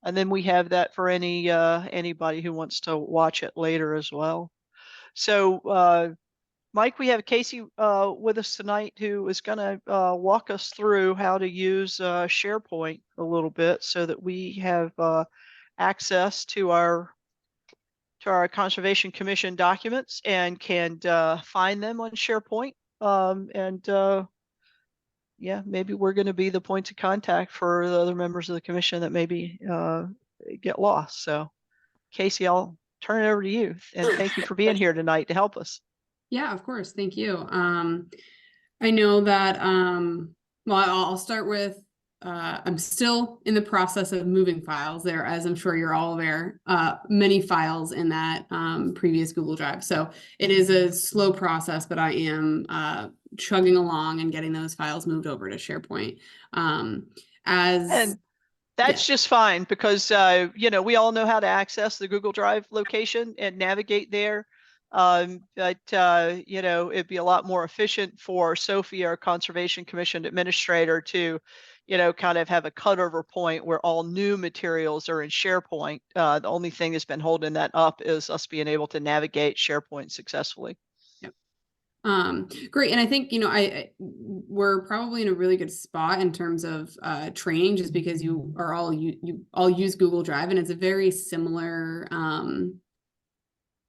And then we have that for anybody who wants to watch it later as well. So Mike, we have Casey with us tonight who is going to walk us through how to use SharePoint a little bit so that we have access to our Conservation Commission documents and can find them on SharePoint. Yeah, maybe we're going to be the point of contact for the other members of the commission that maybe get lost. So Casey, I'll turn it over to you, and thank you for being here tonight to help us. Yeah, of course. Thank you. I know that, well, I'll start with, I'm still in the process of moving files there, as I'm sure you're all aware, many files in that previous Google Drive. So it is a slow process, but I am chugging along and getting those files moved over to SharePoint. And that's just fine because, you know, we all know how to access the Google Drive location and navigate there. But you know, it'd be a lot more efficient for Sophie, our Conservation Commission administrator, to, you know, kind of have a cutover point where all new materials are in SharePoint. The only thing that's been holding that up is us being able to navigate SharePoint successfully. Great. And I think, you know, we're probably in a really good spot in terms of training, just because you all use Google Drive, and it's a very similar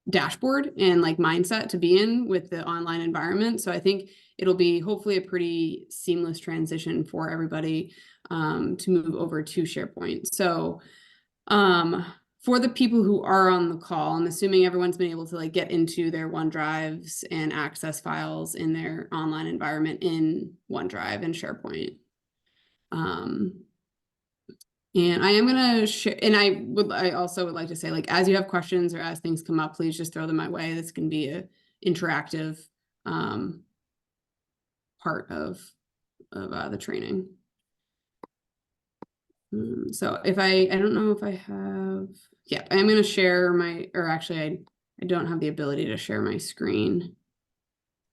dashboard and like mindset to be in with the online environment. So I think it'll be hopefully a pretty seamless transition for everybody to move over to SharePoint. So for the people who are on the call, I'm assuming everyone's been able to like get into their OneDrives and access files in their online environment in OneDrive and SharePoint. And I am going to share, and I also would like to say, like, as you have questions or as things come up, please just throw them my way. This can be a interactive part of the training. So if I don't know if I have, yeah, I'm going to share or actually I don't have the ability to share my screen.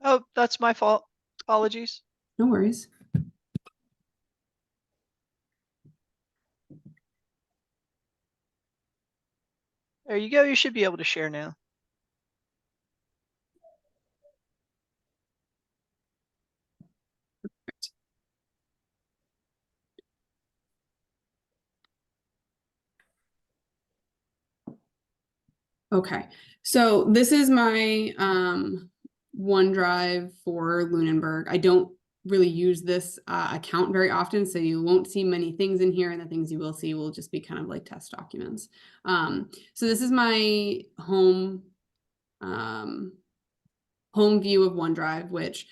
Oh, that's my fault. Apologies. No worries. There you go. You should be able to share now. Okay, so this is my OneDrive for Lunenburg. I don't really use this account very often, so you won't see many things in here, and the things you will see will just be kind of like test documents. So this is my home view of OneDrive, which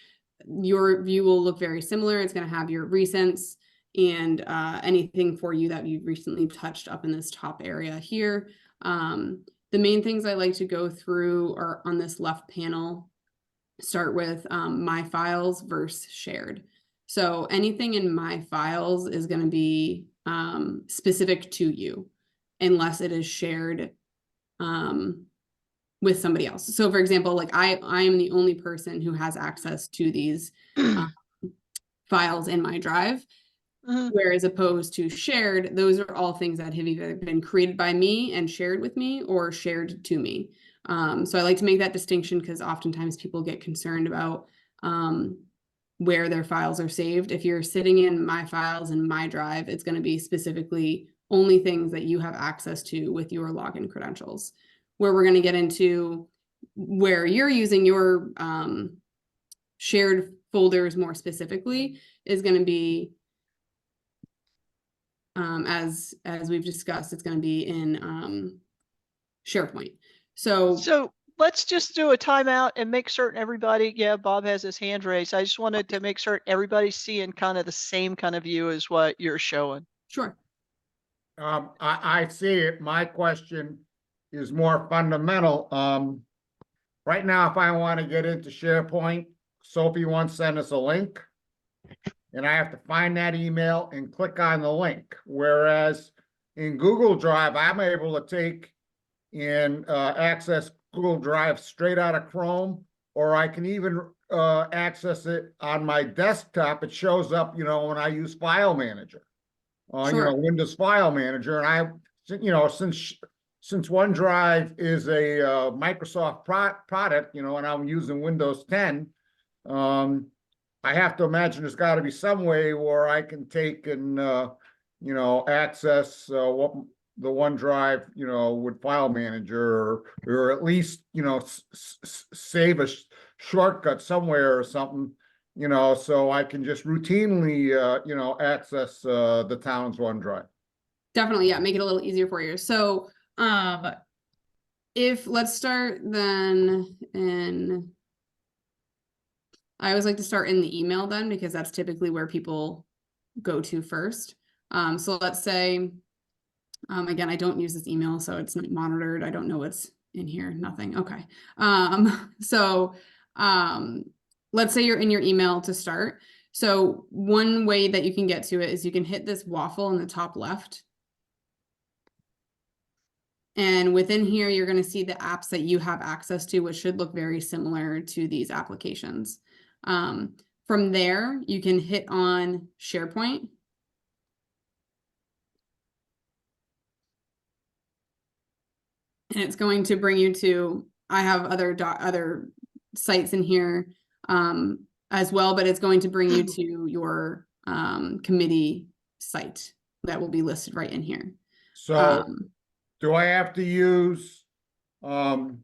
your view will look very similar. It's going to have your recents and anything for you that you've recently touched up in this top area here. The main things I like to go through are on this left panel. Start with my files versus shared. So anything in my files is going to be specific to you unless it is shared with somebody else. So for example, like I am the only person who has access to these files in my drive. Whereas opposed to shared, those are all things that have either been created by me and shared with me or shared to me. So I like to make that distinction because oftentimes people get concerned about where their files are saved. If you're sitting in my files in my drive, it's going to be specifically only things that you have access to with your login credentials. Where we're going to get into where you're using your shared folders more specifically is going to be as we've discussed, it's going to be in SharePoint. So let's just do a timeout and make certain everybody, yeah, Bob has his hand raised. I just wanted to make sure everybody's seeing kind of the same kind of view as what you're showing. Sure. I see it. My question is more fundamental. Right now, if I want to get into SharePoint, Sophie once sent us a link. And I have to find that email and click on the link. Whereas in Google Drive, I'm able to take and access Google Drive straight out of Chrome, or I can even access it on my desktop. It shows up, you know, when I use File Manager, Sure. you know, Windows File Manager. And you know, since OneDrive is a Microsoft product, you know, and I'm using Windows 10, I have to imagine there's got to be some way where I can take and you know, access what the OneDrive, you know, with File Manager, or at least, you know, save a shortcut somewhere or something, you know, so I can just routinely, you know, access the town's OneDrive. Definitely, yeah, make it a little easier for you. So, if let's start then in, I always like to start in the email then, because that's typically where people go to first. So let's say, again, I don't use this email, so it's not monitored. I don't know what's in here, nothing. Okay. So, let's say you're in your email to start. So one way that you can get to it is you can hit this waffle in the top left. And within here, you're going to see the apps that you have access to, which should look very similar to these applications. From there, you can hit on SharePoint. And it's going to bring you to, I have other sites in here as well, but it's going to bring you to your committee site that will be listed right in here. So do I have to use the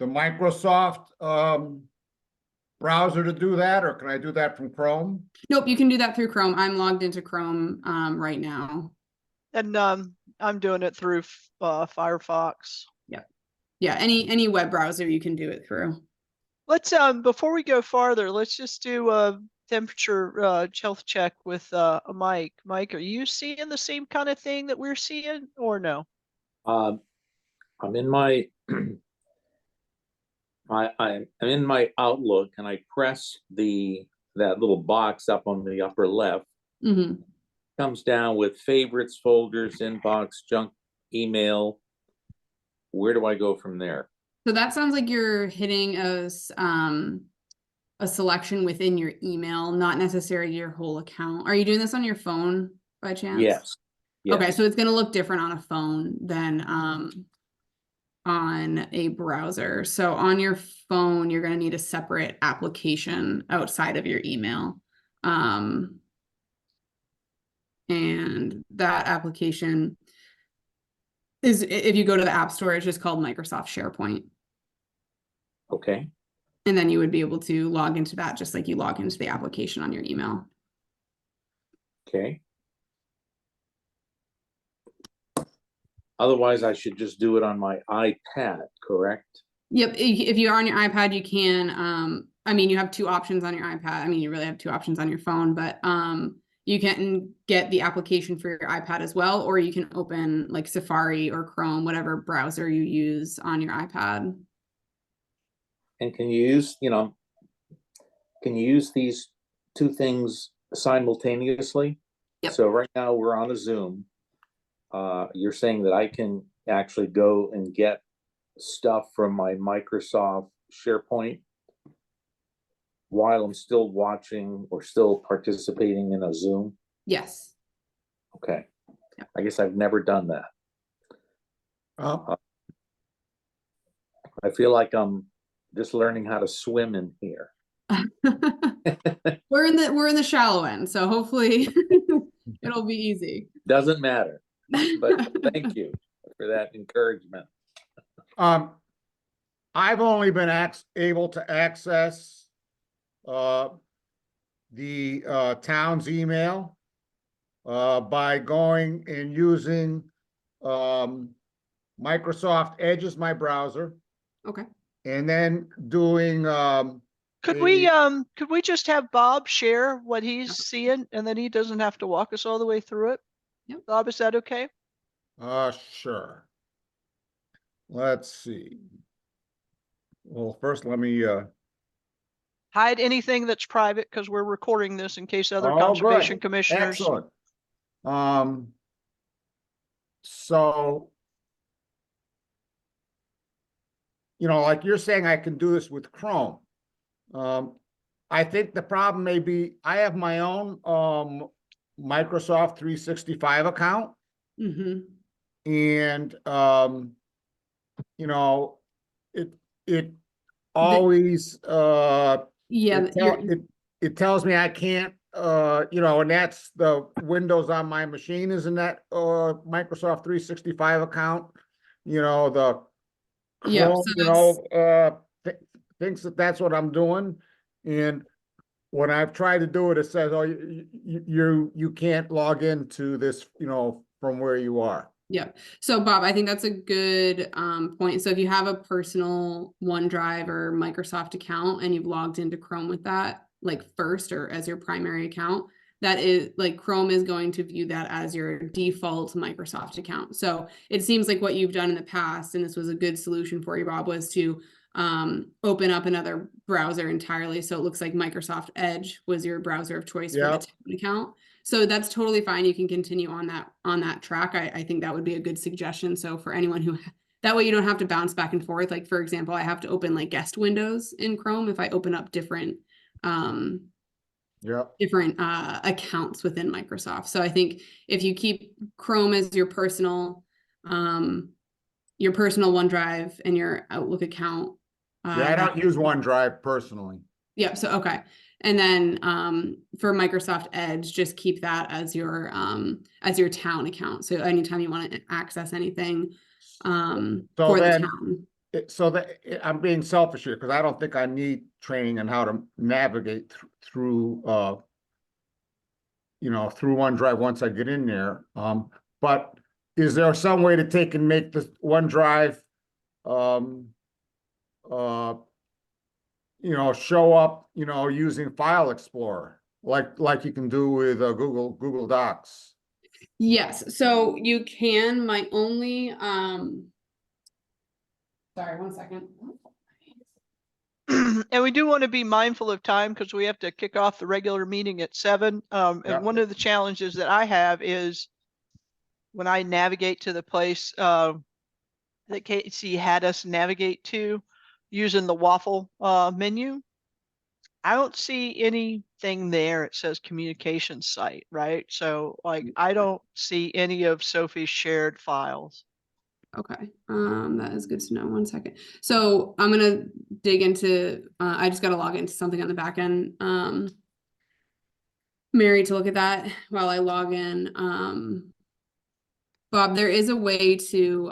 Microsoft browser to do that, or can I do that from Chrome? Nope, you can do that through Chrome. I'm logged into Chrome right now. And I'm doing it through Firefox. Yeah, any web browser you can do it through. Let's before we go farther, let's just do a temperature health check with Mike. Mike, are you seeing the same kind of thing that we're seeing, or no? I'm in my I'm in my Outlook, and I press that little box up on the upper left. Mm-hmm. Comes down with favorites, folders, inbox, junk, email. Where do I go from there? So that sounds like you're hitting a selection within your email, not necessarily your whole account. Are you doing this on your phone by chance? Yes. Okay, so it's going to look different on a phone than on a browser. So on your phone, you're going to need a separate application outside of your email. And that application is, if you go to the App Store, it's just called Microsoft SharePoint. Okay. And then you would be able to log into that just like you log into the application on your email. Okay. Otherwise, I should just do it on my iPad, correct? Yep. If you're on your iPad, you can, I mean, you have two options on your iPad. I mean, you really have two options on your phone, but you can get the application for your iPad as well, or you can open like Safari or Chrome, whatever browser you use on your iPad. And can you use, can you use these two things simultaneously? Yep. So right now we're on a Zoom. You're saying that I can actually go and get stuff from my Microsoft SharePoint while I'm still watching or still participating in a Zoom? Yes. Okay. Yep. I guess I've never done that. I feel like I'm just learning how to swim in here. We're in the shallow end, so hopefully it'll be easy. Doesn't matter, but thank you for that encouragement. I've only been able to access the town's email by going and using Microsoft Edge as my browser. Okay. And then doing Could we just have Bob share what he's seeing, and then he doesn't have to walk us all the way through it? Yep. Bob, is that okay? Sure. Let's see. Well, first let me Hide anything that's private, because we're recording this in case other Oh, conservation good. commissioners. Excellent. So, like you're saying, I can do this with Chrome. I think the problem may be I have my own Microsoft 365 account. Mm-hmm. and, you know, it always, Yeah, it tells me I can't, you know, and that's the Windows on my machine, isn't that, Microsoft 365 account? You know, the yeah, Chrome, so you that's, know, thinks that that's what I'm doing. And when I've tried to do it, it says, oh, you can't log into this, you know, from where you are. yeah. So Bob, I think that's a good point. So if you have a personal OneDrive or Microsoft account and you've logged into Chrome with that, like first or as your primary account, that is like Chrome is going to view that as your default Microsoft account. So it seems like what you've done in the past, and this was a good solution for you, Bob, was to open up another browser entirely. So it looks like Microsoft Edge was your browser of choice for the Yep. town account. So that's totally fine. You can continue on that track. I think that would be a good suggestion. So for anyone who, that way you don't have to bounce back and forth. Like for example, I have to open like guest windows in Chrome if I open up different Yep. accounts within Microsoft. So I think if you keep Chrome as your personal OneDrive and your Outlook account. Yeah, I don't use OneDrive personally. Yeah, so okay. And then for Microsoft Edge, just keep that as your town account. So anytime you want to access anything So for the then, town. so that I'm being selfish here because I don't think I need training on how to navigate through, you know, through OneDrive once I get in there. But is there some way to take and make the OneDrive, you know, show up, you know, using File Explorer, like you can do with Google Docs? Yes, so you can. My only sorry, 1 second. And we do want to be mindful of time because we have to kick off the regular meeting at 7. Yeah. And one of the challenges that I have is when I navigate to the place that Casey had us navigate to using the waffle menu, I don't see anything there. It says communication site, right? So like I don't see any of Sophie's shared files. Okay, that is good to know. 1 second. So I'm gonna dig into. I just got to log into something on the back end. Mary, to look at that while I log in. Bob, there is a way to.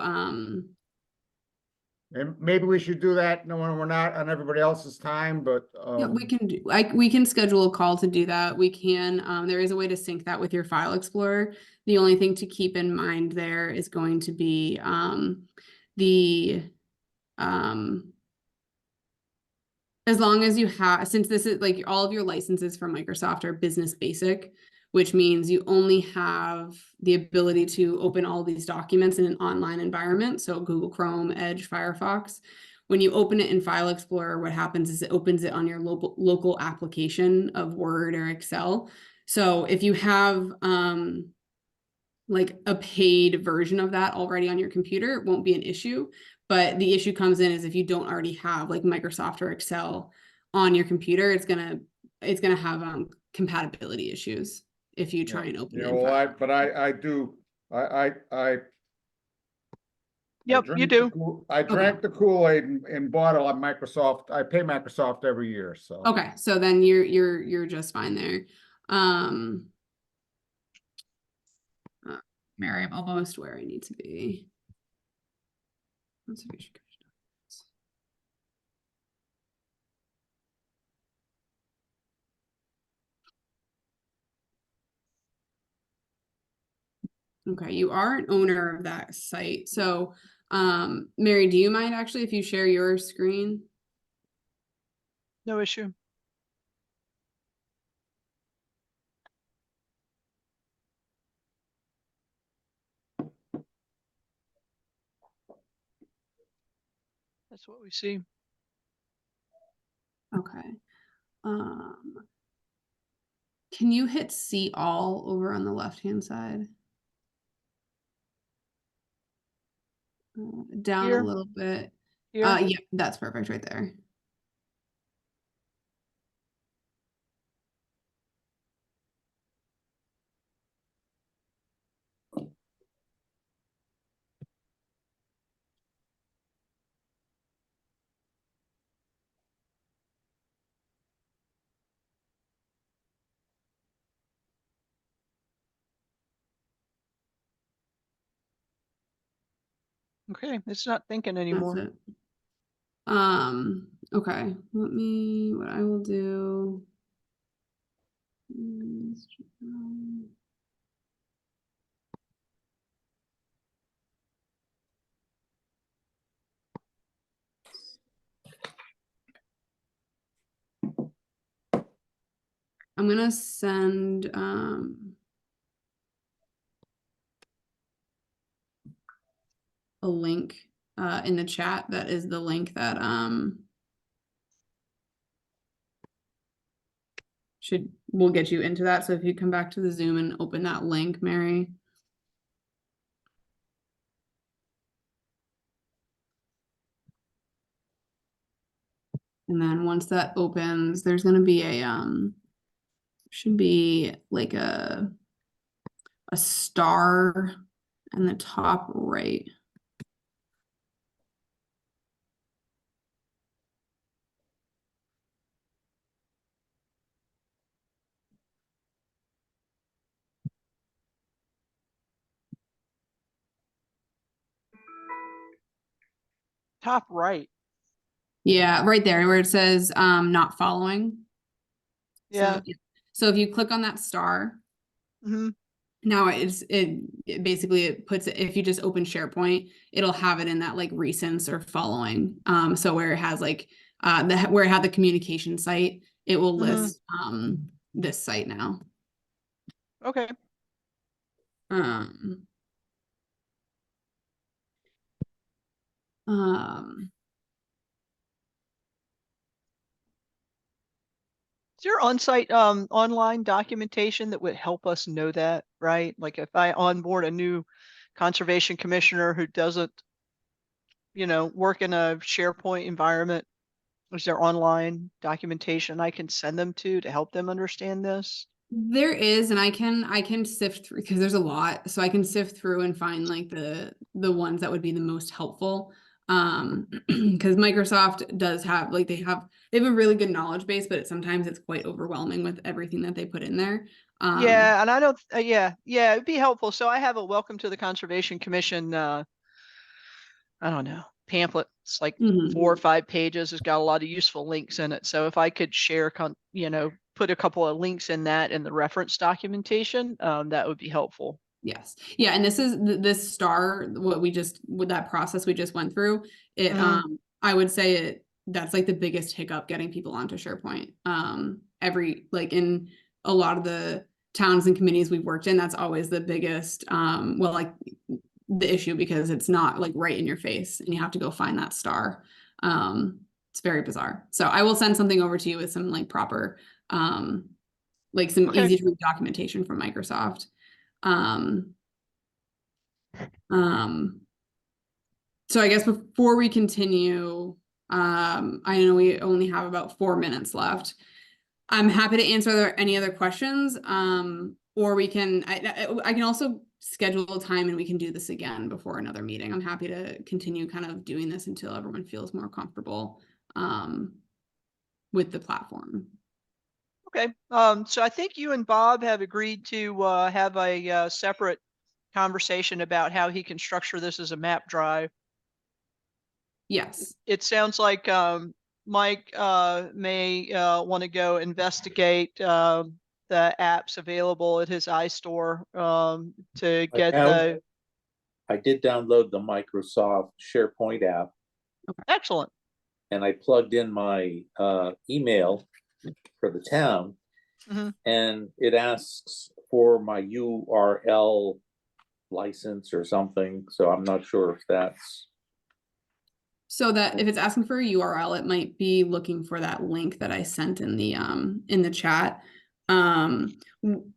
And maybe we should do that when we're not on everybody else's time, but, Yeah, we can do. We can schedule a call to do that. We can. There is a way to sync that with your File Explorer. The only thing to keep in mind there is going to be the as long as you have, since this is like all of your licenses from Microsoft are business basic, which means you only have the ability to open all these documents in an online environment. So Google Chrome, Edge, Firefox. When you open it in File Explorer, what happens is it opens it on your local application of Word or Excel. So if you have like a paid version of that already on your computer, it won't be an issue. But the issue comes in is if you don't already have like Microsoft or Excel on your computer, it's gonna have compatibility issues if you try and open it. well, I do, Yep, you do. I drank the Kool-Aid and bought it on Microsoft. I pay Microsoft every year, so. Okay, so then you're just fine there. Mary, I'm almost where I need to be. Okay, you are an owner of that site. So, Mary, do you mind actually if you share your screen? No issue. That's what we see. Okay. Can you hit see all over on the left-hand side? Down Here? a little bit. Here? Yeah, that's perfect right there. Okay, it's not thinking That's anymore. it. Okay, what I will do. I'm gonna send a link in the chat. That is the link that will get you into that. So if you come back to the Zoom and open that link, Mary. And then once that opens, there's gonna be a should be like a star in the top right. Top right. Yeah, right there where it says not following. Yeah. So if you click on that star, Hmm. now it basically it puts it, if you just open SharePoint, it'll have it in that like recents or following. So where it has like where it had the communication site, it will list this site now. Okay. Is there on-site online documentation that would help us know that, right? Like if I onboard a new conservation commissioner who doesn't, work in a SharePoint environment, is there online documentation I can send them to help them understand this? There is, and I can sift through because there's a lot, so I can sift through and find like the ones that would be the most helpful. Because Microsoft does have like they have a really good knowledge base, but sometimes it's quite overwhelming with everything that they put in there. Yeah, and I don't, yeah, it'd be helpful. So I have a welcome to the Conservation Commission, I don't know, pamphlet. It's like 4 or 5 pages. It's got a lot of useful links in it. So if I could share, put a couple of links in that in the reference documentation, that would be helpful. Yes. Yeah. And this is this star, with that process we just went through it. I would say that's like the biggest hiccup getting people onto SharePoint. Like in a lot of the towns and committees we've worked in, that's always the biggest, like the issue because it's not like right in your face and you have to go find that star. It's very bizarre. So I will send something over to you with some like proper, like some easy to read documentation from Microsoft. So I guess before we continue, I know we only have about 4 minutes left. I'm happy to answer any other questions. Or we can, I can also schedule a time and we can do this again before another meeting. I'm happy to continue kind of doing this until everyone feels more comfortable, with the platform. Okay. So I think you and Bob have agreed to have a separate conversation about how he can structure this as a map drive. Yes. It sounds like Mike may want to go investigate the apps available at his iStore to get the. I did download the Microsoft SharePoint app. Okay. Excellent. And I plugged in my email for the town, and it asks for my URL license or something. So I'm not sure if that's. So that if it's asking for a URL, it might be looking for that link that I sent in the chat.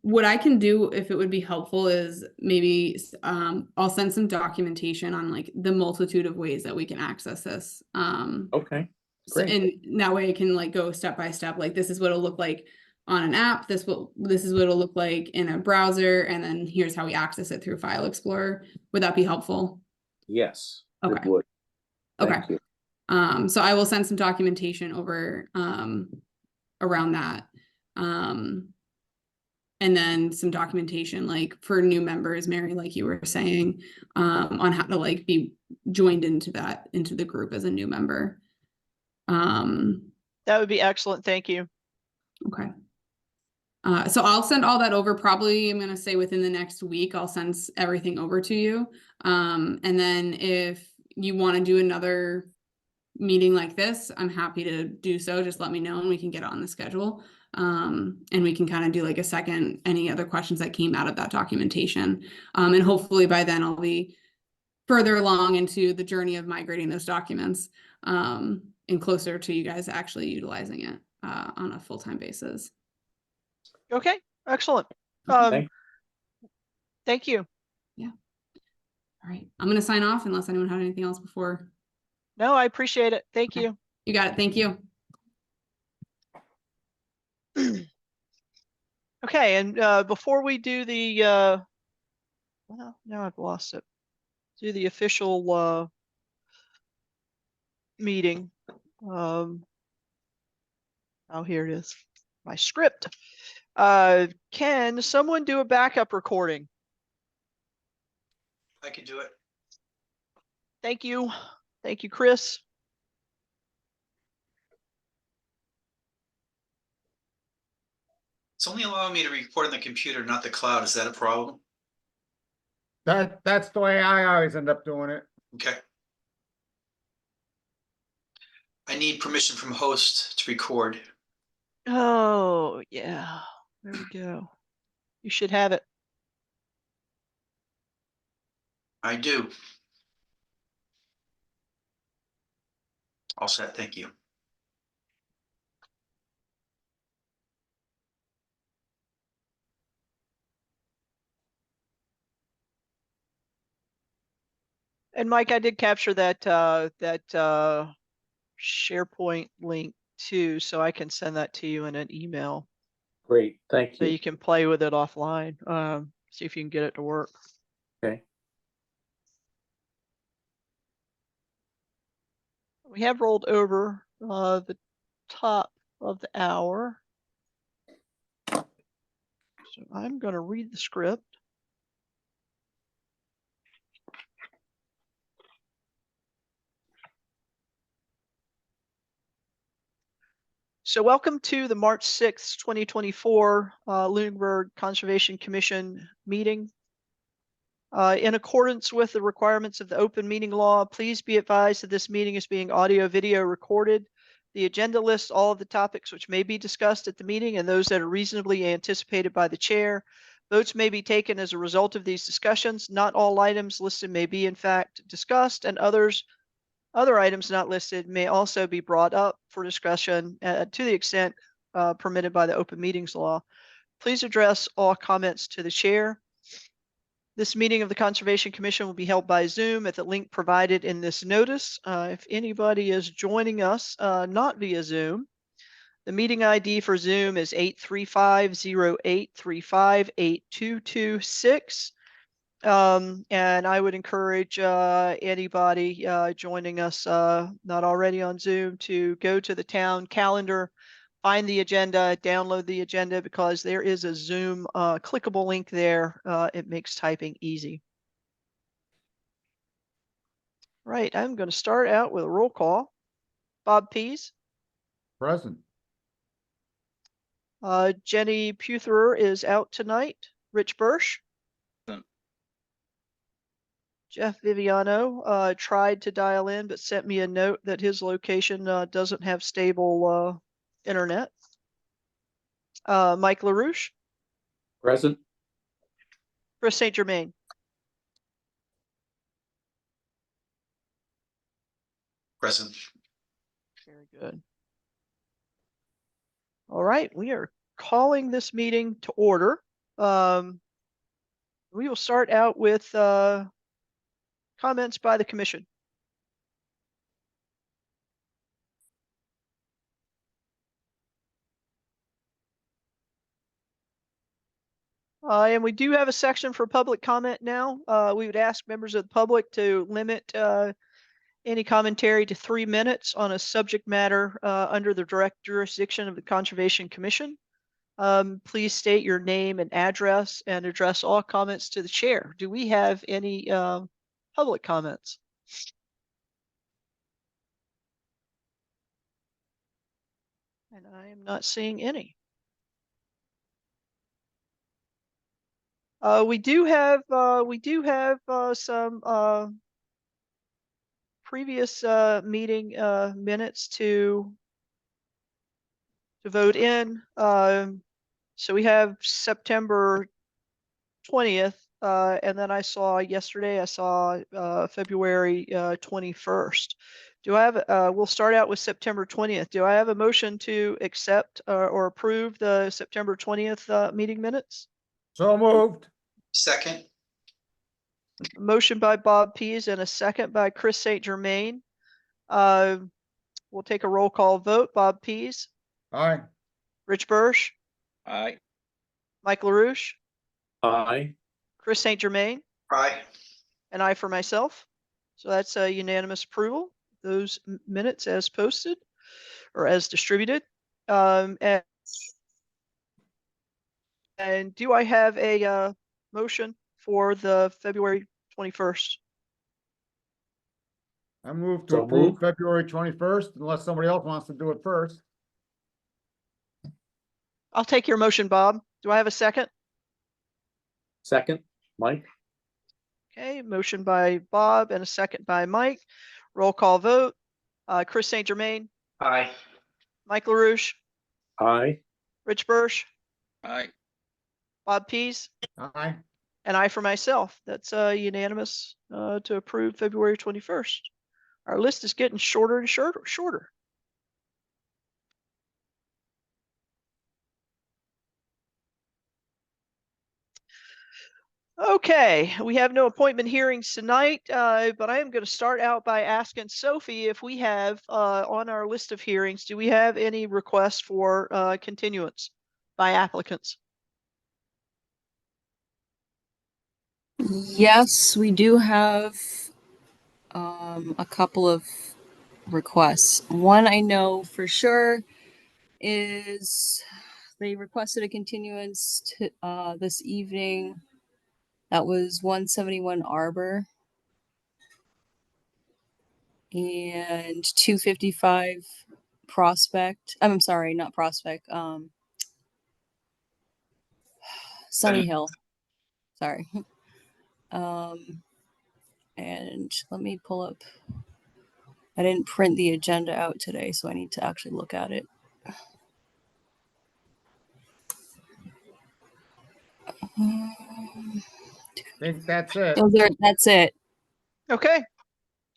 What I can do, if it would be helpful, is maybe I'll send some documentation on like the multitude of ways that we can access this. Okay. So, and that way I can like go step by step, like this is what it'll look like on an app, this is what it'll look like in a browser, and then here's how we access it through File Explorer. Would that be helpful? Yes. Okay. It would. Thank you. So I will send some documentation over around that. and then some documentation, like for new members, Mary, like you were saying, on how to like be joined into the group as a new member. That would be excellent. Thank you. Okay. So I'll send all that over, probably, I'm gonna say within the next week, I'll send everything over to you. And then if you want to do another meeting like this, I'm happy to do so. Just let me know and we can get on the schedule. And we can kind of do like a second, any other questions that came out of that documentation. And hopefully by then I'll be further along into the journey of migrating those documents, and closer to you guys actually utilizing it on a full-time basis. Okay, excellent. Thank- Thank you. All right, I'm gonna sign off unless anyone had anything else before. No, I appreciate it. Thank Okay. you. You got it. Thank you. Okay, and before we do the well, now I've lost it. Do the official meeting. Oh, here it is. My script. Can someone do a backup recording? I can do it. Thank you. Thank you, Chris. It's only allowing me to record on the computer, not the cloud. Is that a problem? That's the way I always end up doing it. Okay. I need permission from host to record. Oh, yeah. There we go. You should have it. I do. All set. Thank you. And Mike, I did capture that SharePoint link too, so I can send that to you in an email Great, thank so you. you can play with it offline. See if you can get it to work. Okay. We have rolled over the top of the hour. So I'm going to read the script. So welcome to the March 6th, 2024 Lunenburg Conservation Commission meeting. In accordance with the requirements of the open meeting law, please be advised that this meeting is being audio-video recorded. The agenda lists all of the topics which may be discussed at the meeting and those that are reasonably anticipated by the chair. Votes may be taken as a result of these discussions. Not all items listed may be in fact discussed, and other items not listed may also be brought up for discussion to the extent permitted by the open meetings law. Please address all comments to the chair. This meeting of the Conservation Commission will be held by Zoom at the link provided in this notice. If anybody is joining us not via Zoom, the meeting ID for Zoom is 835-0835-8226. And I would encourage anybody joining us not already on Zoom to go to the town calendar, find the agenda, download the agenda, because there is a Zoom clickable link there. It makes typing easy. Right, I'm going to start out with a roll call. Bob Pease. Present. Jenny Putherer is out tonight. Rich Birch. Jeff Viviano tried to dial in, but sent me a note that his location doesn't have stable internet. Mike LaRouche. Present. Chris St. Germain. Present. Very good. All right, we are calling this meeting to order. We will start out with comments by the commission. And we do have a section for public comment now. We would ask members of the public to limit any commentary to 3 minutes on a subject matter under the direct jurisdiction of the Conservation Commission. Please state your name and address and address all comments to the chair. Do we have any public comments? And I am not seeing any. We do have some previous meeting minutes to vote in. So we have September 20th, and then I saw February 21st. Do I have, we'll start out with September 20th. Do I have a motion to accept or approve the September 20th meeting minutes? So moved. Second, A motion by Bob Pease and a second by Chris St. Germain. We'll take a roll call vote. Bob Pease, Aye. Rich Birsch, Aye. Mike LaRouche, Aye. Chris St. Germain, aye. and I for myself. So that's a unanimous approval. Those minutes as posted or as distributed. And do I have a motion for the February 21st? I move to So approve moved. February 21st, unless somebody else wants to do it first. I'll take your motion, Bob. Do I have a second? Second, Mike? Okay, motion by Bob and a second by Mike. Roll call vote. Chris St. Germain, Aye. Mike LaRouche, Aye. Rich Birsch, Aye. Bob Pease, Aye. and I for myself. That's unanimous to approve February 21st. Our list is getting shorter and shorter. Okay, we have no appointment hearings tonight, but I am going to start out by asking Sophie if we have on our list of hearings, do we have any requests for continuance by applicants? Yes, we do have a couple of requests. One I know for sure is they requested a continuance to this evening. That was 171 Arbor and 255 Prospect. I'm sorry, not Prospect. Sunny Hill. Sorry. And let me pull up. I didn't print the agenda out today, so I need to actually look at it. I think that's it. That's it. Okay.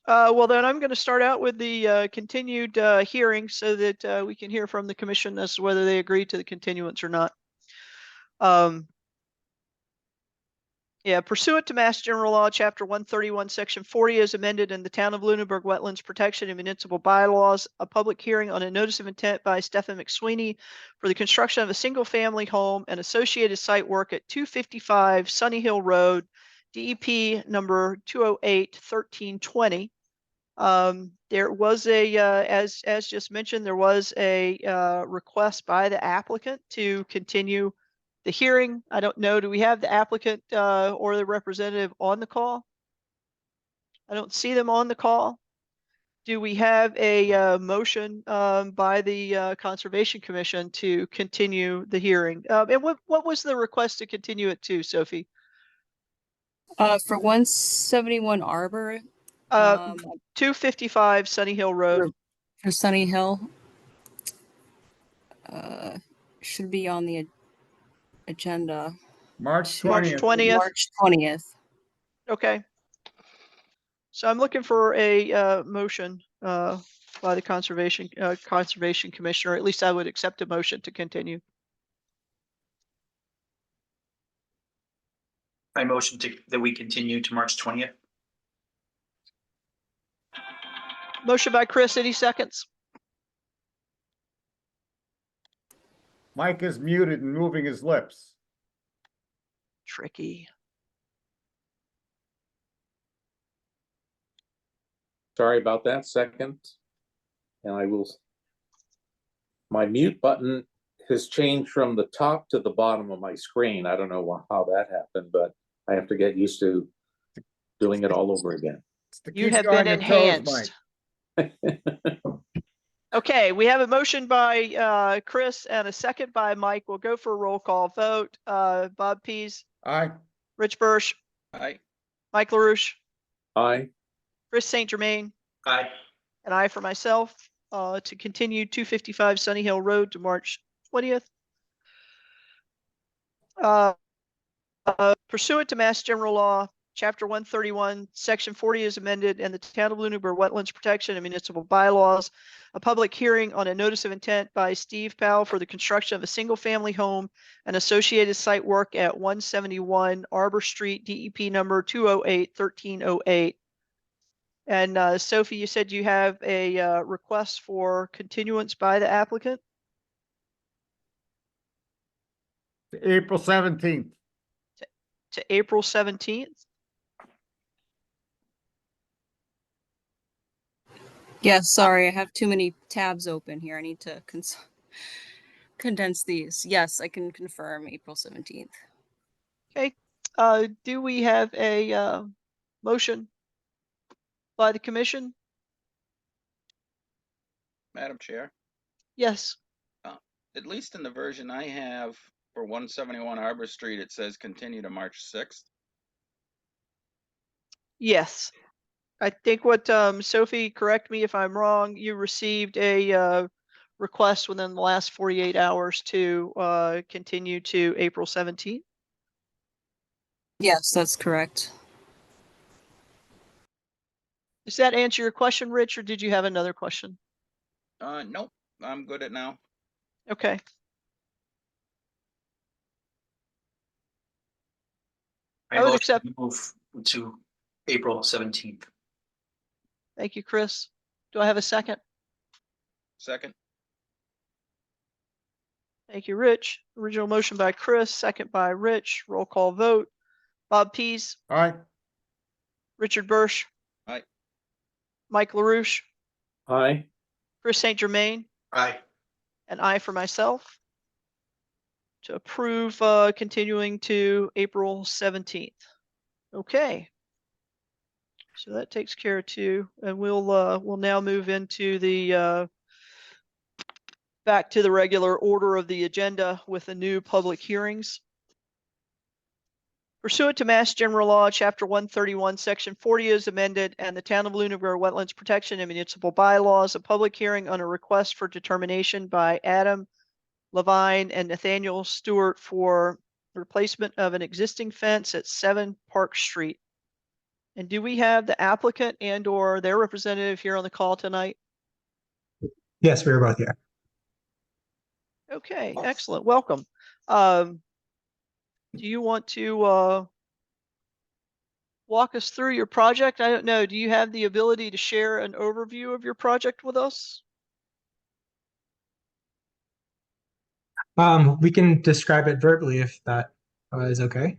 Well, then I'm going to start out with the continued hearing so that we can hear from the commission as to whether they agree to the continuance or not. Yeah, pursuant to Mass General Law, Chapter 131, Section 40, as amended in the Town of Lunenburg Wetlands Protection and Municipal Bylaws, a public hearing on a notice of intent by Stephen McSweeney for the construction of a single-family home and associated site work at 255 Sunny Hill Road, DEP number 208-1320. There was a, as just mentioned, there was a request by the applicant to continue the hearing. I don't know, do we have the applicant or the representative on the call? I don't see them on the call. Do we have a motion by the Conservation Commission to continue the hearing? And what was the request to continue it to, Sophie? For 171 Arbor, 255 Sunny Hill Road. for Sunny Hill, should be on the agenda. March March 20th. 20th. March 20th. Okay. So I'm looking for a motion by the Conservation Commissioner. At least I would accept a motion to continue. I motion that we continue to March 20th. Motion by Chris, any seconds? Mike is muted and moving his lips. Tricky. Sorry about that. Second. And I will. My mute button has changed from the top to the bottom of my screen. I don't know how that happened, but I have to get used to doing it all over again. It's to You keep have you on been your toes, enhanced. Mike. Okay, we have a motion by Chris and a second by Mike. We'll go for a roll call vote. Bob Pease, Aye. Rich Birsch, Aye. Mike LaRouche, Aye. Chris St. Germain, Aye. and I for myself to continue 255 Sunny Hill Road to March 20th. Pursuant to Mass General Law, Chapter 131, Section 40 is amended, and the Town of Lunenburg Wetlands Protection and Municipal Bylaws. A public hearing on a notice of intent by Steve Powell for the construction of a single-family home and associated site work at 171 Arbor Street, DEP number 208-1308. And Sophie, you said you have a request for continuance by the applicant? April 17th. To April 17th? Yes, sorry, I have too many tabs open here. I need to condense these. Yes, I can confirm April 17th. Okay, do we have a motion by the commission? Madam Chair, Yes, at least in the version I have for 171 Arbor Street, it says continue to March 6th. yes. I think what, Sophie, correct me if I'm wrong, you received a request within the last 48 hours to continue to April 17th. Yes, that's correct. Does that answer your question, Rich, or did you have another question? Nope, I'm good at now. Okay. I would motion accept. to move to April 17th. Thank you, Chris. Do I have a second? Second. Thank you, Rich. Original motion by Chris, second by Rich. Roll call vote. Bob Pease, Aye. Richard Birsch. Aye. Mike LaRouche, Aye. Chris St. Germain, Aye. and I for myself to approve continuing to April 17th. Okay. So that takes care of two, and we'll now move into the back to the regular order of the agenda with the new public hearings. Pursuant to Mass General Law, Chapter 131, Section 40 is amended, and the Town of Lunenburg Wetlands Protection and Municipal Bylaws, a public hearing on a request for determination by Adam Levine and Nathaniel Stewart for replacement of an existing fence at 7 Park Street. And do we have the applicant and or their representative here on the call tonight? Yes, we are both here. Okay, excellent. Welcome. Do you want to walk us through your project? I don't know. Do you have the ability to share an overview of your project with us? We can describe it verbally if that is okay.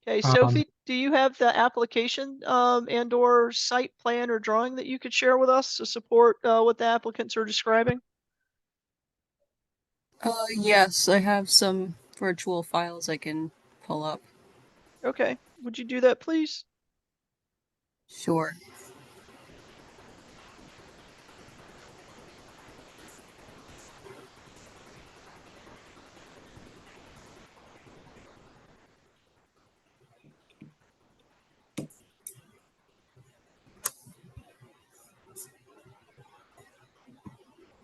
Okay, Sophie, do you have the application and or site plan or drawing that you could share with us to support what the applicants are describing? Yes, I have some virtual files I can pull up. Okay, would you do that, please? Sure.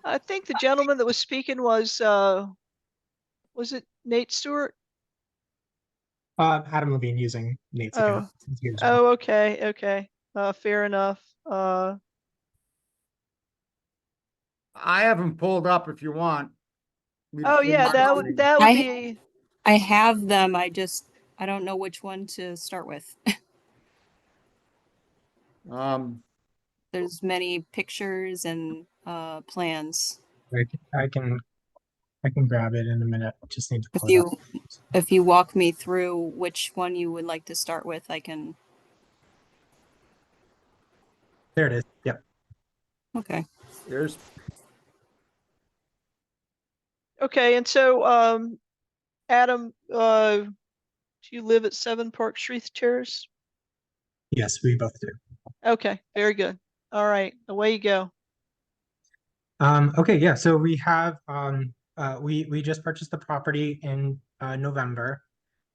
I think the gentleman that was speaking was it Nate Stewart? Adam Levine using Nate's account. Oh, okay, okay. Fair enough. I haven't pulled up if you want. me to Oh share yeah, my that screen. would I- be. I have them. I don't know which one to start with. There's many pictures and plans. I can grab it in a minute. Just need to If pull it you up. if you walk me through which one you would like to start with, I can. There it is. Yep. Okay. Here's Okay, and so, Adam, do you live at 7 Park Street Terrace? Yes, we both do. Okay, very good. All right, away you go. Okay, yeah, so we have we just purchased the property in November.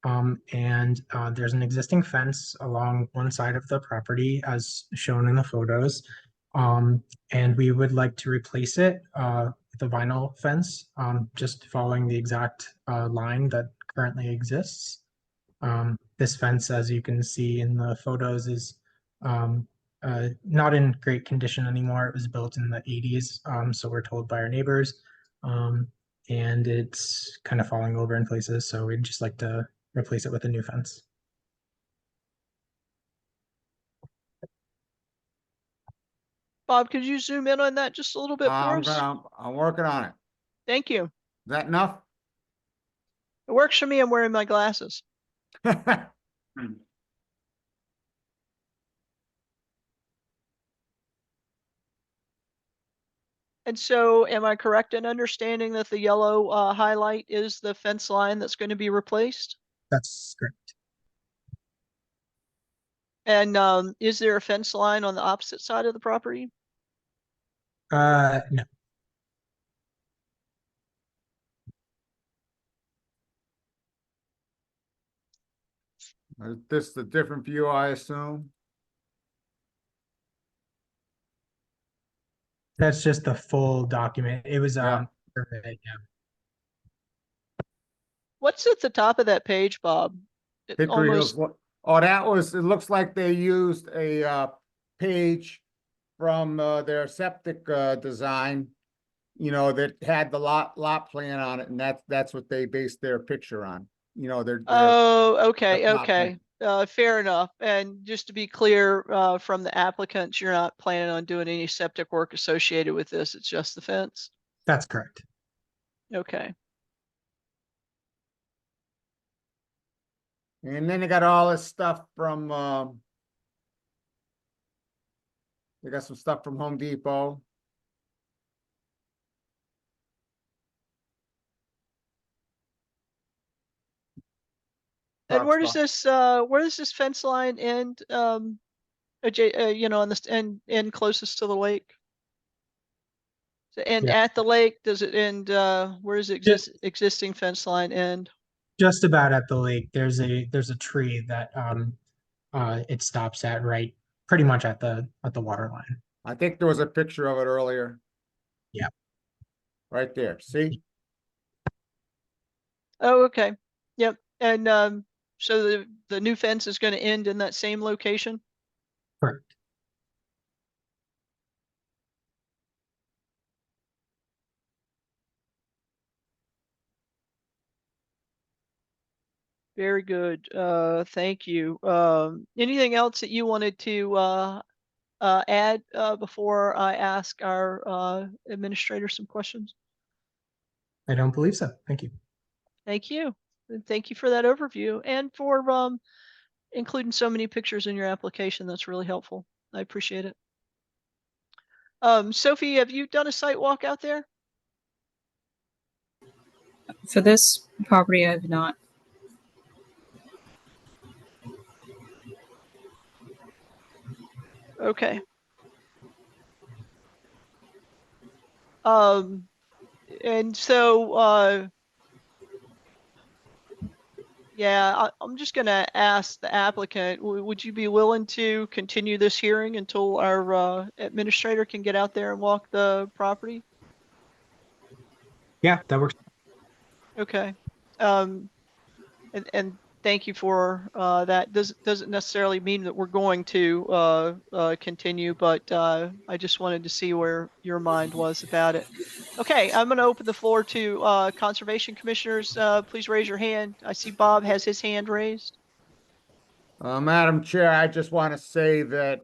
And there's an existing fence along one side of the property as shown in the photos. And we would like to replace it with a vinyl fence, just following the exact line that currently exists. This fence, as you can see in the photos, is not in great condition anymore. It was built in the 80s, so we're told by our neighbors. And it's kind of falling over in places, so we'd just like to replace it with a new fence. Bob, could you zoom in on that just a little bit for us? I'm working on it. Thank you. Is that enough? It works for me. I'm wearing my glasses. And so am I correct in understanding that the yellow highlight is the fence line that's going to be replaced? That's correct. And is there a fence line on the opposite side of the property? No. Is this the different view, I assume? That's just the full document. It was Yeah. survey, yeah. What's at the top of that page, Bob? It Hickory Hills, almost, oh, that was, it looks like they used a page from their septic design, you know, that had the lot plan on it, and that's what they based their picture on. You know, their oh, okay, plot okay. Fair enough. And just to be clear, from the applicants, you're not planning on doing any septic work associated with this. It's just the fence. That's correct. Okay. And then they got all this stuff from they got some stuff from Home Depot. And where Talks does this fence line end? You know, on this end closest to the lake? So, and Yeah. at the lake, does it end, where does existing fence line end? Just about at the lake. There's a tree that it stops at, right pretty much at the water line. I think there was a picture of it earlier. Yeah. Right there, see? Oh, okay. Yep. And so the new fence is going to end in that same location? Correct. Very good. Thank you. Anything else that you wanted to add before I ask our administrator some questions? I don't believe so. Thank you. Thank you. And thank you for that overview and for including so many pictures in your application. That's really helpful. I appreciate it. Sophie, have you done a site walk out there? For this property, I have not. Okay. And so, yeah, I'm just gonna ask the applicant, would you be willing to continue this hearing until our administrator can get out there and walk the property? Yeah, that works. Okay. And thank you for that. Doesn't necessarily mean that we're going to continue, but I just wanted to see where your mind was about it. Okay, I'm going to open the floor to conservation commissioners. Please raise your hand. I see Bob has his hand raised. Madam Chair, I just want to say that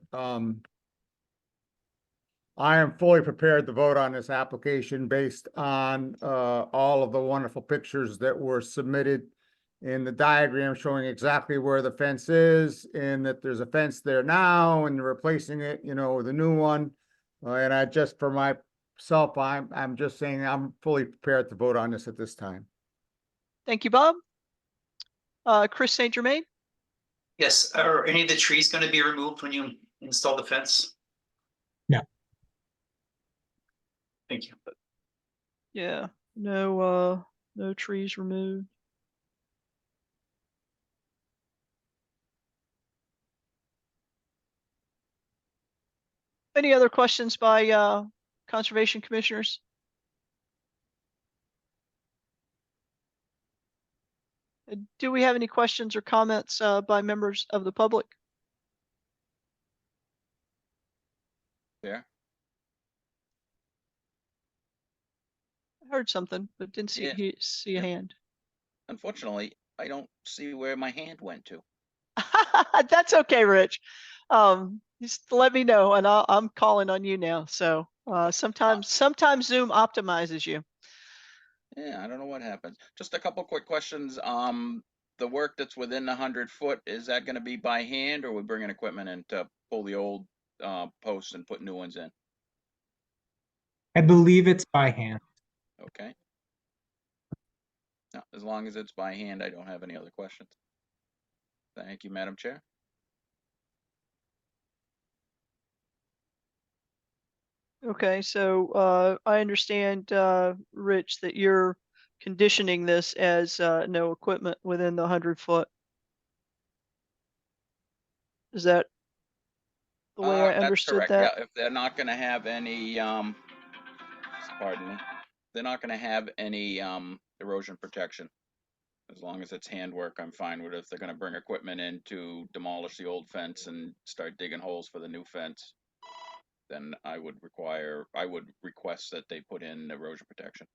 I am fully prepared to vote on this application based on all of the wonderful pictures that were submitted in the diagram showing exactly where the fence is and that there's a fence there now and replacing it, you know, with a new one. And I just, for my myself, I'm just saying I'm fully prepared to vote on this at this time. Thank you, Bob. Chris St. Germain? Yes, are any of the trees going to be removed when you install the fence? No. Thank you. Yeah, no trees removed. Any other questions by conservation commissioners? Do we have any questions or comments by members of the public? Yeah. I heard something, but didn't see Yeah. see a hand. Unfortunately, I don't see where my hand went to. That's okay, Rich. Just let me know, and I'm calling on you now. So sometimes Zoom optimizes you. Yeah, I don't know what happens. Just a couple quick questions. The work that's within the 100-foot, is that going to be by hand, or we bringing equipment in to pull the old posts and put new ones in? I believe it's by hand. Okay. No, as long as it's by hand, I don't have any other questions. Thank you, Madam Chair. Okay, so I understand, Rich, that you're conditioning this as no equipment within the 100-foot. Is that the way I That's understood correct. that? Yeah, if they're not going to have any, pardon me, they're not going to have any erosion protection. As long as it's handwork, I'm fine with it. If they're going to bring equipment in to demolish the old fence and start digging holes for the new fence, then I would request that they put in erosion protection.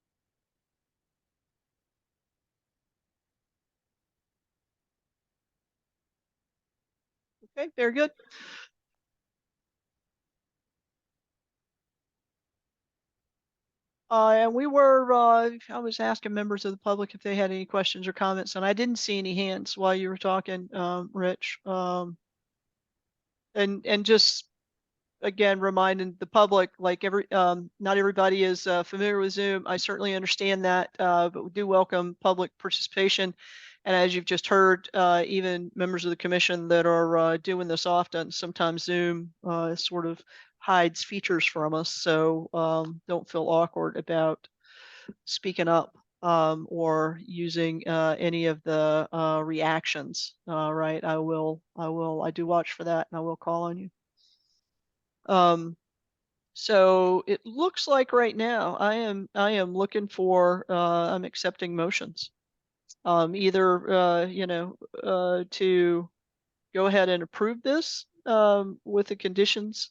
Okay, very good. And we were, I was asking members of the public if they had any questions or comments, and I didn't see any hands while you were talking, Rich. And just again, reminding the public, like not everybody is familiar with Zoom. I certainly understand that, but we do welcome public participation. And as you've just heard, even members of the commission that are doing this often, sometimes Zoom sort of hides features from us. So don't feel awkward about speaking up or using any of the reactions. Right? I do watch for that, and I will call on you. So it looks like right now I am looking for I'm accepting motions. Either to go ahead and approve this with the conditions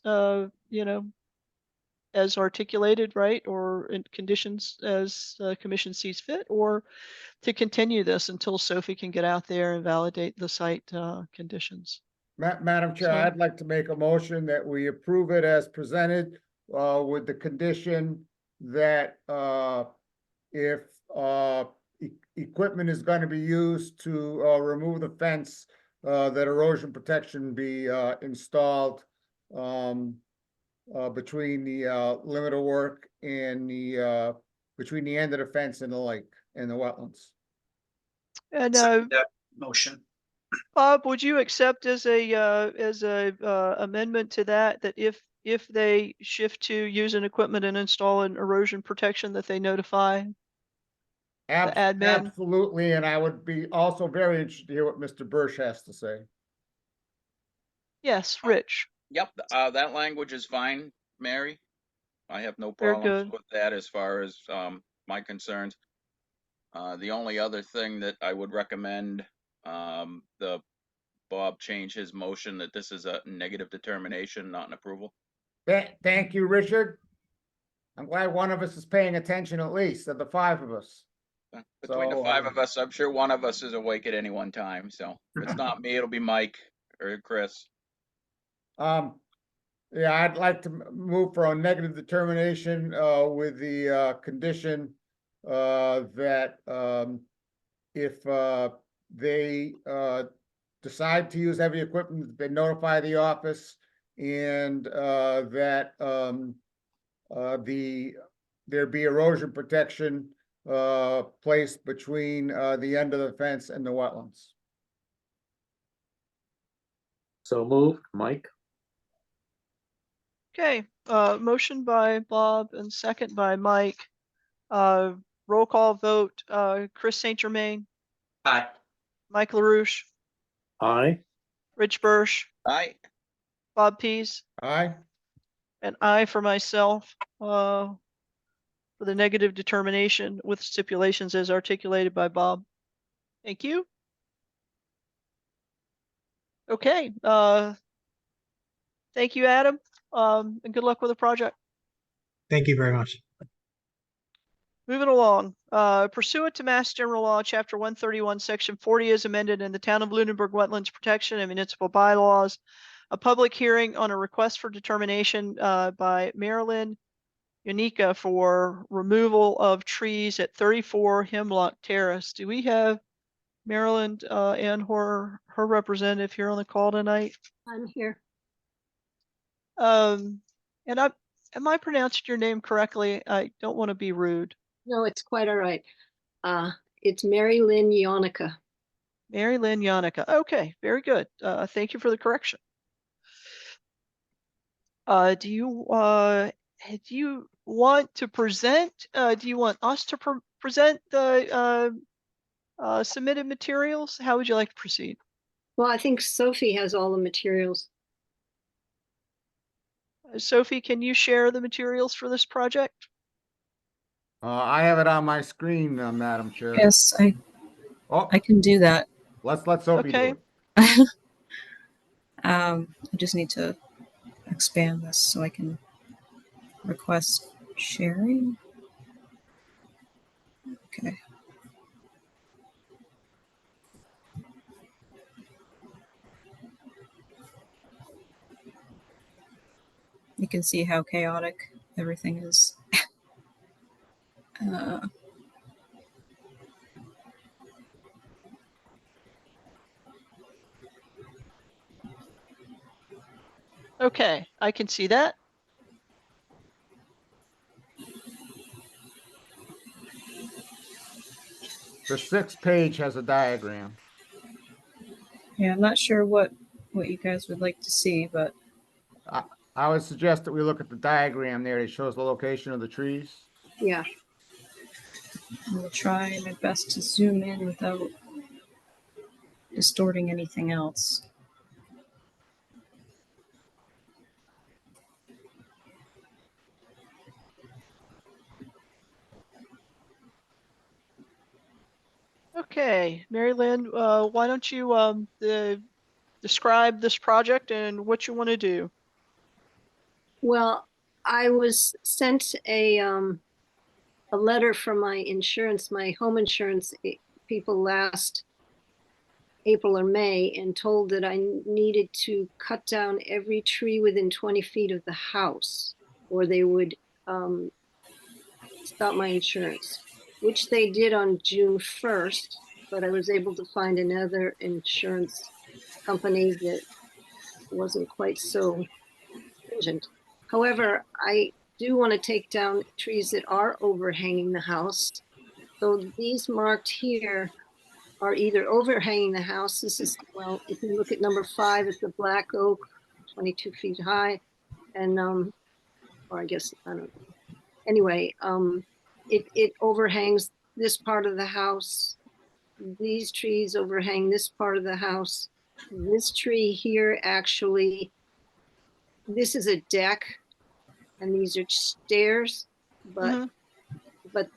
as articulated, right, or in conditions as commission sees fit, or to continue this until Sophie can get out there and validate the site conditions. Madam Chair, So- I'd like to make a motion that we approve it as presented, with the condition that, if, equipment is gonna be used to, remove the fence, that erosion protection be, installed, between the, limit of work and the, between the end of the fence and the lake and the wetlands. And Second that motion. Bob, would you accept as a amendment to that if they shift to using equipment and install an erosion protection, that they notify the admin? Absolutely, and I would be also very interested to hear what Mr. Bursch has to say. Yes, Rich. Yep, that language is fine, Mary. I have no Very problems good. with that as far as my concerns. The only other thing that I would recommend, the Bob change his motion that this is a negative determination, not an approval. Thank you, Richard. I'm glad one of us is paying attention at least, of the five of us. Between the So, five of us, I'm sure one of us is awake at any one time. So if it's not me, it'll be Mike or Chris. Yeah, I'd like to move for a negative determination, with the, condition, that, if, they, decide to use heavy equipment, they notify the office, and, that, there be erosion protection placed between the end of the fence and the wetlands. So moved, Mike. Okay, motion by Bob and second by Mike. Roll call vote, Chris St. Germain, Aye. Mike LaRouche, Aye. Rich Birsch, Aye. Bob Pease, Aye. and I for myself, for the negative determination with stipulations as articulated by Bob. Thank you. Okay, thank you, Adam, and good luck with the project. Thank you very much. Moving along, pursuant to Mass General Law, Chapter 131, Section 40 is amended in the Town of Lunenburg Wetlands Protection and Municipal Bylaws. A public hearing on a request for determination by Marilyn Unica for removal of trees at 34 Hemlock Terrace. Do we have Marilyn and her representative here on the call tonight? I'm here. And am I pronouncing your name correctly? I don't want to be rude. No, it's quite all right. It's Mary Lynn Yonica. Mary Lynn Yonica. Okay, very good. Thank you for the correction. Do you want to present? Do you want us to present the submitted materials? How would you like to proceed? Well, I think Sophie has all the materials. Sophie, can you share the materials for this project? I have it on my screen, Madam Chair. Yes, Oh, I can do that. let's let Sophie do Okay. it. I just need to expand this so I can request sharing. Okay. You can see how chaotic everything is. Okay, I can see that. The 6th page has a diagram. Yeah, I'm not sure what you guys would like to see, but I would suggest that we look at the diagram there. It shows the location of the trees. Yeah, I will try my best to zoom in without distorting anything else. Okay, Mary Lynn, why don't you describe this project and what you want to do? well, I was sent a letter from my insurance, my home insurance people last April or May, and told that I needed to cut down every tree within 20 feet of the house, or they would stop my insurance, which they did on June 1st, but I was able to find another insurance company that wasn't quite so stringent. However, I do want to take down trees that are overhanging the house. So these marked here are either overhanging the house. This is, well, if you look at number 5, it's a black oak, 22 feet high. And, or I guess, I don't know. Anyway, it overhangs this part of the house. These trees overhang this part of the house. This tree here, actually, this is a deck and these are stairs, but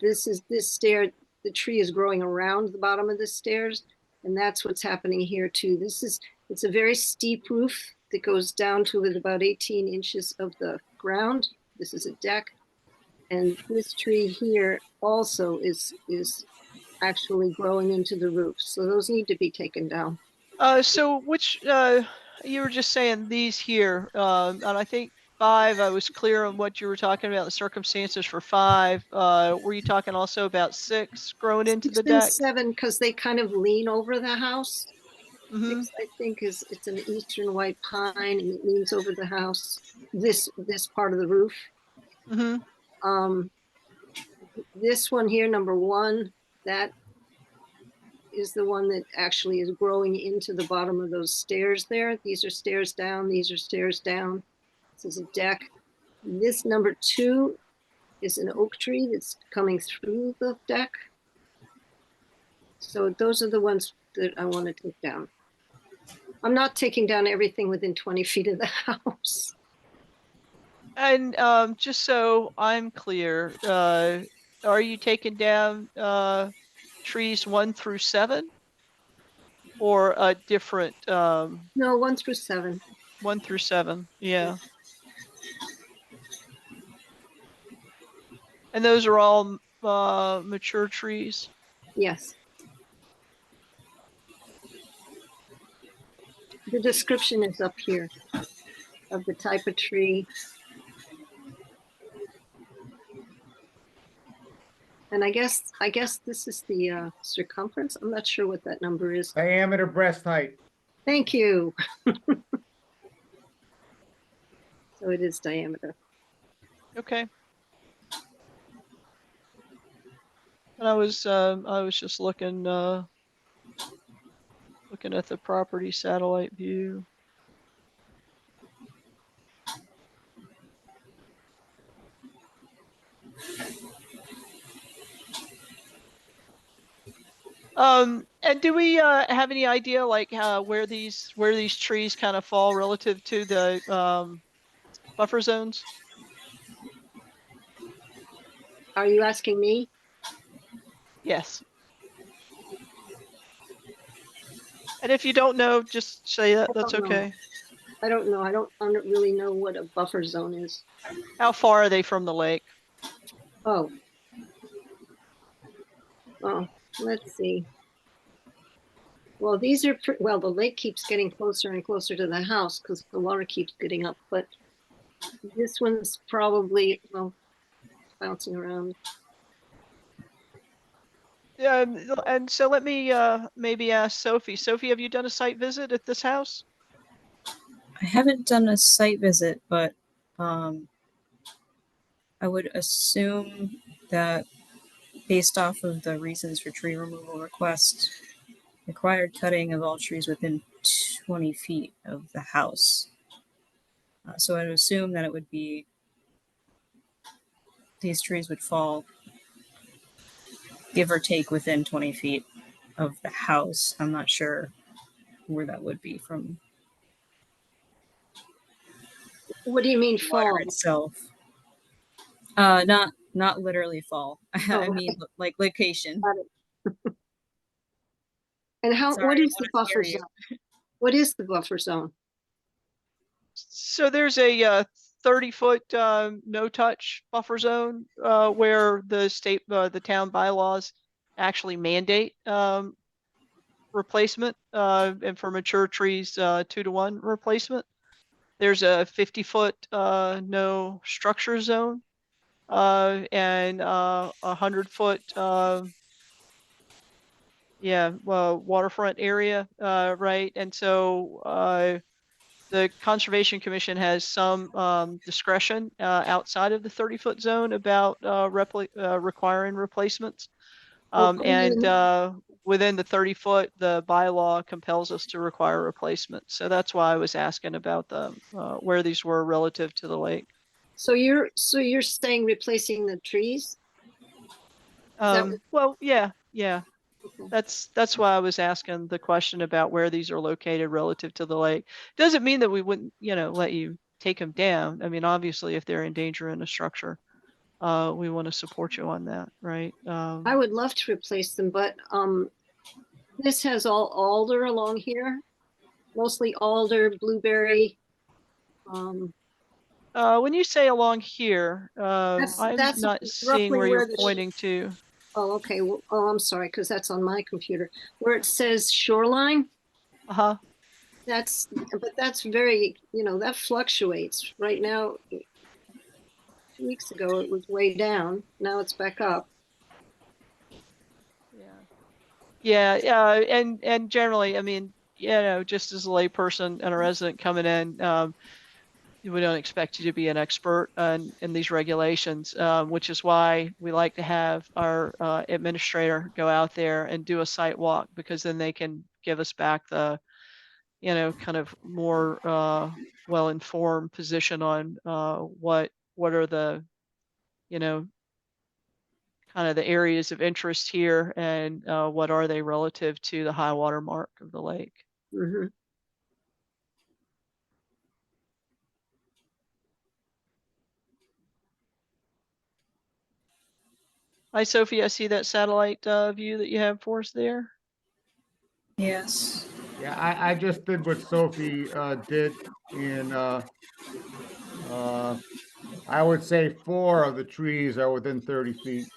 this stair, the tree is growing around the bottom of the stairs, and that's what's happening here too. It's a very steep roof that goes down to about 18 inches of the ground. This is a deck, and this tree here also is actually growing into the roof. So those need to be taken down. So which you were just saying these here, and I think 5, I was clear on what you were talking about, the circumstances for 5. Were you talking also about 6 growing into the 6 and deck? 7, because they kind of lean over the house. Mhm. 6, I think, it's an eastern white pine, and it leans over the house, this part of the roof. Hmm. This one here, number 1, that is the one that actually is growing into the bottom of those stairs there. These are stairs down, these are stairs down. This is a deck. This number 2 is an oak tree that's coming through the deck. So those are the ones that I want to take down. I'm not taking down everything within 20 feet of the house. And just so I'm clear, are you taking down trees 1 through 7, or a different No, 1 through 7. 1 through 7? Yeah. And those are all mature trees. Yes. The description is up here of the type of tree. And I guess this is the circumference. I'm not sure what that number is. Diameter, breast height. Thank you. So it is diameter. Okay. And I was just looking at the property satellite view. And do we have any idea like where these trees kind of fall relative to the buffer zones? Are you asking me? Yes. And if you don't know, just say that. That's don't know. okay. I don't know. I don't really know what a buffer zone is. How far are they from the lake? Oh. Oh, let's see. Well, these are, well, the lake keeps getting closer and closer to the house because the water keeps getting up, but this one's probably, well, bouncing around. Yeah, and so let me maybe ask Sophie. Sophie, have you done a site visit at this house? I haven't done a site visit, but I would assume that based off of the reasons for tree removal request, required cutting of all trees within 20 feet of the house. So I would assume that it would be, these trees would fall, give or take, within 20 feet of the house. I'm not sure where that would be from What do you mean water fall? itself. Not literally fall. I mean like location. Got it. And how, Sorry, what I is the wanna buffer scare you. zone? What is the buffer zone? So there's a 30-foot no-touch buffer zone where the state, the town bylaws actually mandate replacement and for mature trees 2-to-1 replacement. There's a 50-foot no structure zone and 100-foot waterfront area, right? And so the Conservation Commission has some discretion outside of the 30-foot zone about requiring replacements. And within the 30-foot, the bylaw compels us to require replacement. So that's why I was asking about the where these were relative to the lake. So you're saying replacing the trees? Well, yeah. Okay. That's why I was asking the question about where these are located relative to the lake. Doesn't mean that we wouldn't, let you take them down. I mean, obviously, if they're endangering a structure, we want to support you on that, right? I would love to replace them, but this has all alder along here, mostly alder, blueberry. When you say along here, I'm that's not seeing roughly where where you're the- pointing to. Oh, okay. Well, oh, I'm sorry, because that's on my computer. Where it says shoreline, Uh-huh. but that's very, that fluctuates. Right now, 2 weeks ago, it was way down. Now it's back up. Yeah, and generally, I mean, just as a layperson and a resident coming in, we don't expect you to be an expert in these regulations, which is why we like to have our administrator go out there and do a site walk, because then they can give us back the, kind of more well-informed position on what are the, kind of the areas of interest here, and what are they relative to the high water mark of the lake. Mhm. Hi, Sophie. I see that satellite view that you have for us there. Yes. Yeah, I just did what Sophie did in I would say 4 of the trees are within 30 feet.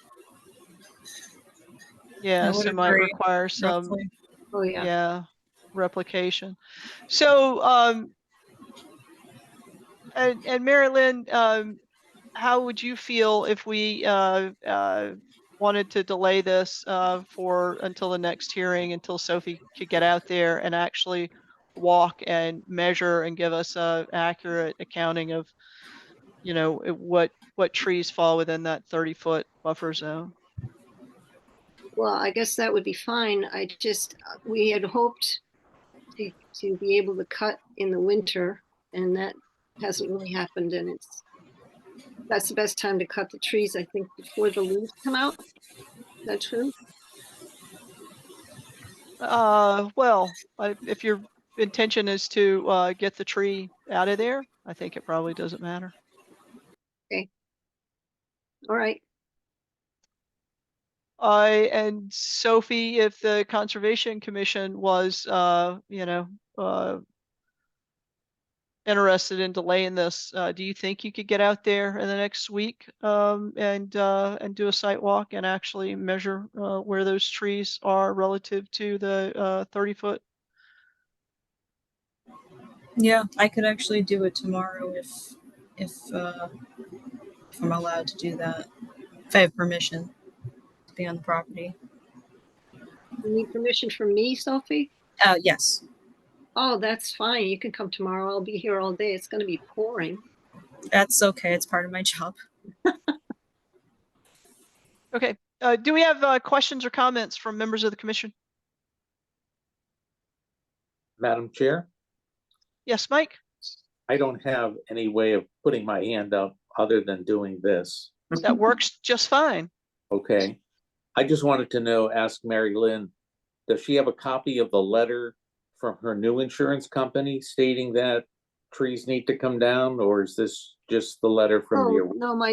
Yeah, would so might agree, require some, roughly. Oh, yeah. yeah, replication. So, and Mary Lynn, how would you feel if we wanted to delay this for until the next hearing, until Sophie could get out there and actually walk and measure and give us a accurate accounting of, what trees fall within that 30-foot buffer zone? Well, I guess that would be fine. I just, we had hoped to be able to cut in the winter, and that hasn't really happened, and that's the best time to cut the trees, I think, before the leaves come out. Is that true? Well, if your intention is to get the tree out of there, I think it probably doesn't matter. All right. And Sophie, if the Conservation Commission was, interested in delaying this, do you think you could get out there in the next week, and do a site walk and actually measure where those trees are relative to the 30-foot? Yeah, I could actually do it tomorrow if I'm allowed to do that. If I have permission to be on the property. You need permission from me, Sophie? Yes. Oh, that's fine. You can come tomorrow. I'll be here all day. It's going to be pouring. That's okay. It's part of my job. Okay. Do we have questions or comments from members of the commission? Madam Chair, Yes, Mike? I don't have any way of putting my hand up other than doing this. That works just fine. Okay. I just wanted to know, ask Mary Lynn, does she have a copy of the letter from her new insurance company stating that trees need to come down, or is this just the letter from Oh, the? no, my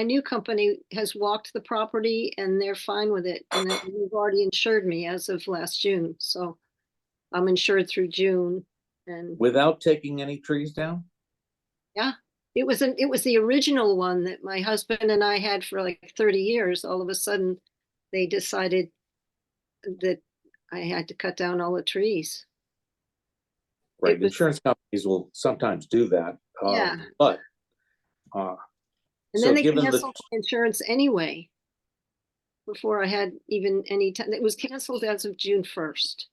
new company has walked the property and they're fine with it. And they've already insured me as of last June. So I'm insured through June, and Without taking any trees down? yeah, it was the original one that my husband and I had for like 30 years. All of a sudden, they decided that I had to cut down all the trees. Right, It was- insurance companies will sometimes do that. Yeah. But, And so then they given canceled my insurance anyway. Before I had even any time, it was canceled as of June 1st.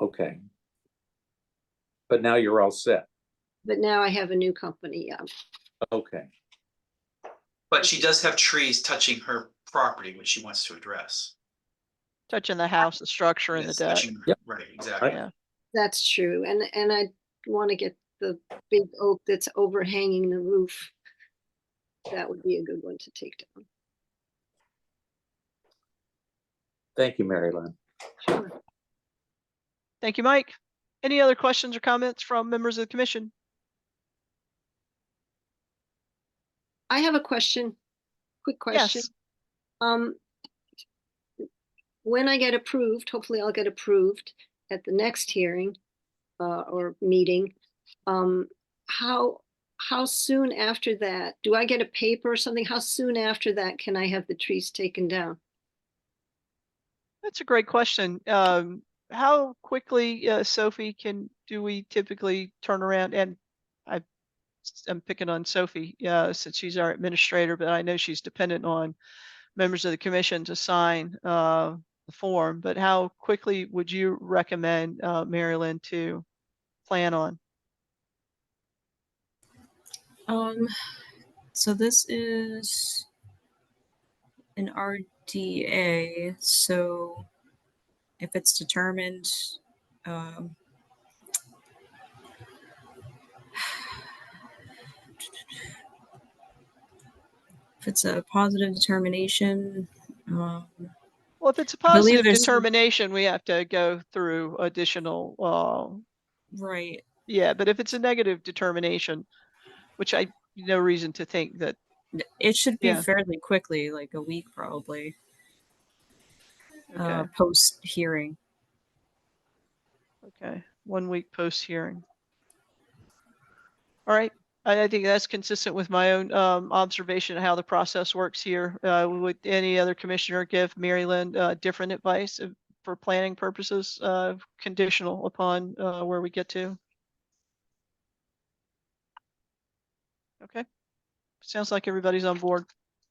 okay. But now you're all set. But now I have a new company. Yeah. Okay, But she does have trees touching her property, which she wants to address. Touching the house, the structure, and the Yes, deck. touching- Yep. Right, exactly. Yeah. That's true. And I want to get the big oak that's overhanging the roof. That would be a good one to take down. thank you, Mary Lynn. Sure. Thank you, Mike. Any other questions or comments from members of the commission? I have a question, quick question. Yes. When I get approved, hopefully I'll get approved at the next hearing or meeting. How soon after that, do I get a paper or something? How soon after that can I have the trees taken down? That's a great question. How quickly, Sophie, do we typically turn around? And I'm picking on Sophie, since she's our administrator, but I know she's dependent on members of the commission to sign the form. But how quickly would you recommend, Mary Lynn, to plan on? So this is an RDA, so if it's determined, if it's a positive determination, Well, if it's a I believe positive there's determination, we have to go through additional, right. yeah, but if it's a negative determination, which I no reason to think that, It should be Yeah. fairly quickly, like a week probably, okay, post hearing. okay, 1 week post hearing. All right, I think that's consistent with my own observation of how the process works here. Would any other commissioner give Mary Lynn different advice for planning purposes, conditional upon where we get to? Okay, sounds like everybody's on board.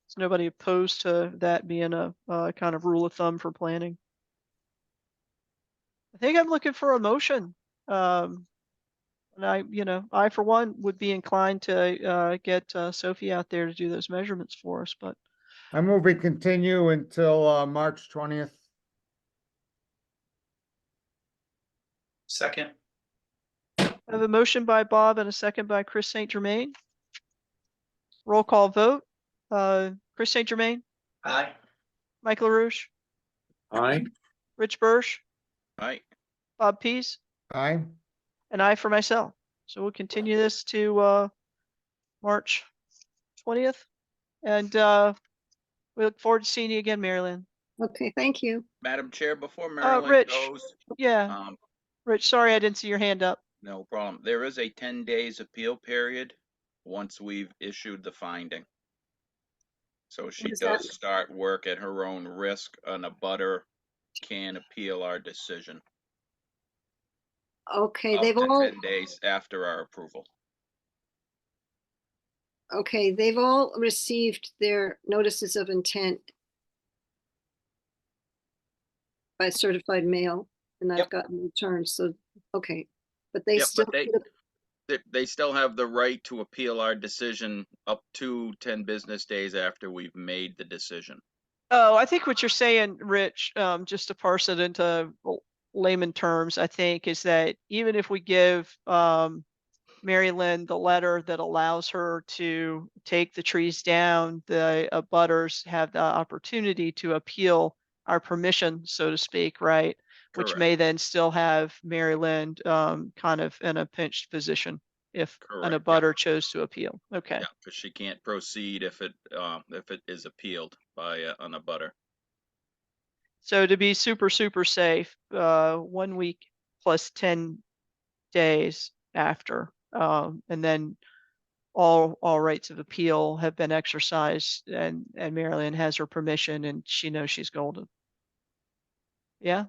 Is nobody opposed to that being a kind of rule of thumb for planning? I think I'm looking for a motion. And I for one would be inclined to get Sophie out there to do those measurements for us, but I move we continue until March 20th. Second, I have a motion by Bob and a second by Chris St. Germain. Roll call vote. Chris St. Germain, aye. Mike LaRouche, Aye. Rich Birsch, Right? Bob Pease, Aye. and I for myself. So we'll continue this to March 20th. And we look forward to seeing you again, Mary Lynn. Okay, thank you. Madam Chair, before Marilyn Rich. goes, Yeah, Rich, sorry I didn't see your hand up. no problem. There is a 10 days appeal period once we've issued the finding. So she is does that? start work at her own risk. An abutter can appeal our decision Okay, up they've to all, 10 days after our approval. okay, they've all received their notices of intent by certified mail, and I've Yep. gotten returns, so, okay. But they Yep, still, but they still have the right to appeal our decision up to 10 business days after we've made the decision. Oh, I think what you're saying, Rich, just to parse it into layman terms, I think is that even if we give Mary Lynn the letter that allows her to take the trees down, the abutters have the opportunity to appeal our permission, so to speak, right? Which Correct. may then still have Mary Lynn kind of in a pinched position if an Correct, yeah. abutter chose to appeal. Okay. Yeah, because she can't proceed if it is appealed by an abutter. So to be super, super safe, 1 week plus 10 days after, and then all rights of appeal have been exercised and Mary Lynn has her permission and she knows she's golden. Yeah,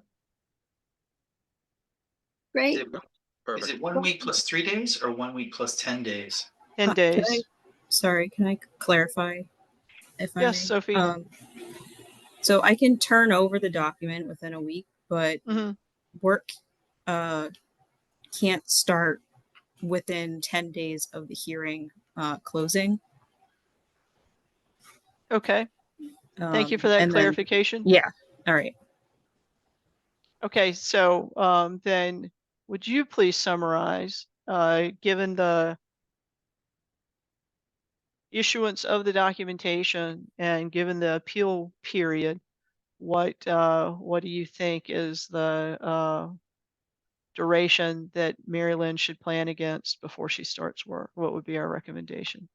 great. Is it Perfect. 1 week plus 3 days or 1 week plus 10 days? 10 Can I, days. sorry, can I clarify if I Yes, may? Sophie. So I can turn over the document within a week, but Mhm. work can't start within 10 days of the hearing closing. Okay, thank you for that and then- clarification. yeah, all right. Okay, so then would you please summarize, given the issuance of the documentation and given the appeal period, what do you think is the duration that Mary Lynn should plan against before she starts work? What would be our recommendation?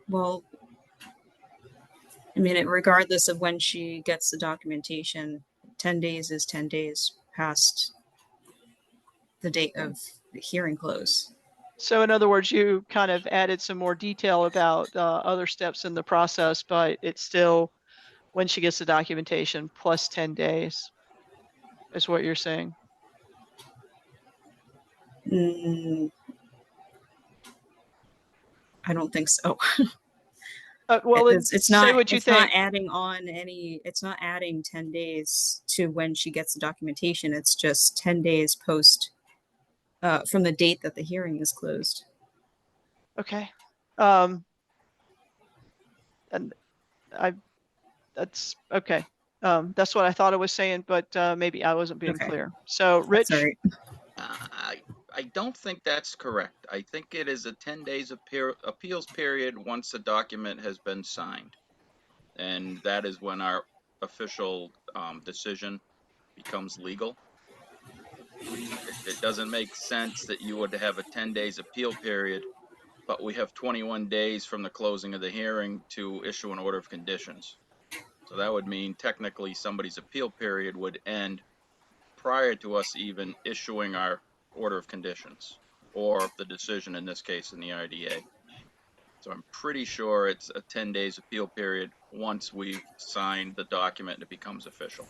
Well, I mean, regardless of when she gets the documentation, 10 days is 10 days past the date of the hearing close. So in other words, you kind of added some more detail about other steps in the process, but it's still when she gets the documentation plus 10 days is what you're saying. I don't think so. Well, then It's say not, what you it's not think. adding on any, it's not adding 10 days to when she gets the documentation. It's just 10 days post, from the date that the hearing is closed. Okay. And that's okay. That's what I thought I was saying, but maybe I wasn't being Okay. clear. So Rich, Sorry. I don't think that's correct. I think it is a 10 days appeals period once the document has been signed. And that is when our official decision becomes legal. It doesn't make sense that you would have a 10 days appeal period, but we have 21 days from the closing of the hearing to issue an order of conditions. So that would mean technically somebody's appeal period would end prior to us even issuing our order of conditions, or the decision in this case in the RDA. So I'm pretty sure it's a 10 days appeal period once we've signed the document and it becomes official.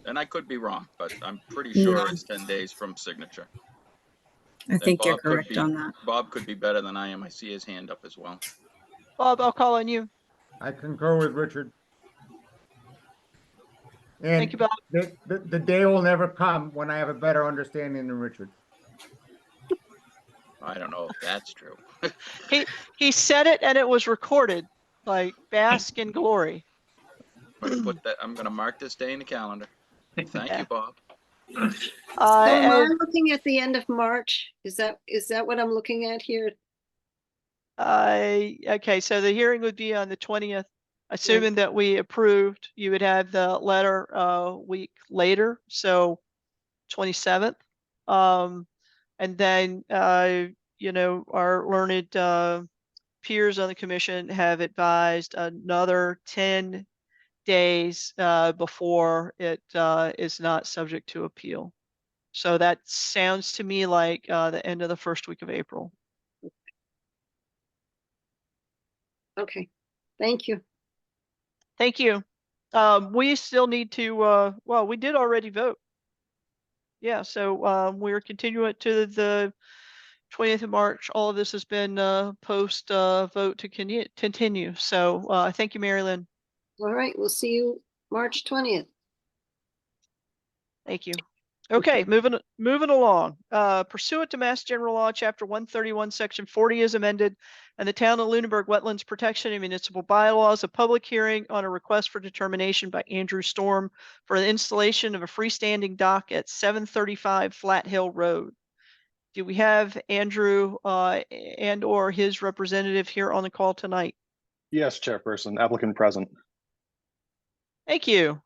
And I could be wrong, but I'm pretty sure No. it's 10 days from signature. I And think you're correct on that. Bob could be better than I am. I see his hand up as well. Bob, I'll call on you. I concur with Richard. Thank you, And Bob. the day will never come when I have a better understanding than Richard. I don't know if that's true. He said it and it was recorded. Like bask in glory. I'm gonna mark this day in the calendar. Thank you, Bob. So am I And, looking at the end of March? Is that what I'm looking at here? okay, so the hearing would be on the 20th. Assuming that we approved, you would have the letter a week later, so 27th. And then you know, our learned peers on the commission have advised another 10 days before it is not subject to appeal. So that sounds to me like the end of the first week of April. Okay, thank you. Thank you. We still need to, well, we did already vote. Yeah, so we're continuing to the 20th of March. All of this has been post vote to continue. So thank you, Mary Lynn. All right, we'll see you March 20th. Thank you. Okay, moving along. Pursuant to Mass General Law, Chapter 131, Section 40 is amended, and the Town of Lunenburg Wetlands Protection and Municipal Bylaws, a public hearing on a request for determination by Andrew Storm for the installation of a freestanding dock at 735 Flat Hill Road. Do we have Andrew and or his representative here on the call tonight? Yes, Chairperson, applicant present. Thank you.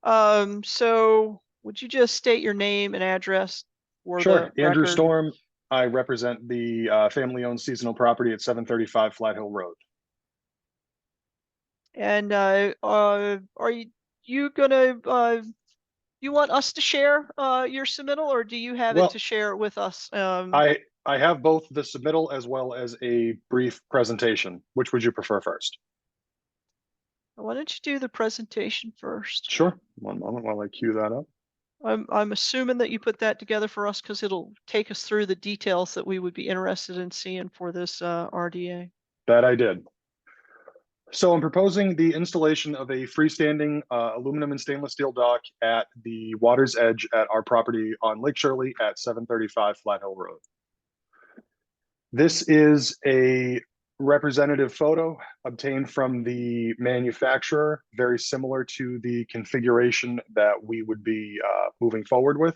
So would you just state your name and address for Sure, the Andrew record? Storm. I represent the family-owned seasonal property at 735 Flat Hill Road. And are you gonna you want us to share your submittal, or do you have Well, it to share with us? I have both the submittal as well as a brief presentation. Which would you prefer first? Why don't you do the presentation first? Sure. One moment while I queue that up. I'm assuming that you put that together for us because it'll take us through the details that we would be interested in seeing for this RDA. That I did. So I'm proposing the installation of a freestanding aluminum and stainless steel dock at the water's edge at our property on Lake Shirley at 735 Flat Hill Road. This is a representative photo obtained from the manufacturer, very similar to the configuration that we would be moving forward with.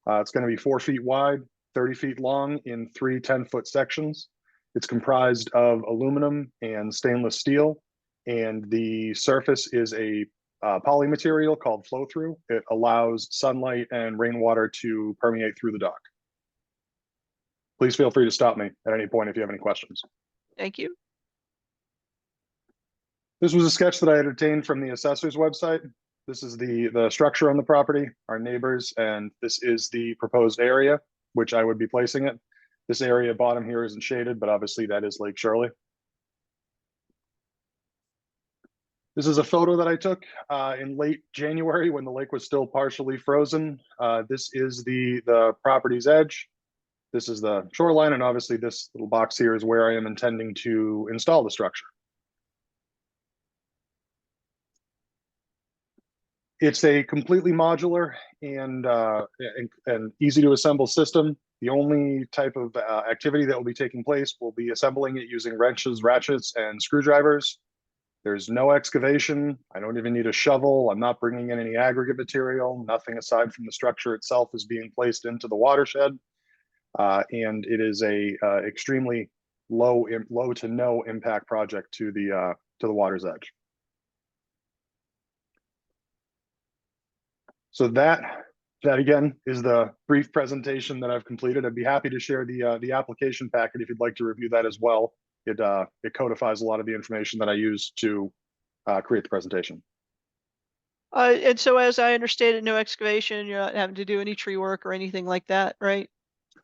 It's going to be 4 feet wide, 30 feet long in 3 10-foot sections. It's comprised of aluminum and stainless steel, and the surface is a poly material called flow-through. It allows sunlight and rainwater to permeate through the dock. Please feel free to stop me at any point if you have any questions. Thank you. This was a sketch that I had obtained from the assessor's website. This is the structure on the property, our neighbors, and this is the proposed area, which I would be placing it. This area bottom here isn't shaded, but obviously that is Lake Shirley. This is a photo that I took in late January when the lake was still partially frozen. This is the property's edge. This is the shoreline, and obviously this little box here is where I am intending to install the structure. It's a completely modular and easy to assemble system. The only type of activity that will be taking place will be assembling it using wrenches, ratchets, and screwdrivers. There's no excavation. I don't even need a shovel. I'm not bringing in any aggregate material. Nothing aside from the structure itself is being placed into the watershed. And it is a extremely low to no impact project to the water's edge. So that again is the brief presentation that I've completed. I'd be happy to share the application packet if you'd like to review that as well. It codifies a lot of the information that I use to create the presentation. And so as I understand it, no excavation, you're not having to do any tree work or anything like that, right?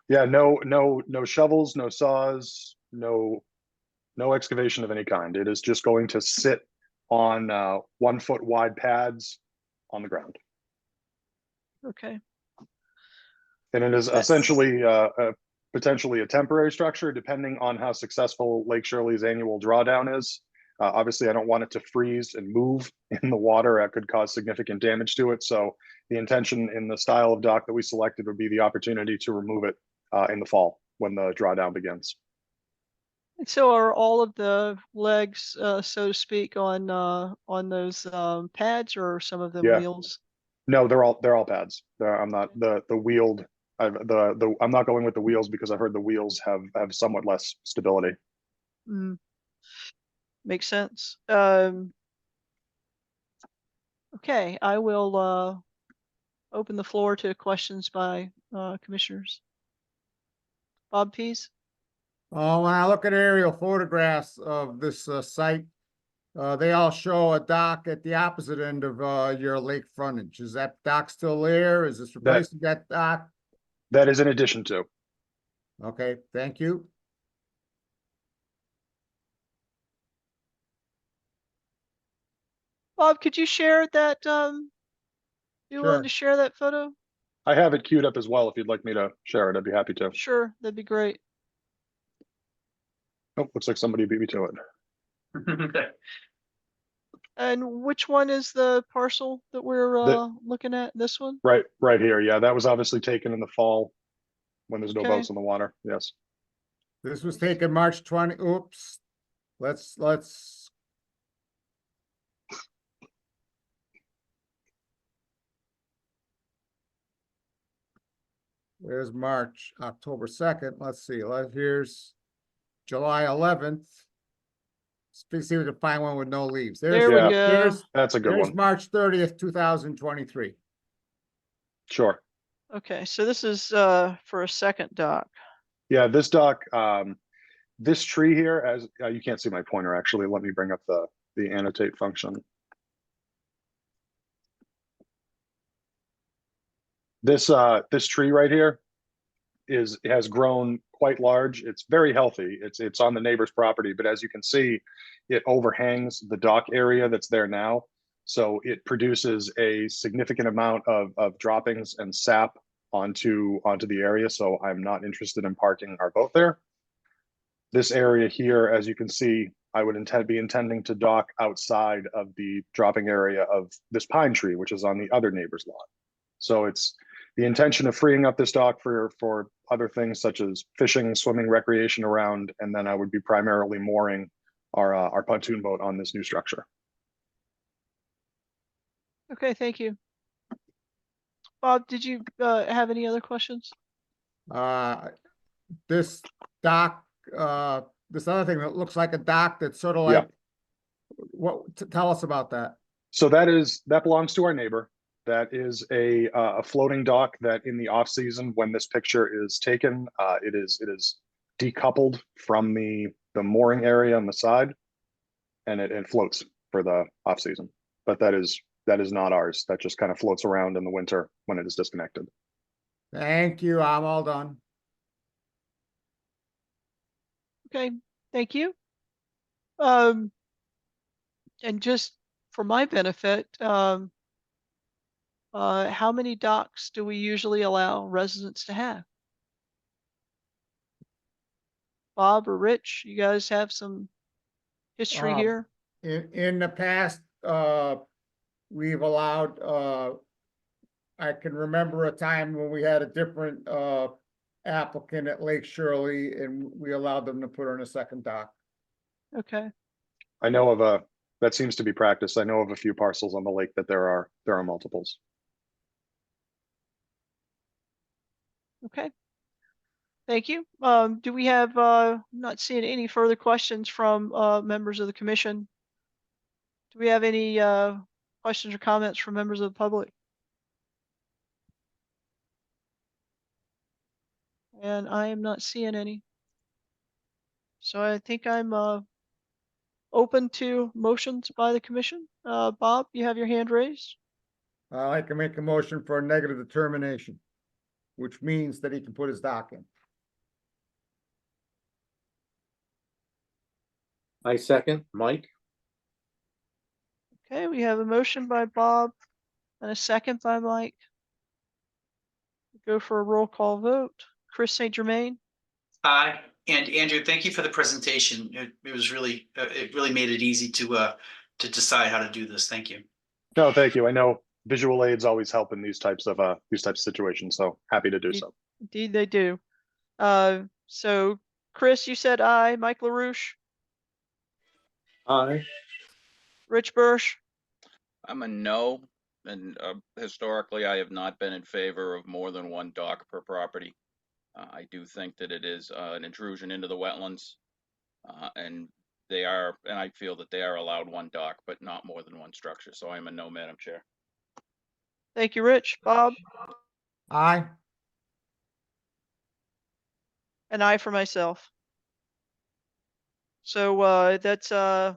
Yeah, no shovels, no saws, no excavation of any kind. It is just going to sit on 1 foot wide pads on the ground. Okay. And it is essentially potentially a temporary structure, depending on how successful Lake Shirley's annual drawdown is. Obviously, I don't want it to freeze and move in the water. That could cause significant damage to it. So the intention in the style of dock that we selected would be the opportunity to remove it in the fall when the drawdown begins. And so are all of the legs, so to speak, on those pads, or some of them Yeah. wheels? No, they're all pads. I'm not the wheeled. I'm not going with the wheels because I've heard the wheels have somewhat less stability. Mm. Makes sense. Okay, I will open the floor to questions by commissioners. Bob Pease? When I look at aerial photographs of this site, they all show a dock at the opposite end of your lake frontage. Is that dock still there? Is this replacing that dock? That is in addition to. Okay, thank you. Bob, could you share that? You willing Sure. to share that photo? I have it queued up as well. If you'd like me to share it, I'd be happy to. Sure, that'd be great. Oh, looks like somebody beat me to it. And which one is the parcel that we're looking at? This one? Right here. Yeah, that was obviously taken in the fall when there's no Okay. boats in the water. Yes. This was taken March 20. Oops. Let's There's March, October 2nd. Let's see. Here's July 11th. See if we can find one with no leaves. There we go. That's a good There's one. March 30th, 2023. Sure. Okay, so this is for a second dock. Yeah, this dock, this tree here, as you can't see my pointer actually. Let me bring up the annotate function. This tree right here has grown quite large. It's very healthy. It's on the neighbor's property, but as you can see, it overhangs the dock area that's there now. So it produces a significant amount of droppings and sap onto the area. So I'm not interested in parking our boat there. This area here, as you can see, I would be intending to dock outside of the dropping area of this pine tree, which is on the other neighbor's lot. So it's the intention of freeing up this dock for other things such as fishing, swimming, recreation around, and then I would be primarily mooring our pontoon boat on this new structure. Okay, thank you. Bob, did you have any other questions? This dock, this other thing that looks like a dock that's sort of like, tell us about that. So that belongs to our neighbor. That is a floating dock that in the off season, when this picture is taken, it is decoupled from the mooring area on the side, and it floats for the off season. But that is not ours. That just kind of floats around in the winter when it is disconnected. Thank you. I'm all done. Okay, thank you. And just for my benefit, how many docks do we usually allow residents to have? Bob or Rich, you guys have some history Um, here? In the past, we've allowed, I can remember a time when we had a different, applicant at Lake Shirley and we allowed them to put her in a second dock. Okay, I know of that seems to be practice. I know of a few parcels on the lake that there are multiples. okay. Thank you. Do we have, not seeing any further questions from, members of the commission? Do we have any, questions or comments from members of the public? And I am not seeing any. So I think I'm, open to motions by the commission. Bob, you have your hand raised? I can make a motion for a negative determination, which means that he can put his dock in. I second, Mike. Okay, we have a motion by Bob and a second by Mike. Go for a roll call vote. Chris St. Germain, Aye. And Andrew, thank you for the presentation. It was really, it really made it easy to decide how to do this. Thank you. No, thank you. I know visual aids always help in these types of situations, so happy to do so. indeed they do. So Chris, you said aye. Mike LaRouche, Aye. Rich Birsch, I'm a no, and historically, I have not been in favor of more than one dock per property. I do think that it is an intrusion into the wetlands, and I feel that they are allowed one dock, but not more than one structure. So I am a no, Madam Chair. thank you, Rich. Bob, Aye. and aye for myself. So that's a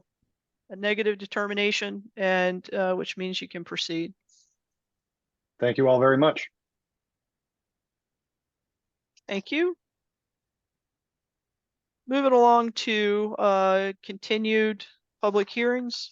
negative determination, and which means you can proceed. Thank you all very much. Thank you. Moving along to continued public hearings.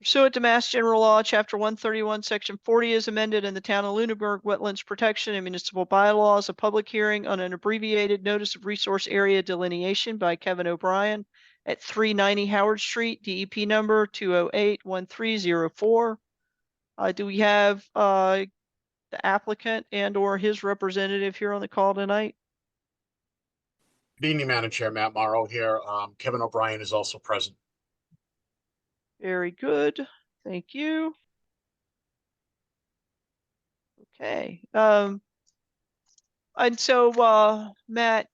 Pursuant to Mass General Law, Chapter 131, Section 40 is amended in the Town of Lunenburg Wetlands Protection and Municipal Bylaws, a public hearing on an abbreviated Notice of Resource Area Delineation by Kevin O'Brien at 390 Howard Street, DEP number 2081304. Do we have the applicant and or his representative here on the call tonight? Good evening, Madam Chair. Matt Morrow here. Kevin O'Brien is also present. Very good. Thank you. Okay. And so Matt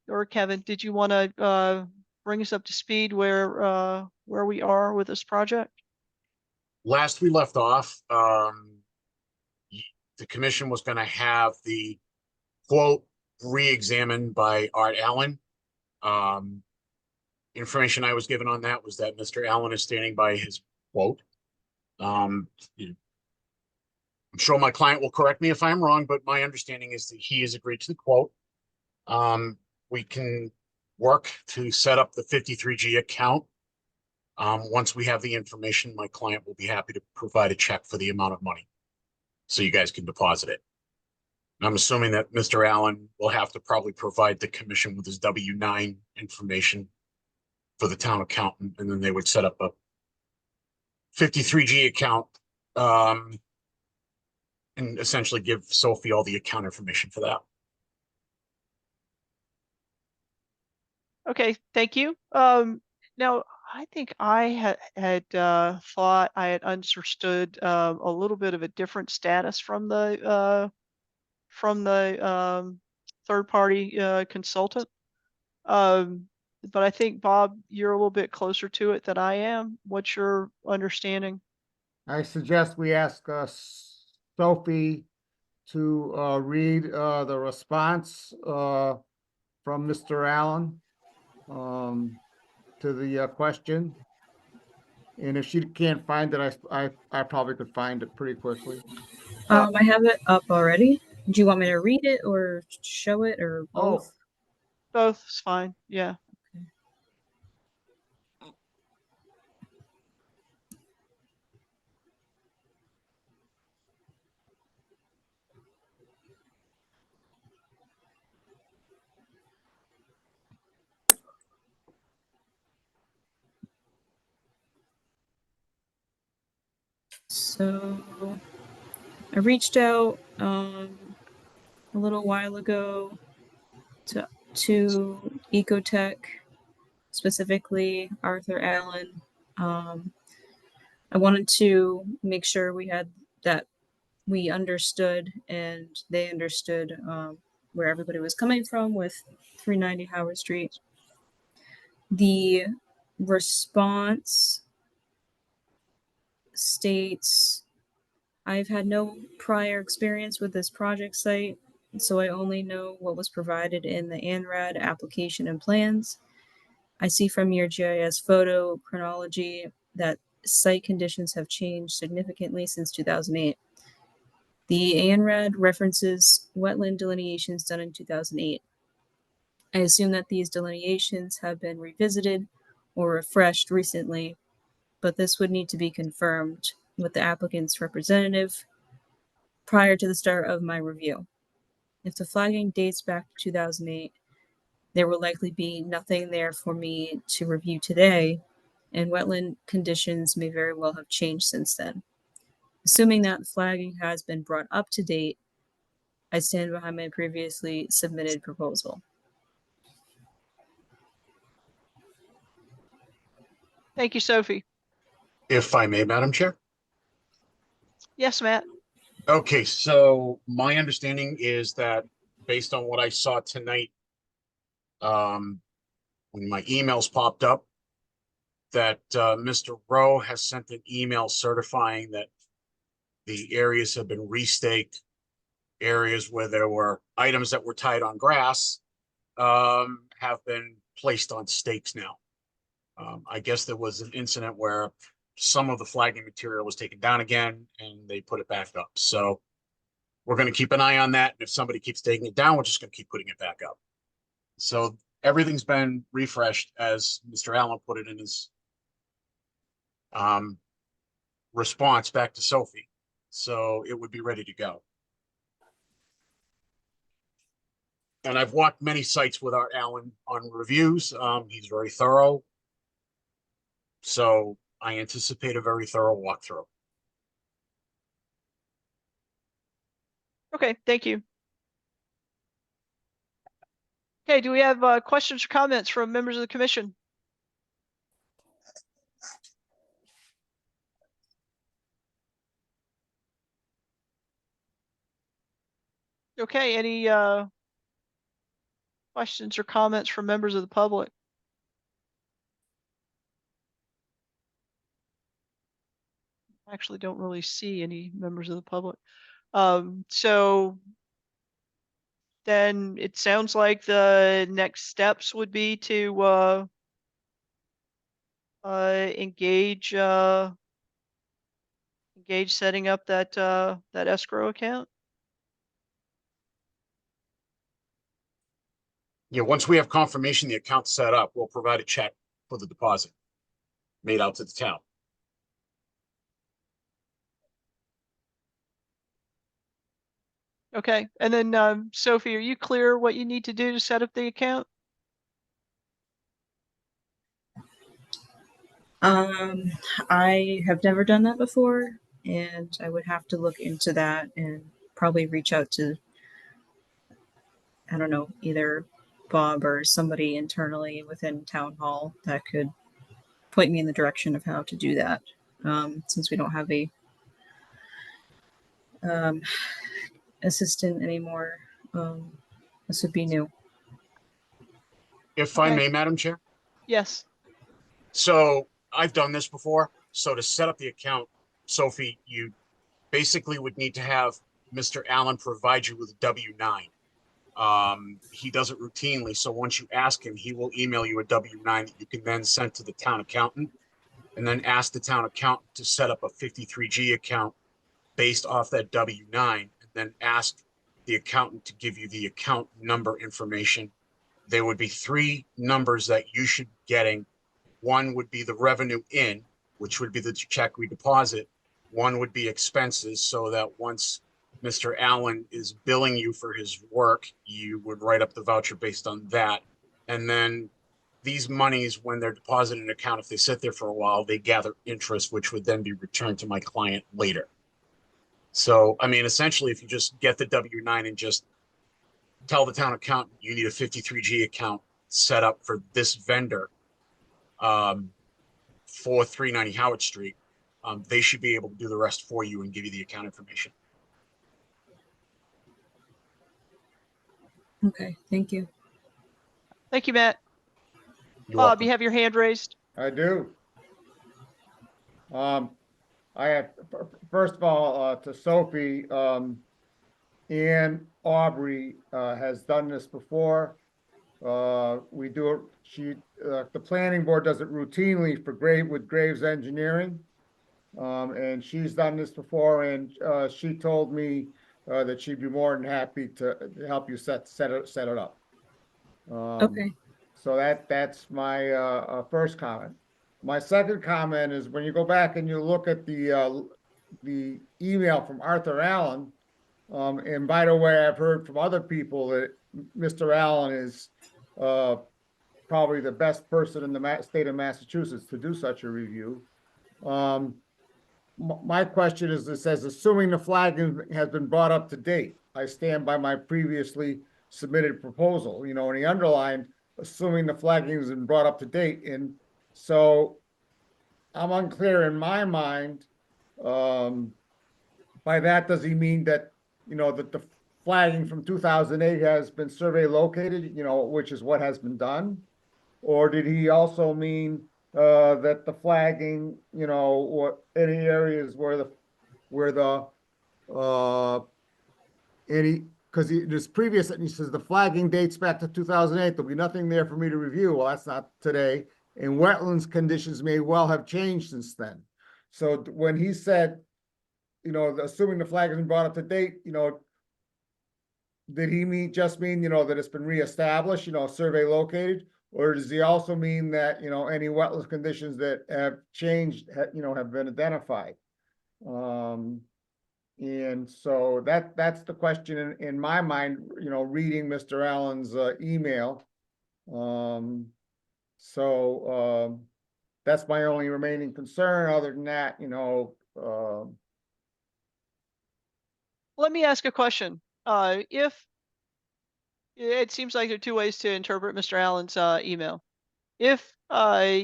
or Kevin, did you want to bring us up to speed where we are with this project? Last we left off, the commission was going to have the quote re-examined by Art Allen. Information I was given on that was that Mr. Allen is standing by his quote. I'm sure my client will correct me if I'm wrong, but my understanding is that he has agreed to the quote. We can work to set up the 53G account. Once we have the information, my client will be happy to provide a check for the amount of money so you guys can deposit it. And I'm assuming that Mr. Allen will have to probably provide the commission with his W-9 information for the town accountant, and then they would set up a 53G account and essentially give Sophie all the account information for that. Okay, thank you. Now I think I had thought I had understood a little bit of a different status from the third party consultant. But I think Bob, you're a little bit closer to it than I am. What's your understanding? I suggest we ask Sophie to read the response from Mr. Allen to the question. And if she can't find it, I probably could find it pretty quickly. I have it up already. Do you want me to read it or show it or both? Both is fine. Yeah. So I reached out a little while ago to Ecotech, specifically Arthur Allen. I wanted to make sure we understood and they understood where everybody was coming from with 390 Howard Street. The response states, I've had no prior experience with this project site, so I only know what was provided in the ANRAD application and plans. I see from your GIS photo chronology that site conditions have changed significantly since 2008. The ANRAD references wetland delineations done in 2008. I assume that these delineations have been revisited or refreshed recently, but this would need to be confirmed with the applicant's representative prior to the start of my review. If the flagging dates back to 2008, there will likely be nothing there for me to review today, and wetland conditions may very well have changed since then. Assuming that flagging has been brought up to date, I stand behind my previously submitted proposal. Thank you, Sophie. If I may, Madam Chair. Yes, Matt. Okay, so my understanding is that based on what I saw tonight, when my emails popped up, that Mr. Rowe has sent an email certifying that the areas have been restaked, areas where there were items that were tied on grass have been placed on stakes now. I guess there was an incident where some of the flagging material was taken down again and they put it back up. So we're going to keep an eye on that. And if somebody keeps taking it down, we're just going to keep putting it back up. So everything's been refreshed, as Mr. Allen put it in his response back to Sophie. So it would be ready to go. And I've walked many sites with Art Allen on reviews. He's very thorough. So I anticipate a very thorough walkthrough. Okay, thank you. Okay, do we have questions or comments from members of the commission? Okay, any questions or comments from members of the public? I actually don't really see any members of the public. So then it sounds like the next steps would be to engage setting up that that escrow account. Yeah, once we have confirmation the account's set up, we'll provide a check for the deposit made out to the town. Okay, and then Sophie, are you clear what you need to do to set up the account? I have never done that before, and I would have to look into that and probably reach out to, I don't know, either Bob or somebody internally within town hall that could point me in the direction of how to do that. Since we don't have a assistant anymore, this would be new. If I Okay. may, Madam Chair. Yes. So I've done this before. So to set up the account, Sophie, you basically would need to have Mr. Allen provide you with a W-9. He does it routinely. So once you ask him, he will email you a W-9 that you can then send to the town accountant, and then ask the town accountant to set up a 53G account based off that W-9, and then ask the accountant to give you the account number information. There would be 3 numbers that you should be getting. One would be the revenue in, which would be the check we deposit. One would be expenses, so that once Mr. Allen is billing you for his work, you would write up the voucher based on that. And then these monies, when they're deposited in an account, if they sit there for a while, they gather interest, which would then be returned to my client later. So, I mean, essentially, if you just get the W-9 and just tell the town accountant you need a 53G account set up for this vendor for 390 Howard Street, they should be able to do the rest for you and give you the account information. Okay, thank you. Thank you, Matt. You're Bob, welcome. you have your hand raised? I do. I have, first of all, to Sophie, Ann Aubrey, has done this before. We do it, the planning board does it routinely for with Graves Engineering. And she's done this before, and, she told me, that she'd be more than happy to help you set it up. Okay. So that's my first comment. My second comment is when you go back and you look at the email from Arthur Allen, and by the way, I've heard from other people that Mr. Allen is probably the best person in the state of Massachusetts to do such a review. My question is, it says, assuming the flagging has been brought up to date, I stand by my previously submitted proposal, you know, and he underlined, assuming the flagging has been brought up to date. And so I'm unclear in my mind, by that, does he mean that, you know, that the flagging from 2008 has been survey located, you know, which is what has been done? Or did he also mean that the flagging, you know, or any areas where because this previous sentence says the flagging dates back to 2008. There'll be nothing there for me to review. Well, that's not today. And wetlands conditions may well have changed since then. So when he said, you know, assuming the flag has been brought up to date, you know, did he just mean, you know, that it's been reestablished, you know, survey located? Or does he also mean that, you know, any wetlands conditions that have changed, you know, have been identified? And so that's the question in my mind, you know, reading Mr. Allen's email. That's my only remaining concern. Other than that, you know, Let me ask a question. If it seems like there are two ways to interpret Mr. Allen's email. If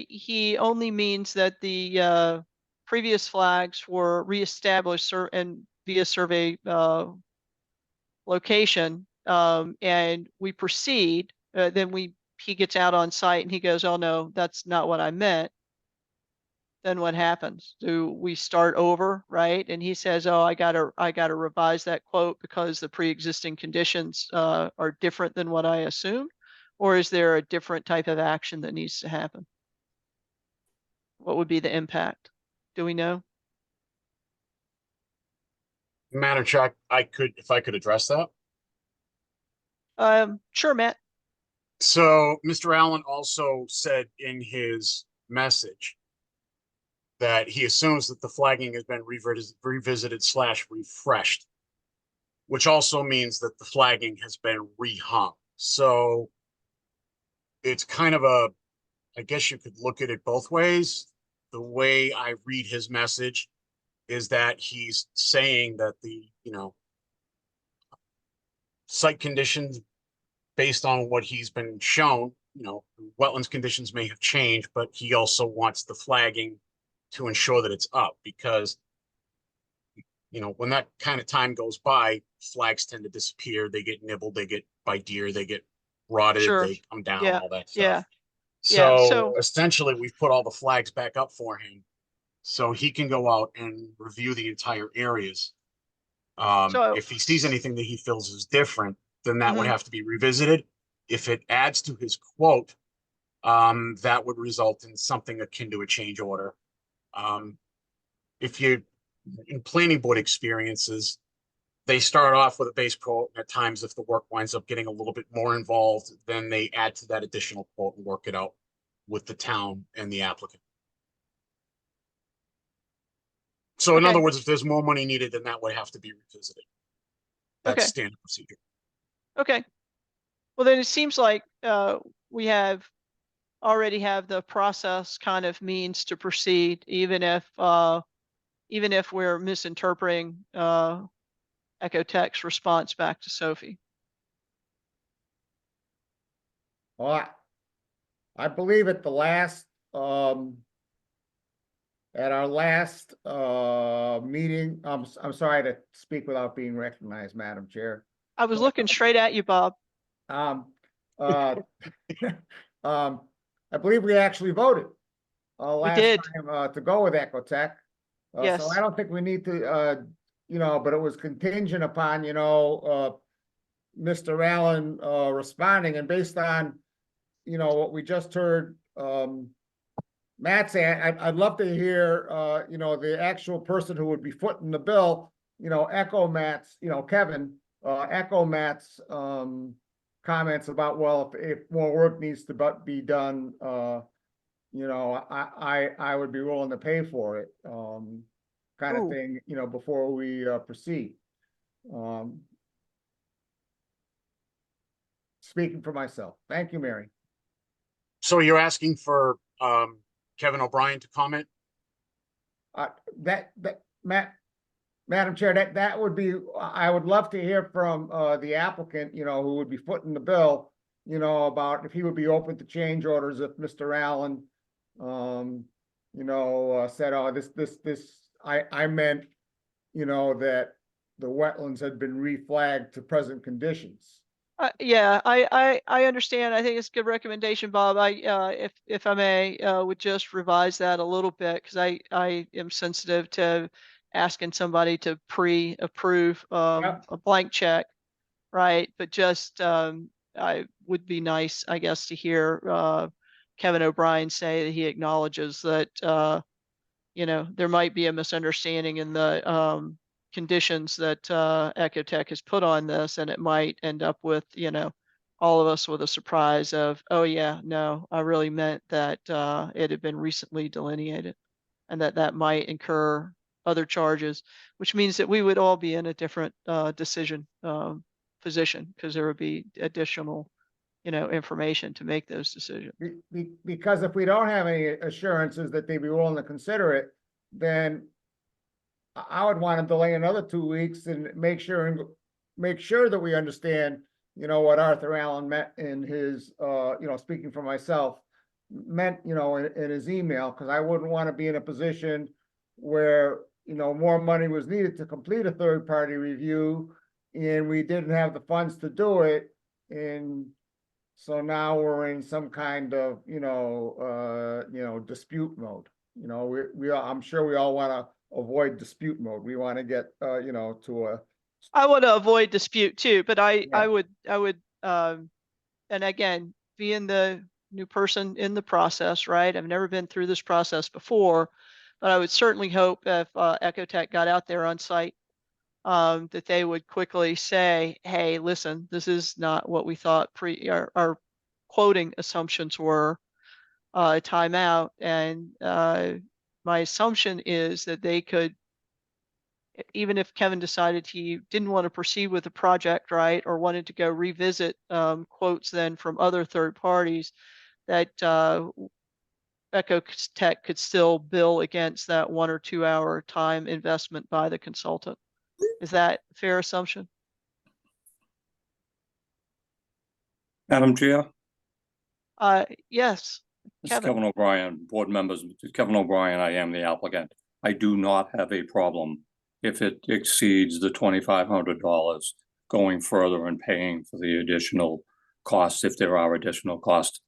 he only means that the previous flags were reestablished and via survey location, and we proceed, then he gets out on site and he goes, "Oh no, that's not what I meant." Then what happens? Do we start over, right? And he says, "Oh, I gotta revise that quote because the pre-existing conditions are different than what I assumed," or is there a different type of action that needs to happen? What would be the impact? Do we know? Madam Chair, if I could address that. Sure, Matt. So Mr. Allen also said in his message that he assumes that the flagging has been revisited / refreshed, which also means that the flagging has been rehung. So it's kind of I guess you could look at it both ways. The way I read his message is that he's saying that the, you know, site conditions based on what he's been shown, you know, wetlands conditions may have changed, but he also wants the flagging to ensure that it's up because, you know, when that kind of time goes by, flags tend to disappear. They get nibbled, they get by deer, they get rotted, Sure. they come down, Yeah. all that stuff. Yeah. So essentially we've put all the flags back up for him so he can go out and review the entire areas. If he sees anything that he feels is different, then that would have to be revisited. If it adds to his quote, that would result in something akin to a change order. If you, in planning board experiences, they start off with a base quote, and at times if the work winds up getting a little bit more involved, then they add to that additional quote and work it out with the town and the applicant. So in other words, if there's more money needed, then that would have to be revisited. That's standard procedure. Okay. Well, then it seems like we have already have the process kind of means to proceed, even if we're misinterpreting Ecotech's response back to Sophie. Well, I believe at the last, at our last meeting, I'm sorry to speak without being recognized, Madam Chair. I was looking straight at you, Bob. I believe we actually voted last did. time to go with Ecotech. Yes. So I don't think we need to, but it was contingent upon, Mr. Allen responding, and based on, what we just heard Matt say, I'd love to hear, the actual person who would be footing the bill, echo Matt's, Kevin, echo Matt's comments about, well, if more work needs to be done, I would be willing to pay for it, kind of Ooh. thing, before we proceed. Speaking for myself. Thank you, Mary. So you're asking for Kevin O'Brien to comment? Madam Chair, that would be, I would love to hear from the applicant, who would be footing the bill, about if he would be open to change orders if Mr. Allen, said, oh, I meant, that the wetlands had been reflagged to present conditions. Yeah, I understand. I think it's a good recommendation, Bob. If I may, would just revise that a little bit, because I am sensitive to asking somebody to pre-approve Yep. a blank check, right? But just I would be nice, I guess, to hear Kevin O'Brien say that he acknowledges that there might be a misunderstanding in the conditions that Ecotech has put on this, and it might end up with, all of us with a surprise of, oh yeah, no, I really meant that it had been recently delineated, and that might incur other charges, which means that we would all be in a different decision position, because there would be additional, information to make those decisions. Because if we don't have any assurances that they'd be willing to consider it, then I would want to delay another 2 weeks and make sure that we understand, what Arthur Allen meant in his, speaking for myself, meant, in his email, because I wouldn't want to be in a position where, more money was needed to complete a third-party review, and we didn't have the funds to do it, and so now we're in some kind of, dispute mode. I'm sure we all want to avoid dispute mode. We want to get, to a. I want to avoid dispute too, but I Yeah. would, and again, being the new person in the process, right? I've never been through this process before, but I would certainly hope if Ecotech got out there on site, that they would quickly say, hey, listen, this is not what we thought our quoting assumptions were, time out. And my assumption is that they could, even if Kevin decided he didn't want to proceed with the project, right, or wanted to go revisit quotes then from other third parties, that Ecotech could still bill against that 1 or 2 hour time investment by the consultant. Is that a fair assumption? Madam Chair, Yes. this is Kevin O'Brien, board members. Kevin O'Brien, I am the applicant. I do not have a problem if it exceeds the $2,500 going further and paying for the additional costs, if there are additional costs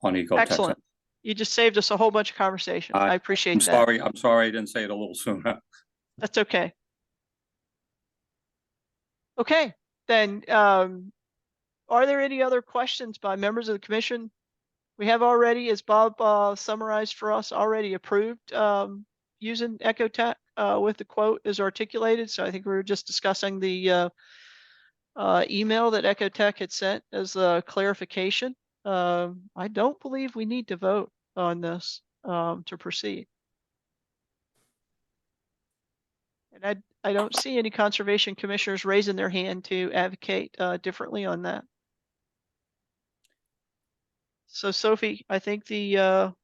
on Ecotech. Excellent. You just saved us a whole bunch of conversation. I appreciate that. I'm sorry I didn't say it a little sooner. That's okay. Okay, then, are there any other questions by members of the commission? We have already, as Bob summarized for us, already approved using Ecotech with the quote as articulated. So I think we were just discussing the email that Ecotech had sent as a clarification. I don't believe we need to vote on this to proceed. And I don't see any conservation commissioners raising their hand to advocate differently on that. So Sophie, I think the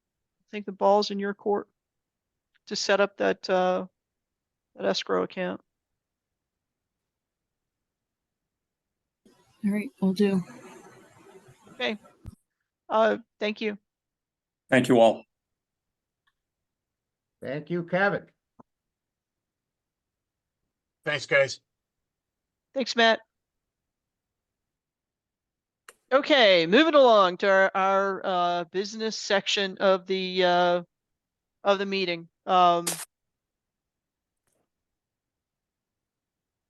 ball's in your court to set up that escrow account. All right, we'll do. Okay. Thank you. Thank you all. Thank you, Kevin. Thanks, guys. Thanks, Matt. Okay, moving along to our business section of the meeting.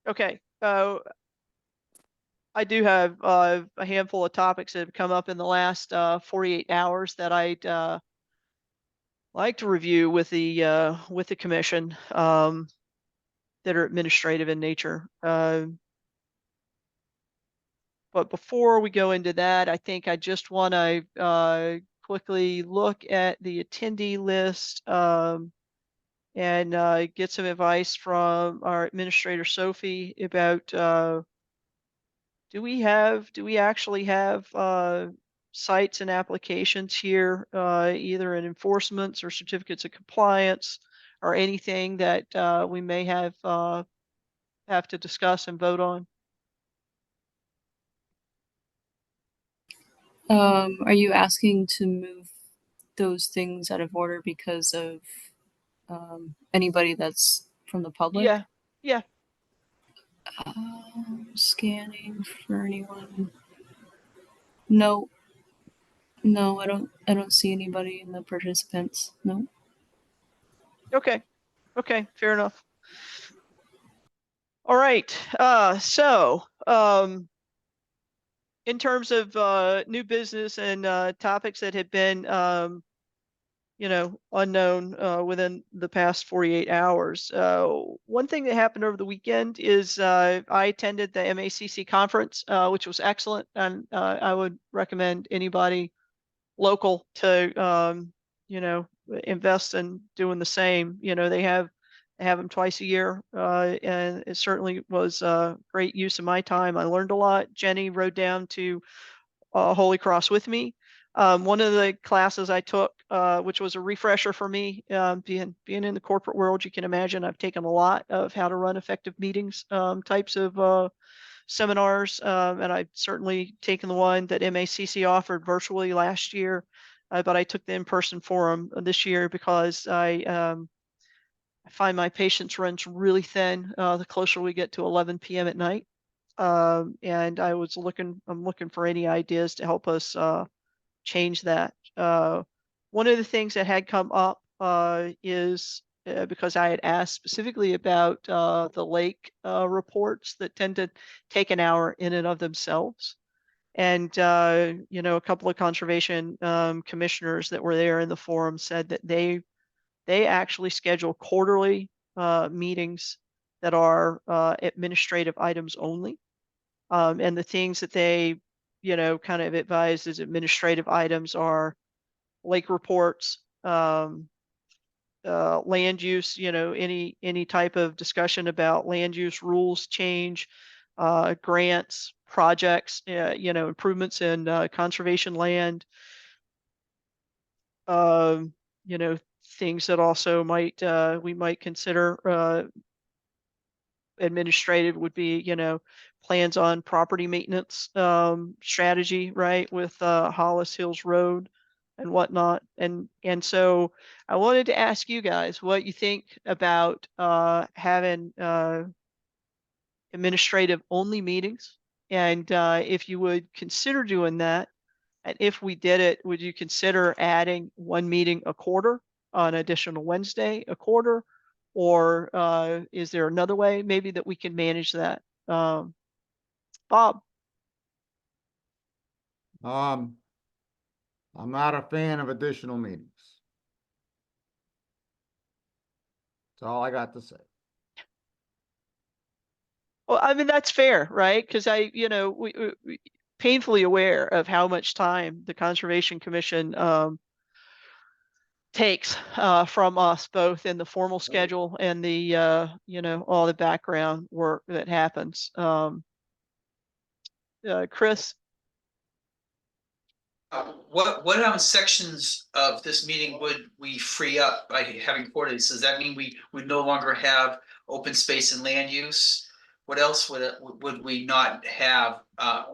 Okay, I do have a handful of topics that have come up in the last 48 hours that I'd like to review with the commission that are administrative in nature. But before we go into that, I think I just want to quickly look at the attendee list and get some advice from our administrator Sophie about do we actually have sites and applications here, either in enforcements or certificates of compliance or anything that we may have to discuss and vote on? Are you asking to move those things out of order because of anybody that's from the public? Yeah, yeah. Scanning for anyone. No, I don't see anybody in the participants. No. Okay, fair enough. All right, so in terms of new business and topics that had been unknown within the past 48 hours. One thing that happened over the weekend is I attended the MACC conference, which was excellent, and I would recommend anybody local to invest in doing the same. They have them twice a year, and it certainly was great use of my time. I learned a lot. Jenny rode down to Holy Cross with me. One of the classes I took, which was a refresher for me, being in the corporate world, you can imagine I've taken a lot of how to run effective meetings types of seminars, and I've certainly taken the one that MACC offered virtually last year, but I took the in-person forum this year because I find my patience runs really thin the closer we get to 11 p.m. at night, and I'm looking for any ideas to help us change that. One of the things that had come up is because I had asked specifically about the lake reports that tend to take an hour in and of themselves. And, a couple of conservation commissioners that were there in the forum said that they actually schedule quarterly meetings that are administrative items only. And the things that they kind of advised as administrative items are lake reports, land use, any type of discussion about land use rules change, grants, projects, improvements in conservation land, things that also we might consider administrative would be, plans on property maintenance strategy, right, with Hollis Hills Road and whatnot. And so I wanted to ask you guys what you think about having administrative only meetings, and if you would consider doing that. And if we did it, would you consider adding one meeting a quarter, an additional Wednesday a quarter? Or is there another way maybe that we can manage that? Bob? I'm not a fan of additional meetings. That's all I got to say. Well, I mean, that's fair, right? Because we painfully aware of how much time the Conservation Commission takes from us, both in the formal schedule and the all the background work that happens. Chris? What sections of this meeting would we free up by having quarterlies? Does that mean we would no longer have open space and land use? What else would we not have at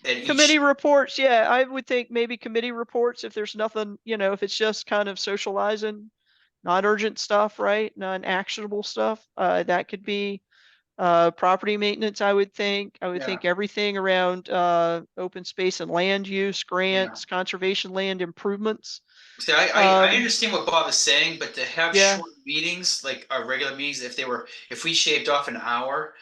each? Committee reports, yeah, I would think maybe committee reports if there's nothing, if it's just kind of socializing, non-urgent stuff, right? Non-actionable stuff, that could be property maintenance, I would think. I would Yeah. think everything around open space and land use, grants, conservation land improvements. See, I understand what Bob is saying, but to have Yeah. short meetings, like our regular meetings, if we shaved off an hour,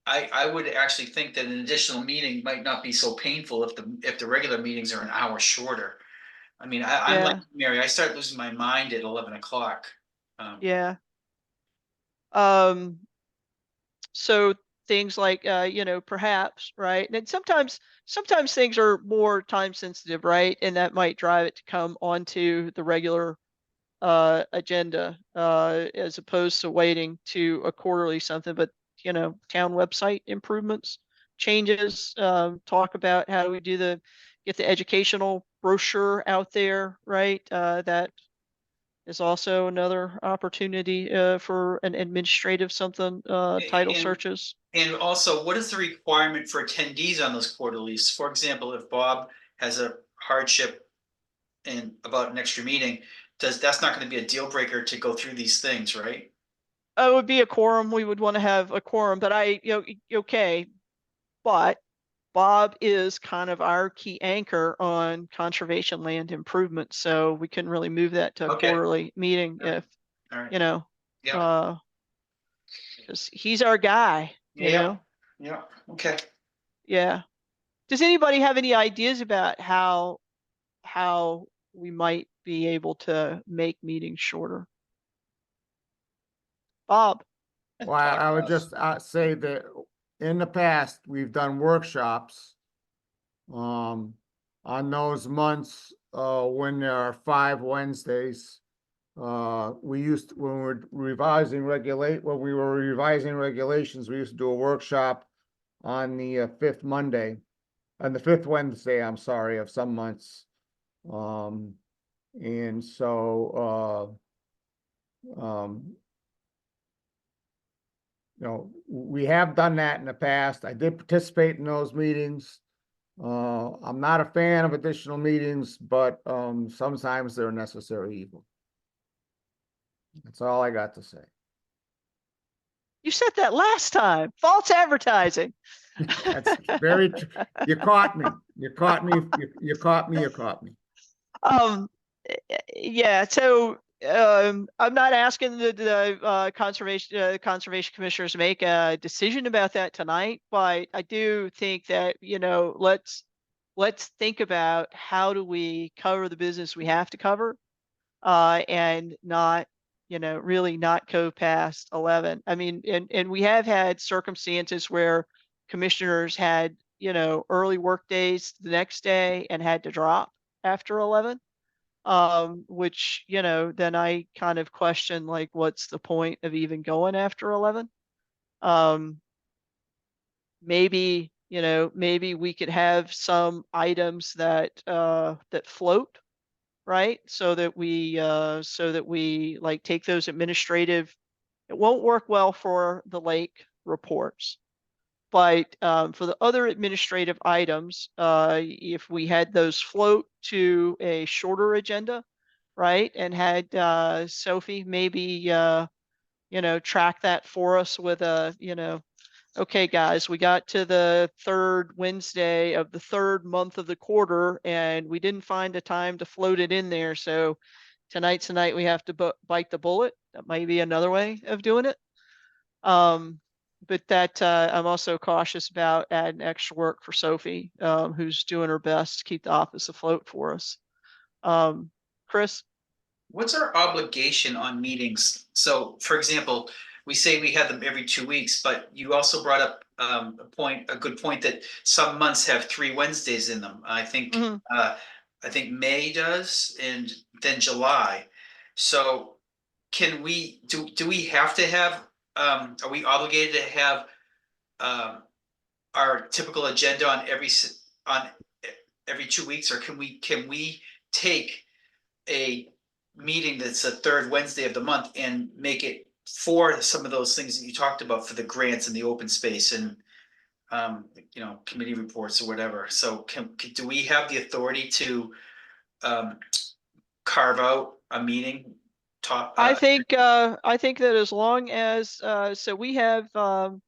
I would actually think that an additional meeting might not be so painful if the regular meetings are an hour shorter. I mean, I'm like Mary, I start losing my mind at 11 o'clock. Yeah. So things like perhaps, right? And sometimes things are more time sensitive, right? And that might drive it to come onto the regular agenda as opposed to waiting to a quarterly something. But town website improvements, changes, talk about how do we get the educational brochure out there, right? That is also another opportunity for an administrative something, title And- searches. And also, what is the requirement for attendees on those quarterlies? For example, if Bob has a hardship about an extra meeting, that's not going to be a deal breaker to go through these things, right? It would be a quorum. We would want to have a quorum, but okay. But Bob is kind of our key anchor on conservation land improvement, so we couldn't really move that to a Okay. quarterly meeting if, All right. because he's our guy, Yeah. Okay. Yeah. Does anybody have any ideas about how we might be able to make meetings shorter? Bob? Well, I would just say that in the past, we've done workshops. On those months, when there are 5 Wednesdays, when we were revising regulations, we used to do a workshop on the 5th Monday, on the 5th Wednesday, I'm sorry, of some months. And so, we have done that in the past. I did participate in those meetings. I'm not a fan of additional meetings, but sometimes they're a necessary evil. That's all I got to say. You said that last time. False advertising. That's very true. You caught me. You caught me. You caught me. You caught me. Yeah. So I'm not asking the conservation commissioners to make a decision about that tonight, but I do think that let's think about how do we cover the business we have to cover, and not really not go past 11. I mean, and we have had circumstances where commissioners had early work days the next day and had to drop after 11. Which then I kind of question, like, what's the point of even going after 11? Maybe we could have some items that float, right? So that we like take those administrative. It won't work well for the lake reports, but for the other administrative items, if we had those float to a shorter agenda, right, and had Sophie maybe track that for us with a okay, guys, we got to the 3rd Wednesday of the 3rd month of the quarter, and we didn't find a time to float it in there. So tonight's the night we have to bite the bullet. That might be another way of doing it. But that I'm also cautious about adding extra work for Sophie, who's doing her best to keep the office afloat for us. Chris? What's our obligation on meetings? So, for example, we say we have them every 2 weeks, but you also brought up a good point that some months have 3 Wednesdays in them. I think May does, and then July. So, can we do we have to have? Are we obligated to have our typical agenda on every 2 weeks, or can we take a meeting that's the third Wednesday of the month and make it for some of those things that you talked about for the grants and the open space and you know, committee reports or whatever. So do we have the authority to carve out a meeting I think that as long as so we have a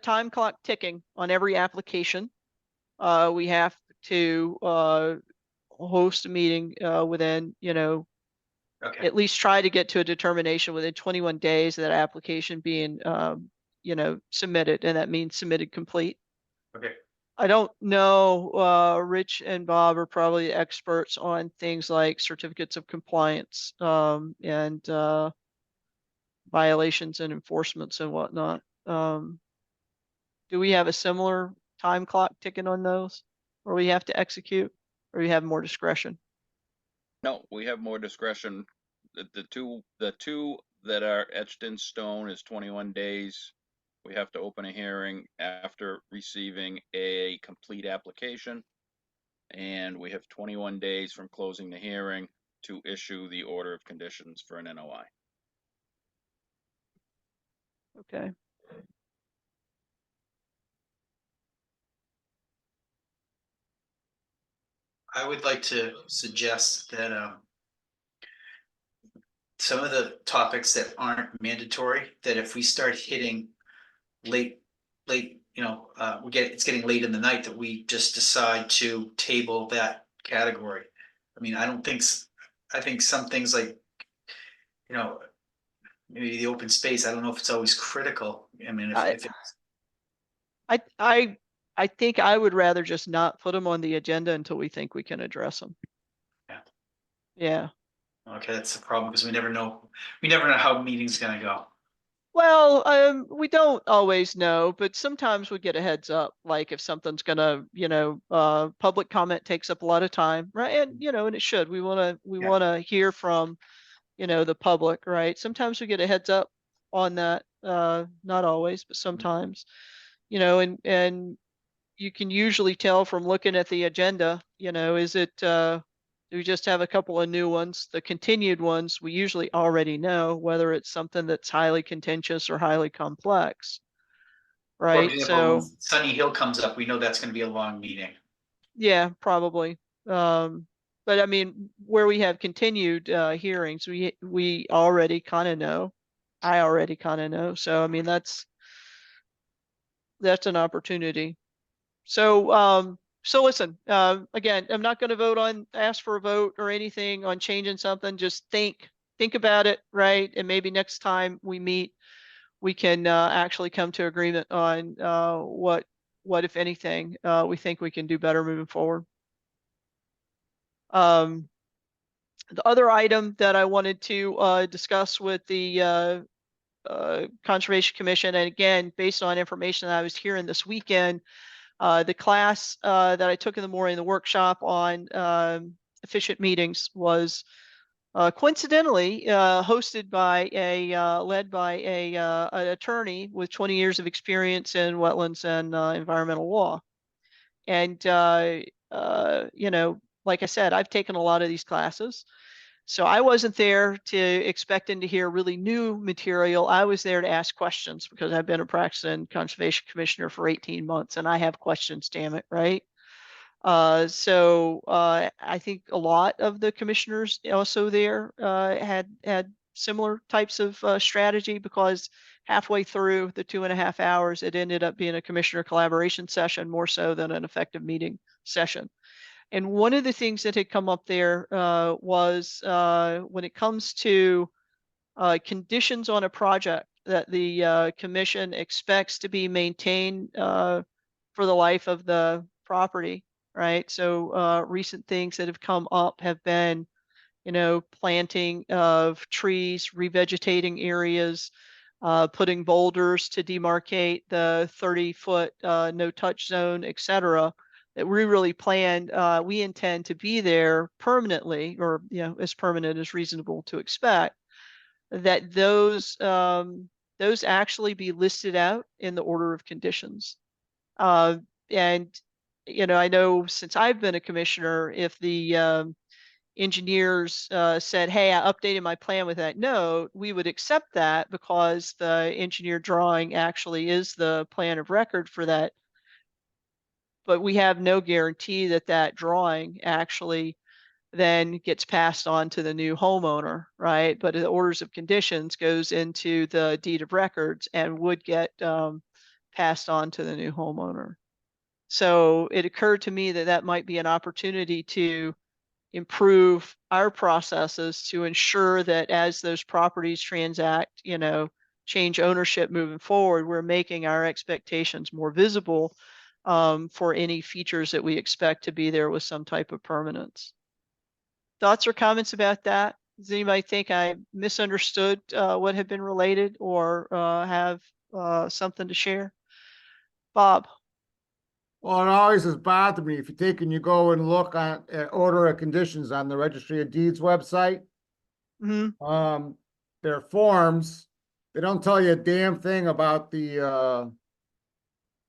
time clock ticking on every application. We have to host a meeting within, you know, Okay. at least try to get to a determination within 21 days of that application being you know, submitted, and that means submitted complete. Okay. I don't know, Rich and Bob are probably experts on things like certificates of compliance and violations and enforcements and whatnot. Do we have a similar time clock ticking on those, or we have to execute, or we have more discretion? No, we have more discretion. The two that are etched in stone is 21 days. We have to open a hearing after receiving a complete application. And we have 21 days from closing the hearing to issue the order of conditions for an NOI. Okay. I would like to suggest that some of the topics that aren't mandatory, that if we start hitting late, you know, it's getting late in the night, that we just decide to table that category. I mean, I think some things like, you know, maybe the open space, I don't know if it's always critical. I mean, if it's, I think I would rather just not put them on the agenda until we think we can address them. Yeah. Yeah. Okay, that's the problem, because we never know how a meeting's gonna go. Well, we don't always know, but sometimes we get a heads up, like if something's gonna, you know, public comment takes up a lot of time, right? And, you know, and it should, we wanna hear from, you know, the public, right? Sometimes we get a heads up on that, not always, but sometimes, you know, and you can usually tell from looking at the agenda, you know, is it, do we just have a couple of new ones? The continued ones, we usually already know whether it's something that's highly contentious or highly complex, For right? example, when So, Sunny Hill comes up, we know that's gonna be a long meeting. yeah, probably. But I mean, where we have continued hearings, we already kind of know. I already kind of know. So, I mean, that's an opportunity. So, so listen, again, I'm not going to ask for a vote or anything on changing something. Just think about it, right? And maybe next time we meet, we can actually come to agreement on what, if anything, we think we can do better moving forward. The other item that I wanted to discuss with the Conservation Commission, and again, based on information that I was hearing this weekend, the class that I took in the morning, the workshop on efficient meetings, was coincidentally hosted by led by an attorney with 20 years of experience in wetlands and environmental law. And you know, like I said, I've taken a lot of these classes. So I wasn't there to expecting to hear really new material. I was there to ask questions because I've been a practicing conservation commissioner for 18 months and I have questions, damn it, right? So I think a lot of the commissioners also there had similar types of strategy, because halfway through the 2.5 hours, it ended up being a commissioner collaboration session more so than an effective meeting session. And one of the things that had come up there was when it comes to conditions on a project that the commission expects to be maintained for the life of the property, right? So recent things that have come up have been, you know, planting of trees, revegetating areas, putting boulders to demarcate the 30-foot no-touch zone, etc. That we really planned, we intend to be there permanently, or, you know, as permanent as reasonable to expect, that those actually be listed out in the order of conditions. And you know, I know since I've been a commissioner, if the engineers said, hey, I updated my plan with that note, we would accept that because the engineer drawing actually is the plan of record for that. But we have no guarantee that that drawing actually then gets passed on to the new homeowner, right? But the orders of conditions goes into the deed of records and would get passed on to the new homeowner. So it occurred to me that that might be an opportunity to improve our processes to ensure that as those properties transact, you know, change ownership moving forward, we're making our expectations more visible for any features that we expect to be there with some type of permanence. Thoughts or comments about that? Does anybody think I misunderstood what had been related or have something to share? Bob. Well, it always has bothered me if you take and you go and look at order of conditions on the Registry of Deeds website. Mm-hmm. Their forms, they don't tell you a damn thing about the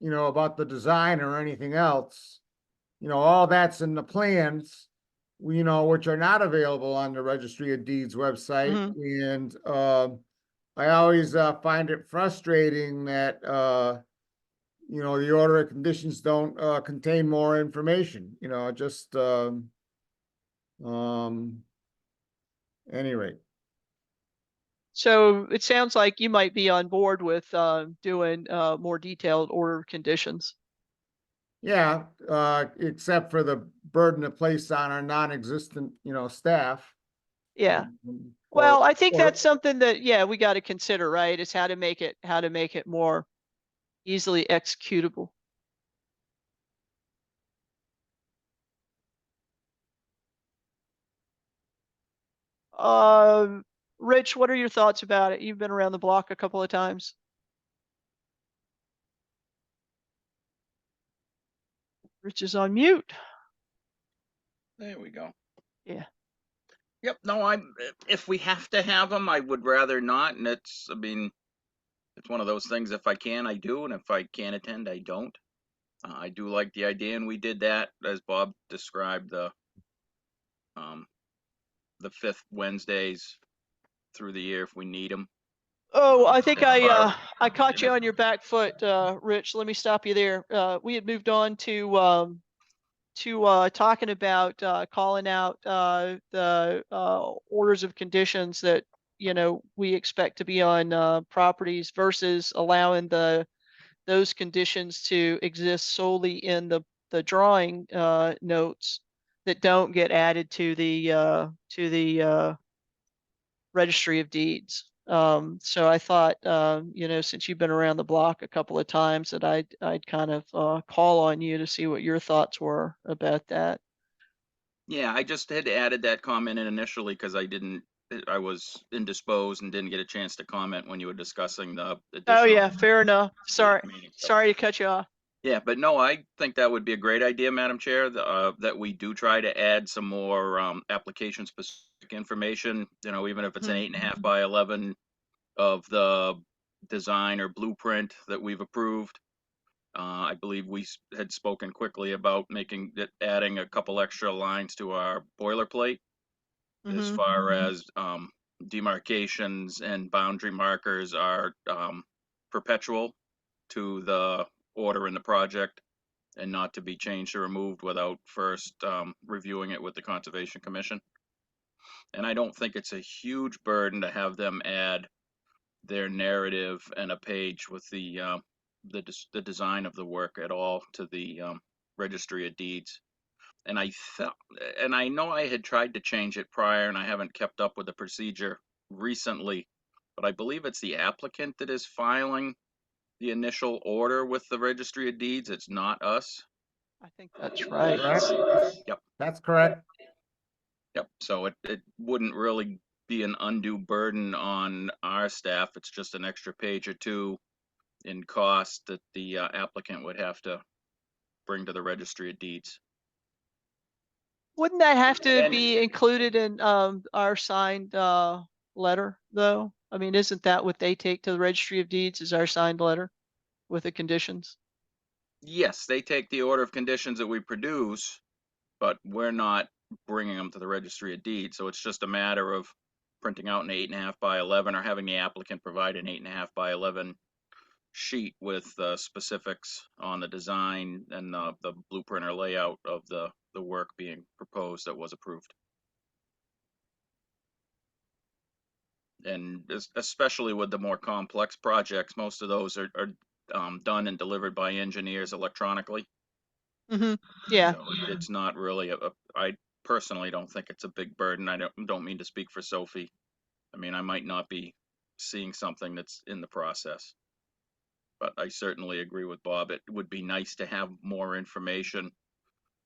you know, about the design or anything else. You know, all that's in the plans, you know, which are not available on the Registry of Deeds website. And I always find it frustrating that you know, the order of conditions don't contain more information, you know, just any rate. So it sounds like you might be on board with doing more detailed order conditions. Yeah, except for the burden of place on our non-existent, you know, staff. Yeah. Well, I think that's something that, yeah, we got to consider, right? Is how to make it more easily executable. Rich, what are your thoughts about it? You've been around the block a couple of times. Rich is on mute. There we go. Yeah. Yep. No, if we have to have them, I would rather not. And I mean, it's one of those things. If I can, I do. And if I can't attend, I don't. I do like the idea. And we did that, as Bob described, the 5th Wednesdays through the year if we need them. Oh, I think I caught you on your back foot, Rich. Let me stop you there. We had moved on to talking about calling out the orders of conditions that, you know, we expect to be on properties versus allowing those conditions to exist solely in the drawing notes that don't get added to the Registry of Deeds. So I thought, you know, since you've been around the block a couple of times, that I'd kind of call on you to see what your thoughts were about that. Yeah, I just had added that comment in initially because I was indisposed and didn't get a chance to comment when you were discussing the Oh additional. yeah, fair enough. Sorry, remaining stuff. sorry to cut you off. Yeah, but no, I think that would be a great idea, Madam Chair, that we do try to add some more application specific information, you know, even if it's an 8.5 by 11 of the design or blueprint that we've approved. I believe we had spoken quickly about adding a couple extra lines to our boilerplate as far as demarcations and boundary markers are perpetual to the order in the project and not to be changed or removed without first reviewing it with the Conservation Commission. And I don't think it's a huge burden to have them add their narrative and a page with the design of the work at all to the Registry of Deeds. And I know I had tried to change it prior and I haven't kept up with the procedure recently, but I believe it's the applicant that is filing the initial order with the Registry of Deeds. It's not us. I think that's right. Yep. That's correct. Yep. So it wouldn't really be an undue burden on our staff. It's just an extra page or two in cost that the applicant would have to bring to the Registry of Deeds. Wouldn't that have to be included in our signed letter, though? I mean, isn't that what they take to the Registry of Deeds, is our signed letter with the conditions? Yes, they take the order of conditions that we produce, but we're not bringing them to the registry of deeds. So it's just a matter of printing out an 8.5 by 11 or having the applicant provide an 8.5 by 11 sheet with specifics on the design and the blueprint or layout of the work being proposed that was approved. And especially with the more complex projects, most of those are done and delivered by engineers electronically. Yeah. So it's not really I personally don't think it's a big burden. I don't mean to speak for Sophie. I mean, I might not be seeing something that's in the process, but I certainly agree with Bob. It would be nice to have more information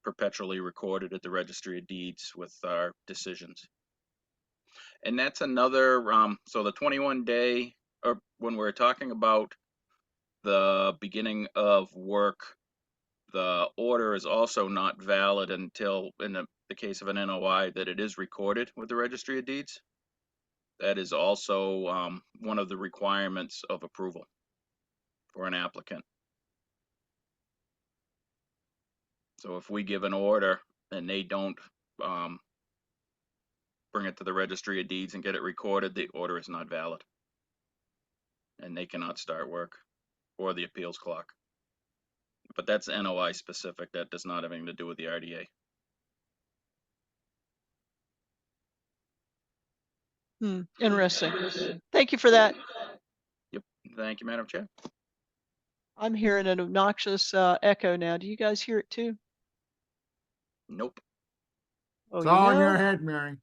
perpetually recorded at the registry of deeds with our decisions. And that's another, so the 21 day, or when we're talking about the beginning of work, the order is also not valid until, in the case of an NOI, that it is recorded with the registry of deeds. That is also one of the requirements of approval for an applicant. So if we give an order and they don't bring it to the registry of deeds and get it recorded, the order is not valid. And they cannot start work or the appeals clock. But that's NOI specific. That does not have anything to do with the RDA. Interesting. Thank you for that. Yep. Thank you, Madam Chair. I'm hearing an obnoxious echo now. Do you guys hear it too? Nope. Oh, It's you all in your know? head, Mary.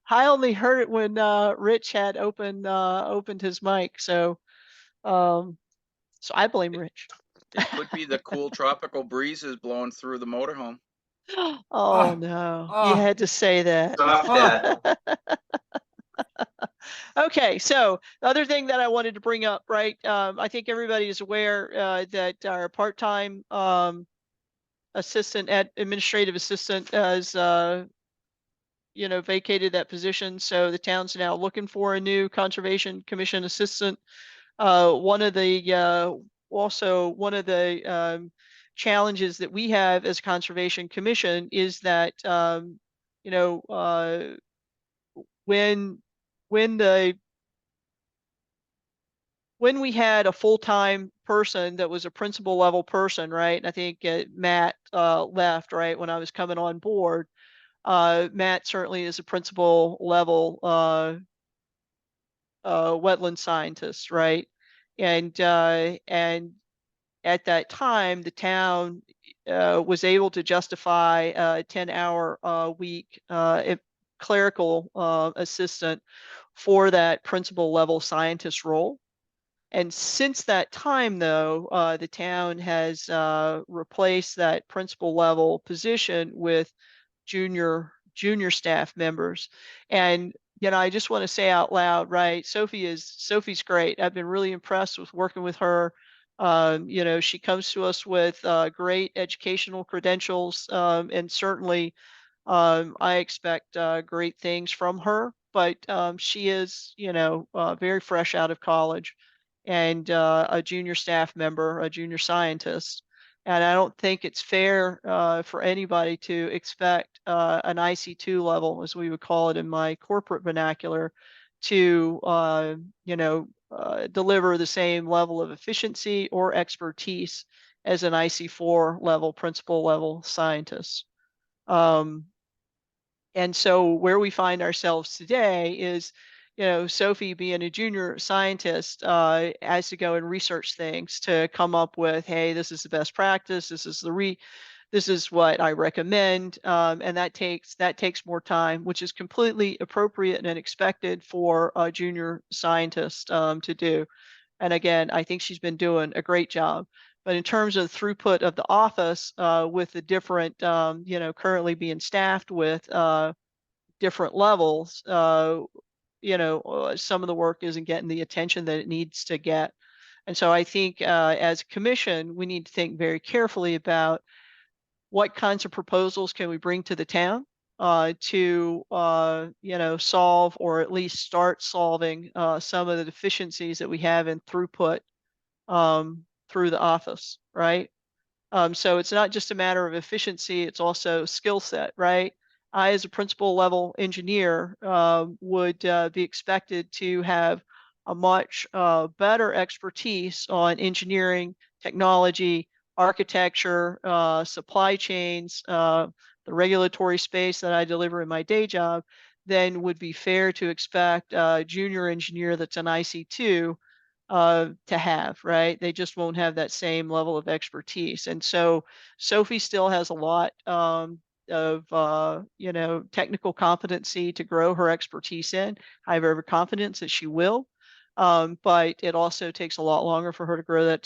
I only heard it when Rich had opened his mic, so I blame Rich. It could be the cool tropical breezes blowing through the motorhome. Oh no, you had to say that. Stop that. Okay, so the other thing that I wanted to bring up, right? I think everybody is aware that our part-time administrative assistant has vacated that position. So the town's now looking for a new Conservation Commission assistant. One of the challenges that we have as Conservation Commission is that when we had a full-time person that was a principal level person, right? And I think Matt left right when I was coming on board. Matt certainly is a principal level wetland scientist, right? And at that time, the town was able to justify a 10-hour week clerical assistant for that principal level scientist role. And since that time, though, the town has replaced that principal level position with junior staff members. And I just want to say out loud, right? Sophie's great. I've been really impressed with working with her. She comes to us with great educational credentials, and certainly I expect great things from her. But she is, very fresh out of college and a junior staff member, a junior scientist. And I don't think it's fair for anybody to expect an IC2 level, as we would call it in my corporate vernacular, to deliver the same level of efficiency or expertise as an IC4 level, principal level scientist. And so where we find ourselves today is, Sophie being a junior scientist has to go and research things to come up with, hey, this is the best practice. This is what I recommend. And that takes more time, which is completely appropriate and expected for a junior scientist to do. And again, I think she's been doing a great job. But in terms of the throughput of the office, with the different, currently being staffed with different levels, some of the work isn't getting the attention that it needs to get. And so I think as a commission, we need to think very carefully about what kinds of proposals can we bring to the town to solve, or at least start solving some of the deficiencies that we have in throughput through the office, right? So it's not just a matter of efficiency, it's also skill set, right? I, as a principal level engineer, would be expected to have a much better expertise on engineering, technology, architecture, supply chains, the regulatory space that I deliver in my day job, than would be fair to expect a junior engineer that's an IC2 to have, right? They just won't have that same level of expertise. And so Sophie still has a lot of you know, technical competency to grow her expertise in. I have every confidence that she will. But it also takes a lot longer for her to grow that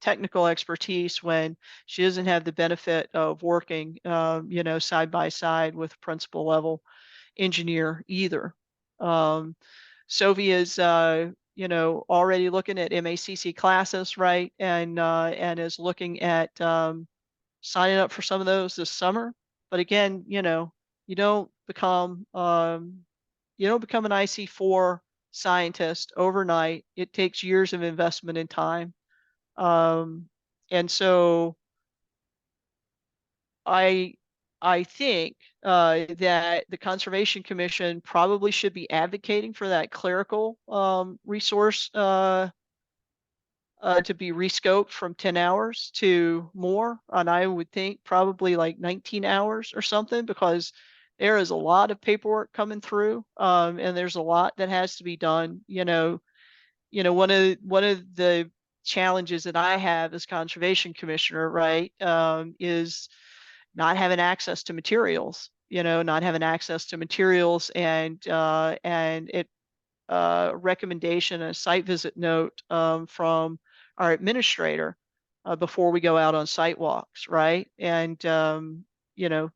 technical expertise when she doesn't have the benefit of working, you know, side by side with principal level engineer either. Sophie is, you know, already looking at MACC classes, right? And is looking at signing up for some of those this summer. But again, you know, you don't become an IC4 scientist overnight. It takes years of investment in time. And so I think that the Conservation Commission probably should be advocating for that clerical resource to be rescoped from 10 hours to more. And I would think probably like 19 hours or something, because there is a lot of paperwork coming through, and there's a lot that has to be done. You know, one of the challenges that I have as Conservation Commissioner, right, is not having access to materials, you know, not having access to materials and it recommendation, a site visit note from our administrator before we go out on site walks, right? And you know,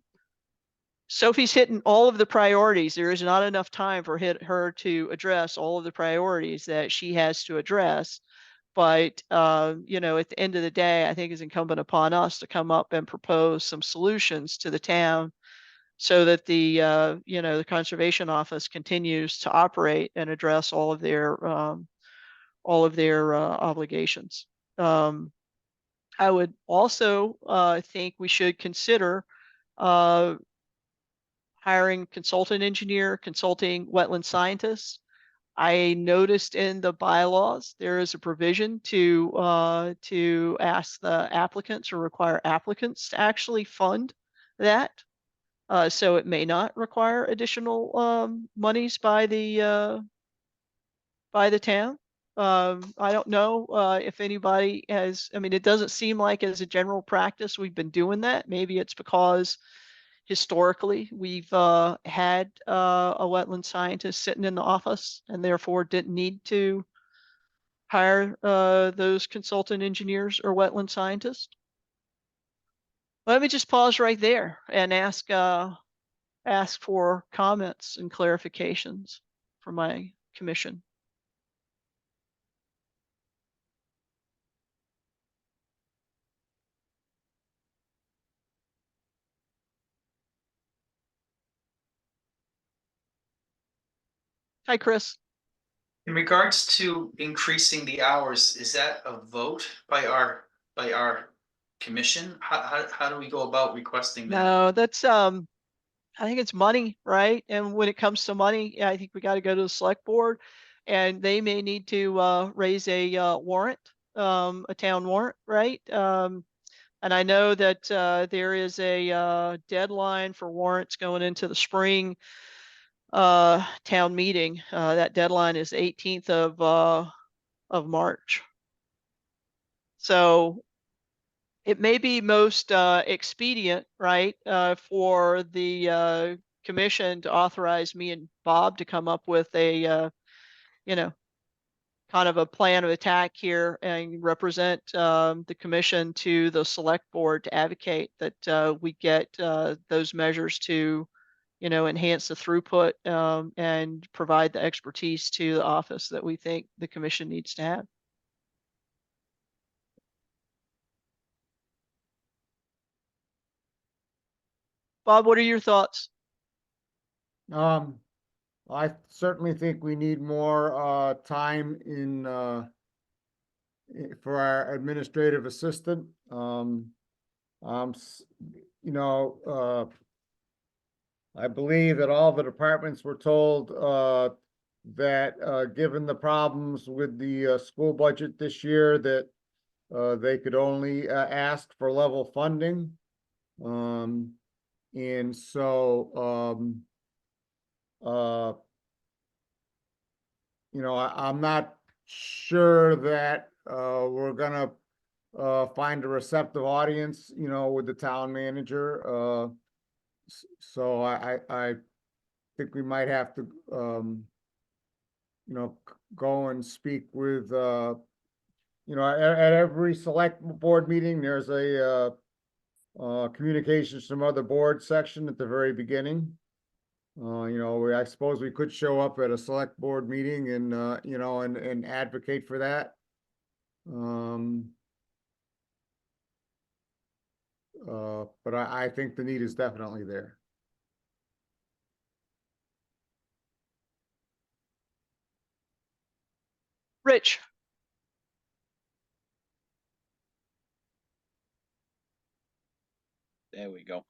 Sophie's hitting all of the priorities. There is not enough time for her to address all of the priorities that she has to address. But you know, at the end of the day, I think it's incumbent upon us to come up and propose some solutions to the town so that the you know, the Conservation Office continues to operate and address all of their obligations. I would also think we should consider hiring consultant engineer, consulting wetland scientists. I noticed in the bylaws, there is a provision to ask the applicants or require applicants to actually fund that. So it may not require additional monies by the town. I don't know if anybody has, I mean, it doesn't seem like as a general practice we've been doing that. Maybe it's because historically we've had a wetland scientist sitting in the office and therefore didn't need to hire those consultant engineers or wetland scientists. Let me just pause right there and ask for comments and clarifications from my commission. Hi, Chris. In regards to increasing the hours, is that a vote by our commission? How do we go about requesting that? No, that's I think it's money, right? And when it comes to money, I think we got to go to the select board, and they may need to raise a warrant, a town warrant, right? And I know that there is a deadline for warrants going into the spring town meeting. That deadline is 18th of March. So it may be most expedient, right, for the commission to authorize me and Bob to come up with a, you know, kind of a plan of attack here and represent the commission to the select board to advocate that we get those measures to, you know, enhance the throughput and provide the expertise to the office that we think the commission needs to have. Bob, what are your thoughts? I certainly think we need more time in for our administrative assistant. You know, I believe that all the departments were told, that, given the problems with the, school budget this year, that, they could only, ask for level funding. And so, you know, I'm not sure that, we're gonna, find a receptive audience, you know, with the town manager. So I think we might have to, you know, go and speak with, you know, at every select board meeting, there's a, communications from other board section at the very beginning. You know, I suppose we could show up at a select board meeting and, you know, and advocate for that. But I think the need is definitely there. Rich. There we go.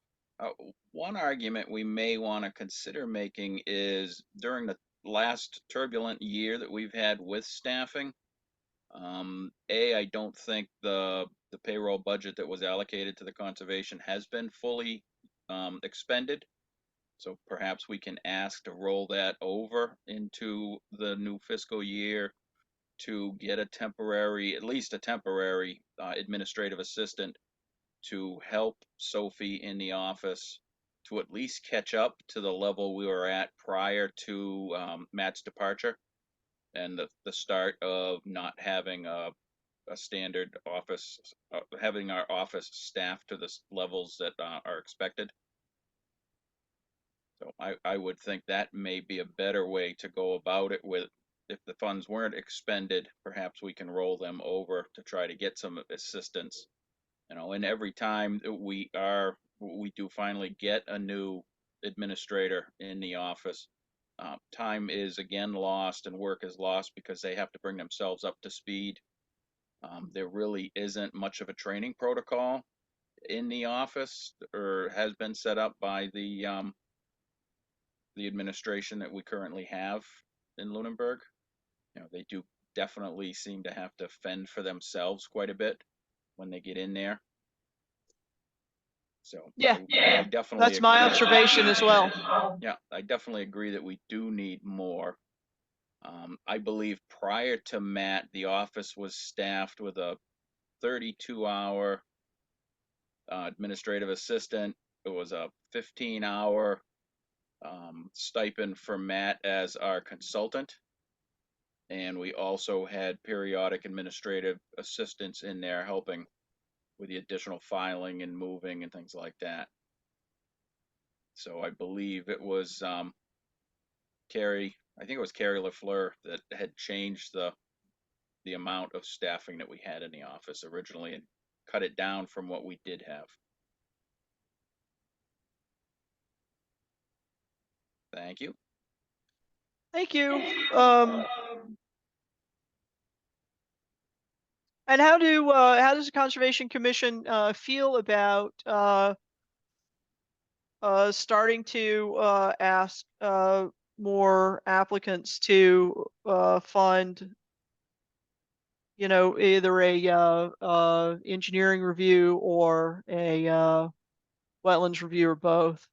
One argument we may want to consider making is during the last turbulent year that we've had with staffing, I don't think the payroll budget that was allocated to the conservation has been fully expended. So perhaps we can ask to roll that over into the new fiscal year to get a temporary, at least a temporary administrative assistant to help Sophie in the office to at least catch up to the level we were at prior to Matt's departure and the start of not having a standard office, having our office staffed to the levels that are expected. So I would think that may be a better way to go about it. With, if the funds weren't expended, perhaps we can roll them over to try to get some assistance. You know, and every time that we do finally get a new administrator in the office, time is again lost and work is lost because they have to bring themselves up to speed. There really isn't much of a training protocol in the office, or has been set up by the administration that we currently have in Lunenburg. You know, they do definitely seem to have to fend for themselves quite a bit when they get in there. So Yeah, I definitely that's my agree. observation as well. Yeah, I definitely agree that we do need more. I believe prior to Matt, the office was staffed with a 32-hour administrative assistant. It was a 15-hour stipend for Matt as our consultant. And we also had periodic administrative assistants in there helping with the additional filing and moving and things like that. So I believe it was Carrie, I think it was Carrie LaFleur that had changed the amount of staffing that we had in the office originally and cut it down from what we did have. Thank you. Thank you. And how does the Conservation Commission feel about starting to ask more applicants to fund, you know, either a engineering review or a wetlands review or both?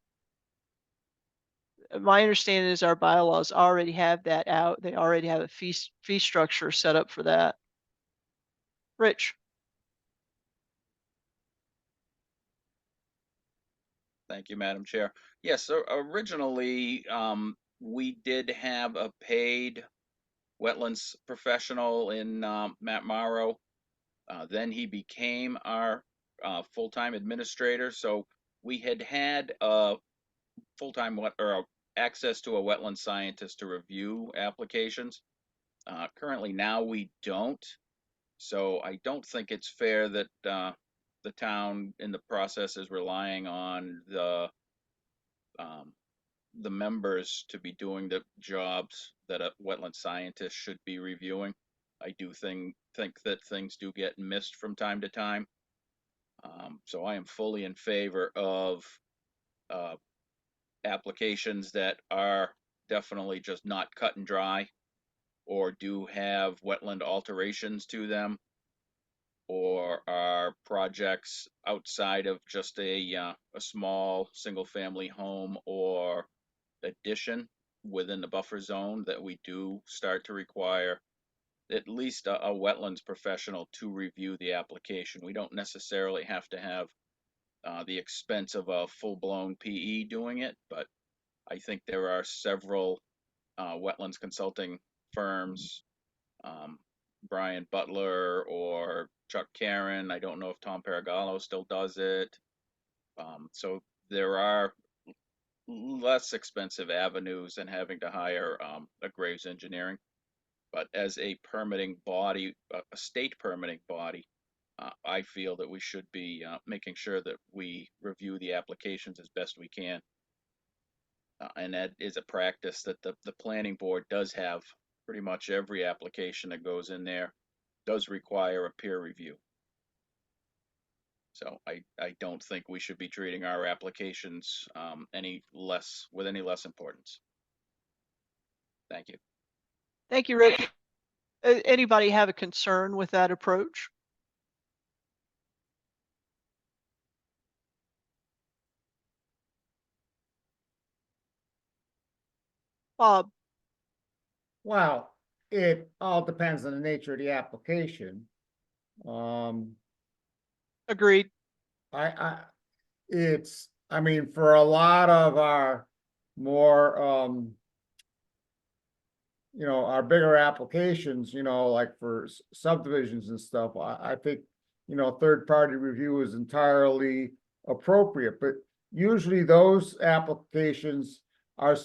My understanding is our bylaws already have that out. They already have a fee structure set up for that. Rich. Thank you, Madam Chair. Yes, so originally we did have a paid wetlands professional in Matt Morrow. Then he became our full-time administrator. So we had a full-time access to a wetland scientist to review applications. Currently now we don't. So I don't think it's fair that the town in the process is relying on the members to be doing the jobs that a wetland scientist should be reviewing. I do think that things do get missed from time to time. So I am fully in favor of applications that are definitely just not cut and dry, or do have wetland alterations to them, or are projects outside of just a small single-family home or addition within the buffer zone, that we do start to require at least a wetlands professional to review the application. We don't necessarily have to have the expense of a full-blown PE doing it, but I think there are several wetlands consulting firms, Brian Butler or Chuck Karen. I don't know if Tom Paragallo still does it. So there are less expensive avenues than having to hire a Graves Engineering. But as a permitting body, a state permitting body, I feel that we should be making sure that we review the applications as best we can. And that is a practice that the planning board does have. Pretty much every application that goes in there does require a peer review. So I don't think we should be treating our applications any less importance. Thank you. Thank you, Rich. Anybody have a concern with that approach? Bob? Well, it all depends on the nature of the application. Agreed. I mean, for a lot of our more, our bigger applications, like for subdivisions and stuff, I think, third-party review is entirely appropriate, but usually those applications are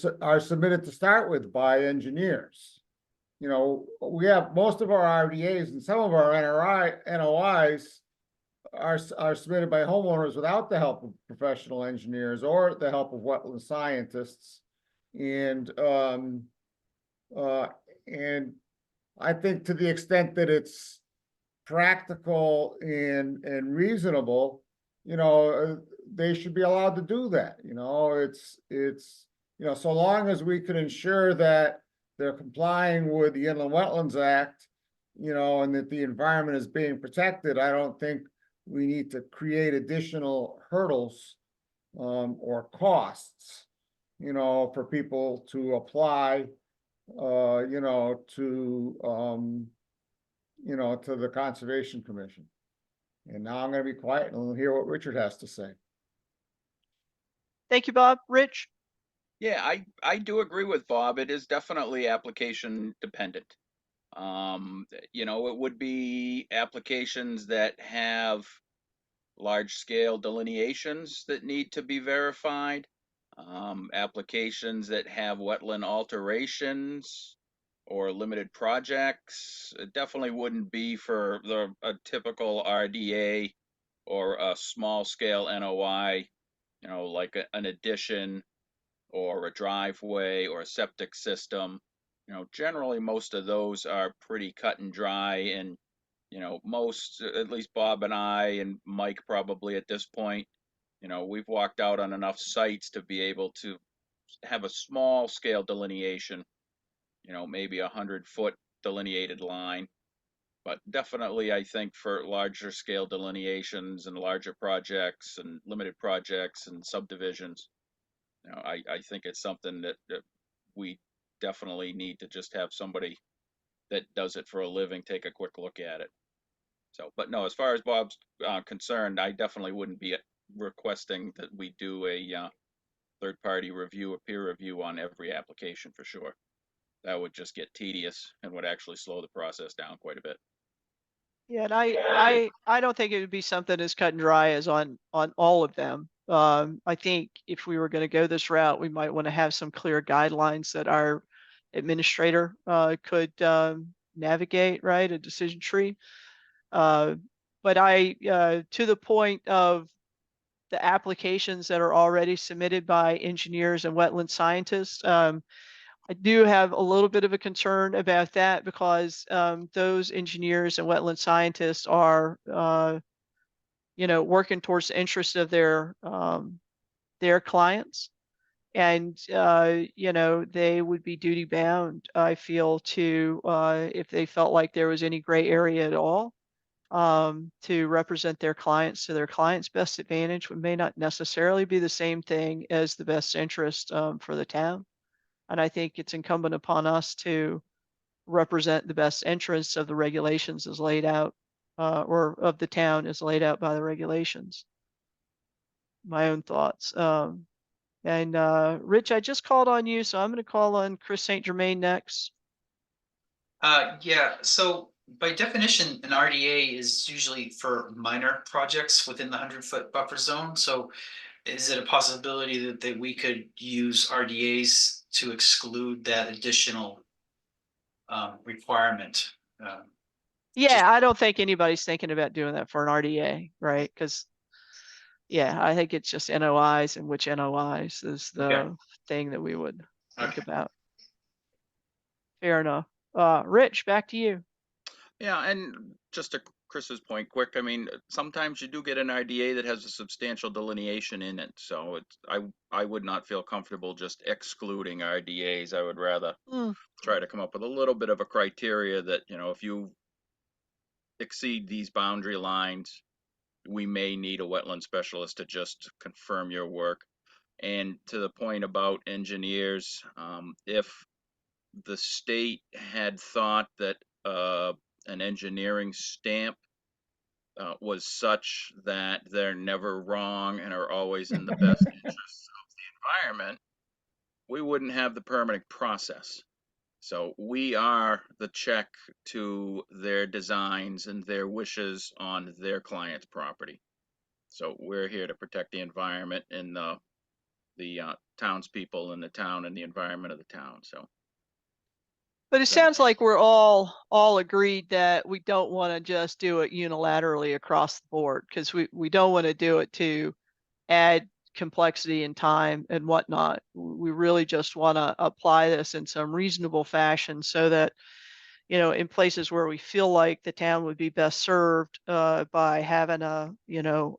submitted to start with by engineers. We have most of our RDAs and some of our NOIs are submitted by homeowners without the help of professional engineers or the help of wetland scientists. And I think to the extent that it's practical and reasonable, they should be allowed to do that. So long as we can ensure that they're complying with the Inland Wetlands Act, and that the environment is being protected, I don't think we need to create additional hurdles or costs, for people to apply, to the Conservation Commission. And now I'm going to be quiet and we'll hear what Richard has to say. Thank you, Bob. Rich? Yeah, I do agree with Bob. It is definitely application dependent. It would be applications that have large scale delineations that need to be verified, applications that have wetland alterations or limited projects. It definitely wouldn't be for a typical RDA or a small scale NOI, like an addition or a driveway or a septic system. Generally most of those are pretty cut and dry, and most, at least Bob and I and Mike probably at this point, we've walked out on enough sites to be able to have a small scale delineation, maybe 100-foot delineated line. But definitely I think for larger scale delineations and larger projects and limited projects and subdivisions, I think it's something that we definitely need to just have somebody that does it for a living take a quick look at it. So, but no, as far as Bob's concerned, I definitely wouldn't be requesting that we do a third-party review, a peer review on every application for sure. That would just get tedious and would actually slow the process down quite a bit. Yeah, and I don't think it would be something as cut and dry as on all of them. I think if we were going to go this route, we might want to have some clear guidelines that our administrator could navigate, right? A decision tree. But to the point of the applications that are already submitted by engineers and wetland scientists, I do have a little bit of a concern about that because those engineers and wetland scientists are, working towards the interest of their clients. And, they would be duty bound, I feel, to, if they felt like there was any gray area at all, to represent their clients to their clients' best advantage, which may not necessarily be the same thing as the best interest for the town. And I think it's incumbent upon us to represent the best interests of the regulations as laid out, or of the town as laid out by the regulations. My own thoughts. And Rich, I just called on you, so I'm going to call on Chris St. Germain next. Yeah, so by definition, an RDA is usually for minor projects within the 100-foot buffer zone. So is it a possibility that we could use RDAs to exclude that additional requirement? Yeah, I don't think anybody's thinking about doing that for an RDA, right? Because, yeah, I think it's just NOIs, and which NOIs is the thing that we would think about. Fair enough. Rich, back to you. Yeah, and just to Chris's point, quick, I mean, sometimes you do get an IDA that has a substantial delineation in it, so it's, I would not feel comfortable just excluding RDAs. I would rather try to come up with a little bit of a criteria that, if you exceed these boundary lines, we may need a wetland specialist to just confirm your work. And to the point about engineers, if the state had thought that an engineering stamp was such that they're never wrong and are always in the best interests of the environment, we wouldn't have the permitting process. So we are the check to their designs and their wishes on their client's property. So we're here to protect the environment and the townspeople in the town and the environment of the town. So. But it sounds like we're all agreed that we don't want to just do it unilaterally across the board, because we don't want to do it to add complexity and time and whatnot. We really just want to apply this in some reasonable fashion so that, in places where we feel like the town would be best served by having a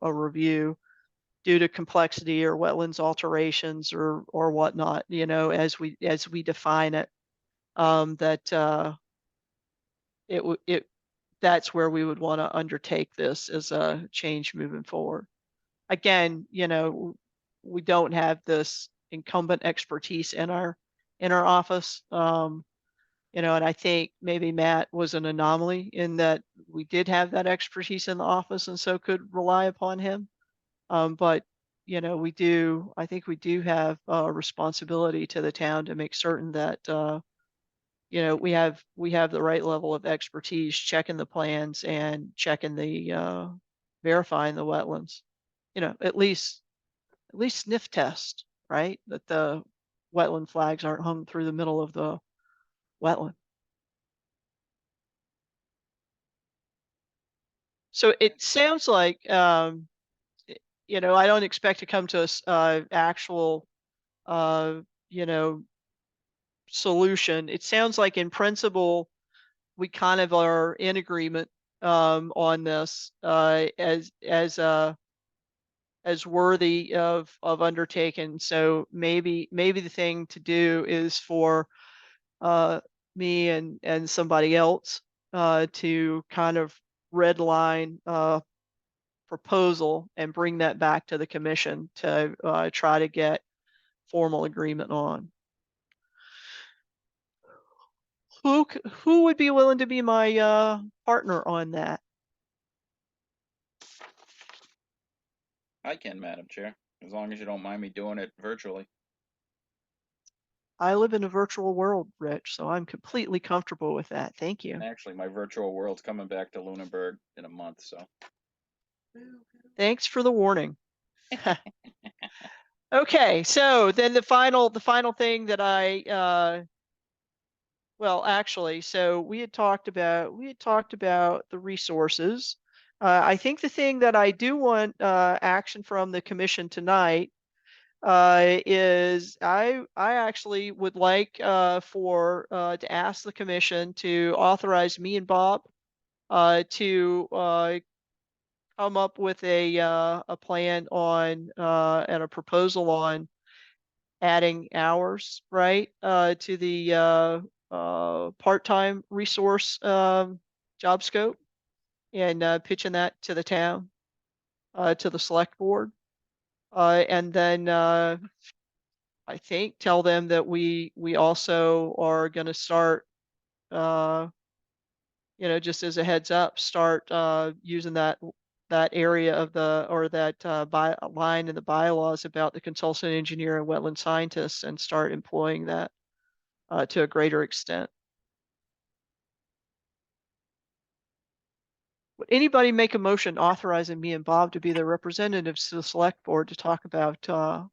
review due to complexity or wetlands alterations or whatnot, as we define it. That's where we would want to undertake this as a change moving forward. Again, we don't have this incumbent expertise in our office. And I think maybe Matt was an anomaly in that we did have that expertise in the office and so could rely upon him. But I think we do have a responsibility to the town to make certain that we have the right level of expertise checking the plans and checking the verifying the wetlands. At least sniff test, right? That the wetland flags aren't hung through the middle of the wetland. So it sounds like I don't expect to come to a actual solution. It sounds like in principle we kind of are in agreement on this as worthy of undertaking. So maybe the thing to do is for me and somebody else to kind of redline proposal and bring that back to the commission to try to get formal agreement on. Who would be willing to be my partner on that? I can, Madam Chair, as long as you don't mind me doing it virtually. I live in a virtual world, Rich, so I'm completely comfortable with that. Thank you. And actually, my virtual world's coming back to Lunenburg in a month, so. Thanks for the warning. Okay, so then the final thing that well, actually, so we had talked about the resources. I think the thing that I do want action from the commission tonight is I actually would like to ask the commission to authorize me and Bob to come up with a plan on and a proposal on adding hours, right, to the part-time resource job scope, and pitching that to the town, to the select board. And then I think tell them that we also are going to start, just as a heads up, start using that area of that line in the bylaws about the consultant engineer and wetland scientists, and start employing that to a greater extent. Would anybody make a motion authorizing me and Bob to be the representatives to the select board to talk about So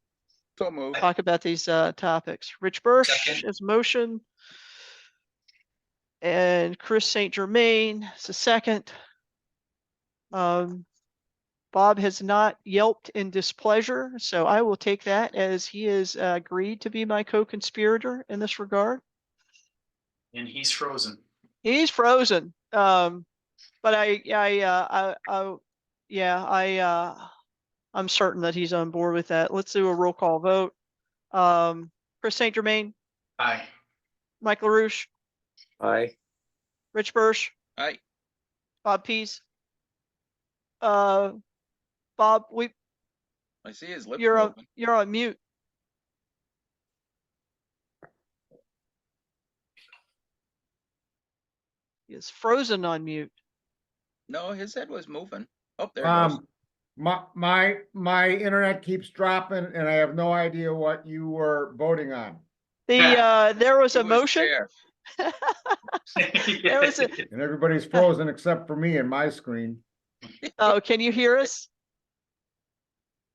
moved. these topics? Rich Birch Second. as motion, and Chris St. Germain is a second. Bob has not yelped in displeasure, so I will take that as he has agreed to be my co-conspirator in this regard. And he's frozen. He's frozen. But I'm certain that he's on board with that. Let's do a roll call vote. Chris St. Germain, Aye. Mike LaRouche, Aye. Rich Birch, Aye. Bob Pease. Bob, I see his lips you're moving. on mute. He is frozen on mute. No, his head was moving. Oh, there it goes. My internet keeps dropping and I have no idea what you were voting on. There was It a was motion. chair. There was a. And everybody's frozen except for me and my screen. Oh, can you hear us?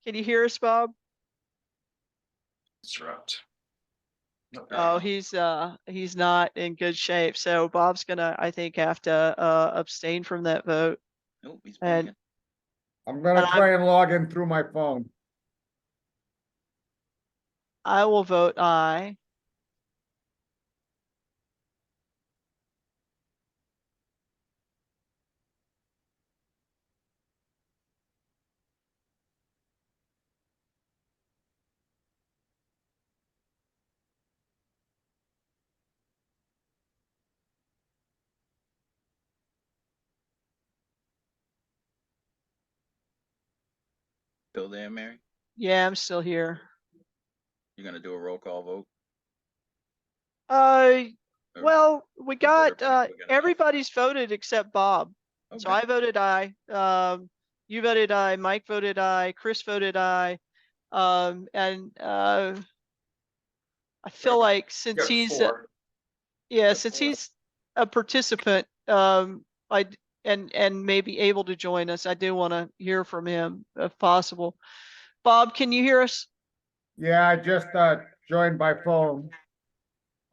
Can you hear us, Bob? Disrupt. Oh, he's not in good shape. So Bob's gonna, I think, have to abstain from that vote. Nope, he's And blinking. I'm gonna try and log in through my phone. I will vote aye. Still there, Mary? Yeah, I'm still here. You're gonna do a roll call vote? Or Well, we got everybody quick enough? everybody's voted except Bob. So Okay. I voted aye. You voted aye. Mike voted aye. Chris voted aye. And I feel like since he's since he's a participant, and maybe able to join us, I do want to hear from him if possible. Bob, can you hear us? Yeah, I just joined by phone.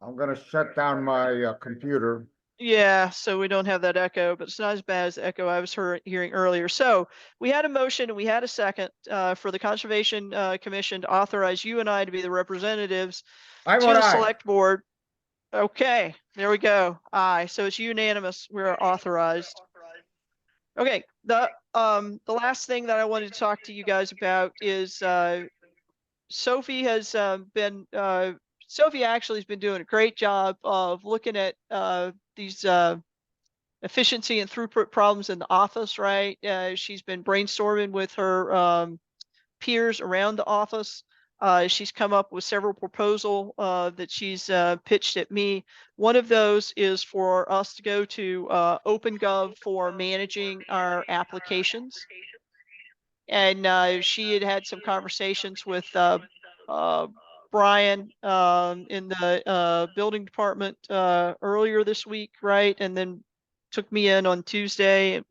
I'm gonna shut down my computer. Yeah, so we don't have that echo, but it's not as bad as the echo I was hearing earlier. So we had a motion and we had a second for the Conservation Commission to authorize you and I to be the representatives I to vote the aye. select board. Okay, there we go. Aye, so it's unanimous. We're authorized. Okay, the last thing that I wanted to talk to you guys about is Sophie has Sophie actually has been doing a great job of looking at these efficiency and throughput problems in the office, right? She's been brainstorming with her peers around the office. She's come up with several proposals that she's pitched at me. One of those is for us to go to OpenGov for managing our applications. And she had some conversations with Brian in the building department earlier this week, right? And then took me in on Tuesday.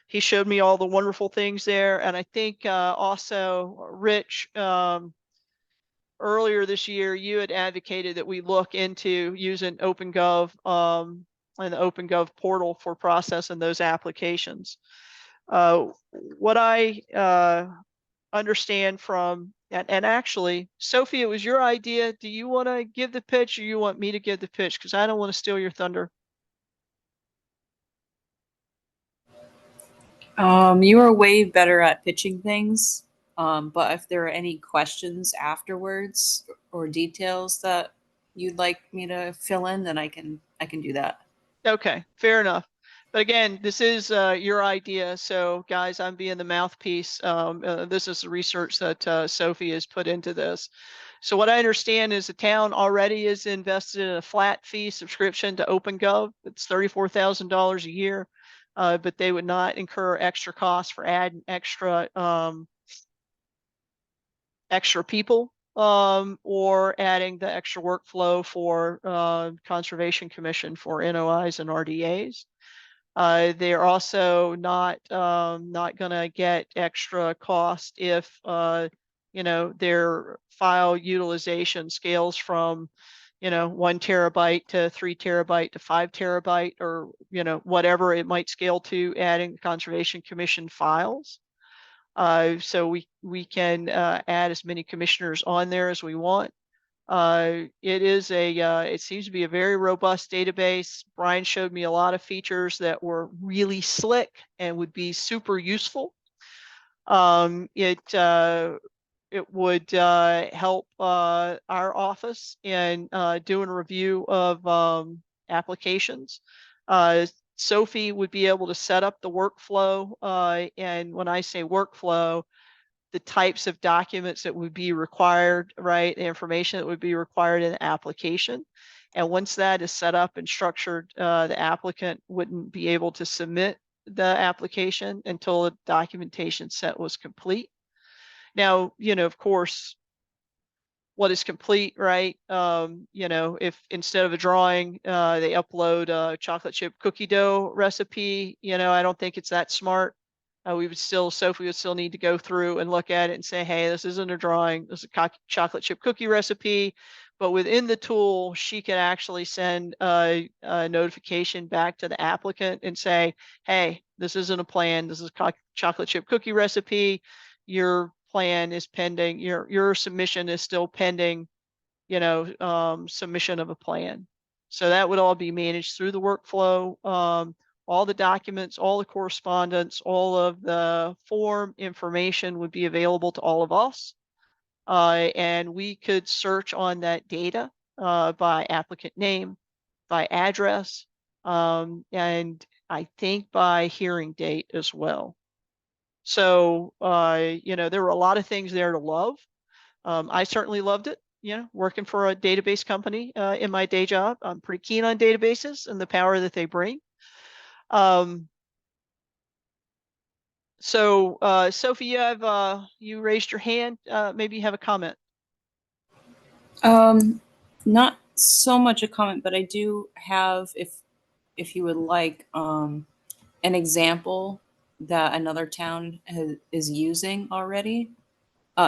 He showed me all the wonderful things there. And I think also, Rich, earlier this year, you had advocated that we look into using OpenGov and the OpenGov portal for processing those applications. What I understand from And actually, Sophie, it was your idea. Do you want to give the pitch or you want me to give the pitch? Because I don't want to steal your thunder. You are way better at pitching things. But if there are any questions afterwards or details that you'd like me to fill in, then I can do that. Okay, fair enough. But again, this is your idea. So guys, I'm being the mouthpiece. This is the research that Sophie has put into this. So what I understand is the town already is invested in a flat fee subscription to OpenGov. It's $34,000 a year, but they would not incur extra costs for adding extra people or adding the extra workflow for Conservation Commission for NOIs and RDAs. They're also not going to get extra cost if you know, their file utilization scales from 1 terabyte to 3 terabyte to 5 terabyte, or whatever it might scale to, adding Conservation Commission files. So we can add as many commissioners on there as we want. It is it seems to be a very robust database. Brian showed me a lot of features that were really slick and would be super useful. It would help our office in doing a review of applications. Sophie would be able to set up the workflow, and when I say workflow, the types of documents that would be required, right? The information that would be required in the application. And once that is set up and structured, the applicant wouldn't be able to submit the application until the documentation set was complete. Now, of course, what is complete, right? If instead of a drawing, they upload a chocolate chip cookie dough recipe, I don't think it's that smart. Sophie would still need to go through and look at it and say, hey, this isn't a drawing, this is a chocolate chip cookie recipe. But within the tool, she can actually send a notification back to the applicant and say, hey, this isn't a plan, this is a chocolate chip cookie recipe. Your plan is pending, your submission is still pending, submission of a plan. So that would all be managed through the workflow. All the documents, all the correspondence, all of the form information would be available to all of us. And we could search on that data by applicant name, by address, and I think by hearing date as well. So, there were a lot of things there to love. I certainly loved it, working for a database company in my day job. I'm pretty keen on databases and the power that they bring. So Sophie, you raised your hand. Maybe you have a comment. Not so much a comment, but I do have, if you would like, an example that another town is using already,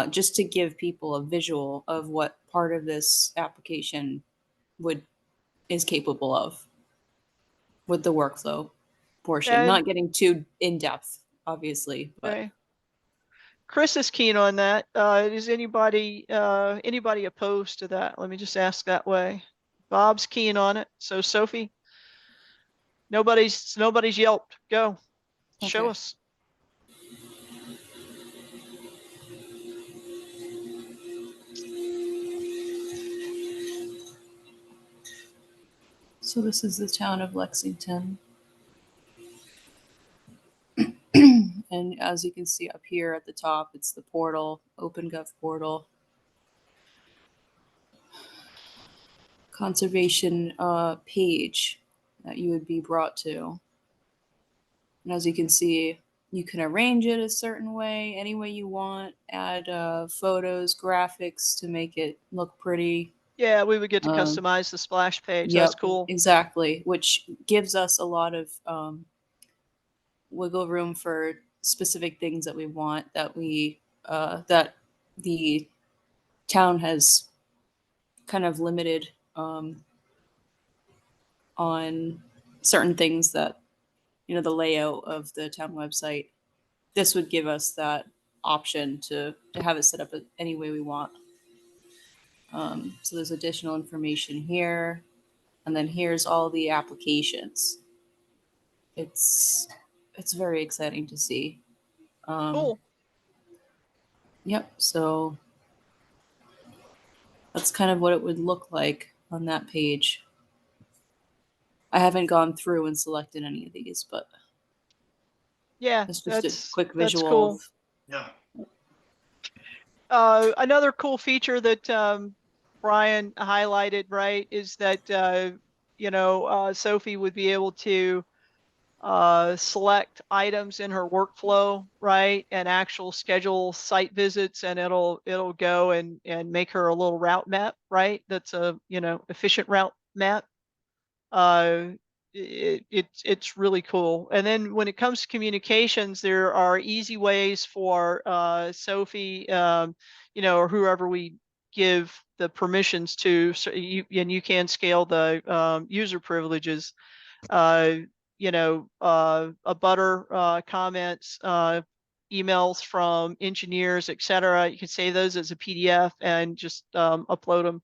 just to give people a visual of what part of this application is capable of with the workflow portion. And, not getting too in depth, obviously, but okay. Chris is keen on that. Is anybody opposed to that? Let me just ask that way. Bob's keen on it. So Sophie, nobody's yelped. Go. Show Okay. us. So this is the town of Lexington. And as you can see up here at the top, it's the portal, OpenGov portal. Conservation page that you would be brought to. And as you can see, you can arrange it a certain way, any way you want, add photos, graphics to make it look pretty. Yeah, we would get to customize the splash page. Yep, That's cool. Exactly, which gives us a lot of wiggle room for specific things that we want, that that the town has kind of limited on certain things that, the layout of the town website. This would give us that option to have it set up any way we want. So there's additional information here, and then here's all the applications. It's very exciting to see. Cool. Yep. So that's kind of what it would look like on that page. I haven't gone through and selected any of these, but Yeah, it's just that's a quick that's visual. cool. Yeah. Another cool feature that Brian highlighted, right, is that Sophie would be able to select items in her workflow, right, and actual schedule site visits, and it'll go and make her a little route map, right? That's a efficient route map. It's really cool. And then when it comes to communications, there are easy ways for Sophie, or whoever we give the permissions to, so you can scale the user privileges. A butter comments, emails from engineers, etc. You can save those as a PDF and just upload them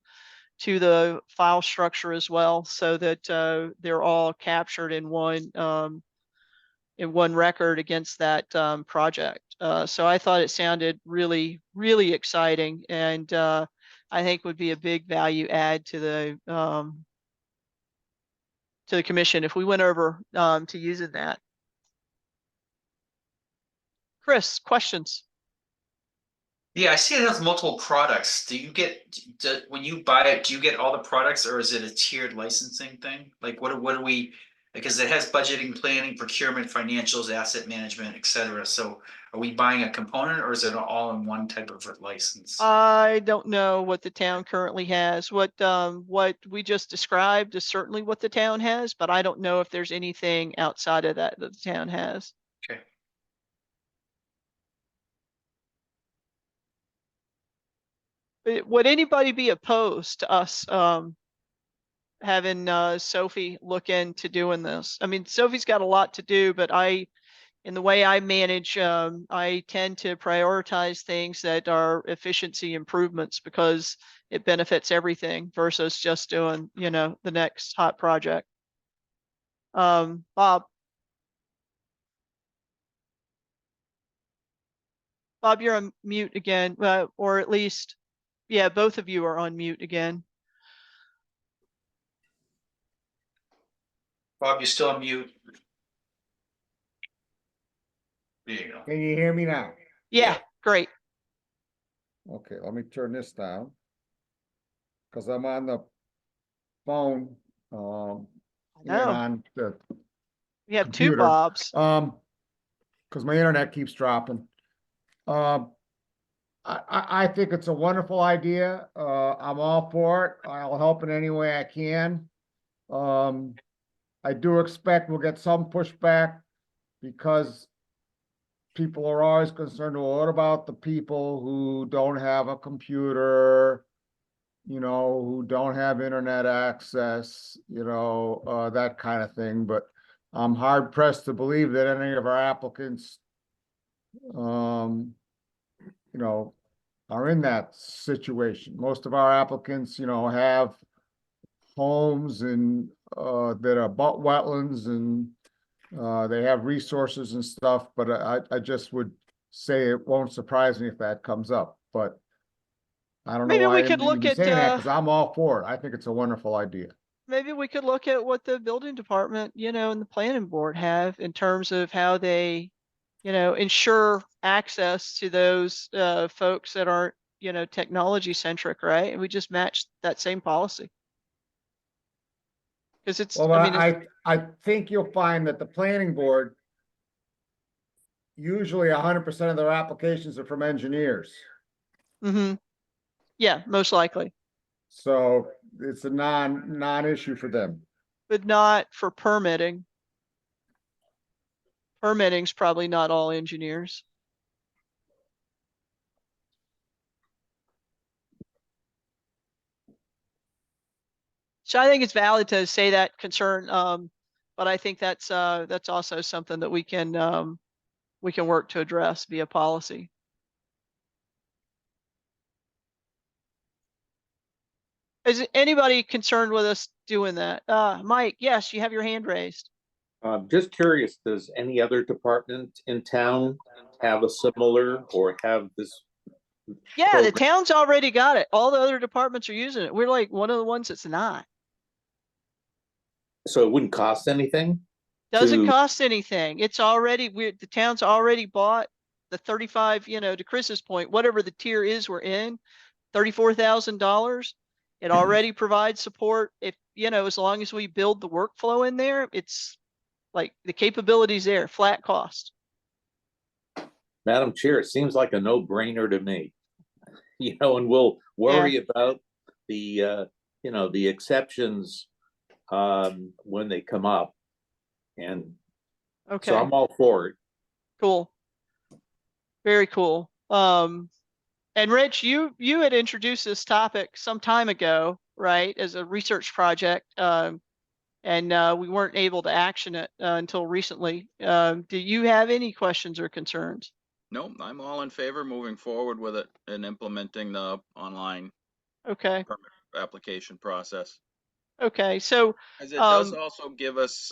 to the file structure as well, so that they're all captured in one record against that project. So I thought it sounded really, really exciting, and I think would be a big value add to the commission if we went over to using that. Chris, questions? Yeah, I see it has multiple products. Do you get, when you buy it, do you get all the products, or is it a tiered licensing thing? Like what are we, because it has budgeting, planning, procurement, financials, asset management, etc. So are we buying a component, or is it all in one type of license? I don't know what the town currently has. What we just described is certainly what the town has, but I don't know if there's anything outside of that the town has. Okay. Would anybody be opposed to us having Sophie look into doing this? I mean, Sophie's got a lot to do, but in the way I manage, I tend to prioritize things that are efficiency improvements because it benefits everything versus just doing, the next hot project. Bob, you're on mute again, or at least, yeah, both of you are on mute again. Bob, you're still on mute. There you go. Can you hear me now? Yeah, great. Okay, let me turn this down. Cause I'm on the phone, and know. on the We have two computer. Bobs. Cause my internet keeps dropping. I think it's a wonderful idea. I'm all for it. I'll help in any way I can. I do expect we'll get some pushback because people are always concerned, well, what about the people who don't have a computer, who don't have internet access, that kind of thing. But I'm hard pressed to believe that any of our applicants, are in that situation. Most of our applicants, have homes and that are abut wetlands, and they have resources and stuff, but I just would say it won't surprise me if that comes up, but I don't know Maybe why we I'm could look even at, saying that, because I'm all for it. I think it's a wonderful idea. maybe we could look at what the building department, and the planning board have in terms of how they, ensure access to those folks that aren't, technology centric, right? And we just match that same policy. Because it's, Well, I mean, I think you'll find that the planning board, usually 100% of their applications are from engineers. Yeah, most likely, So it's a non-issue for them. but not for permitting. Permitting's probably not all engineers. So I think it's valid to say that concern, but I think that's also something that we can work to address via policy. Is anybody concerned with us doing that? Mike, yes, you have your hand raised. Just curious, does any other department in town have a similar or have this? Yeah, the program? town's already got it. All the other departments are using it. We're like one of the ones that's not. So it wouldn't cost anything? Doesn't to- cost anything. It's already, the town's already bought the 35, to Chris's point, whatever the tier is we're in, $34,000. It already provides support. If, as long as we build the workflow in there, it's like the capabilities there, flat cost. Madam Chair, it seems like a no-brainer to me. And we'll worry about the, the exceptions when they come up. And Okay. so I'm all for it. Cool. Very cool. And Rich, you had introduced this topic some time ago, right, as a research project, and we weren't able to action it until recently. Do you have any questions or concerns? Nope, I'm all in favor moving forward with it and implementing the online Okay. permit application process. Okay. So, As it does also give us,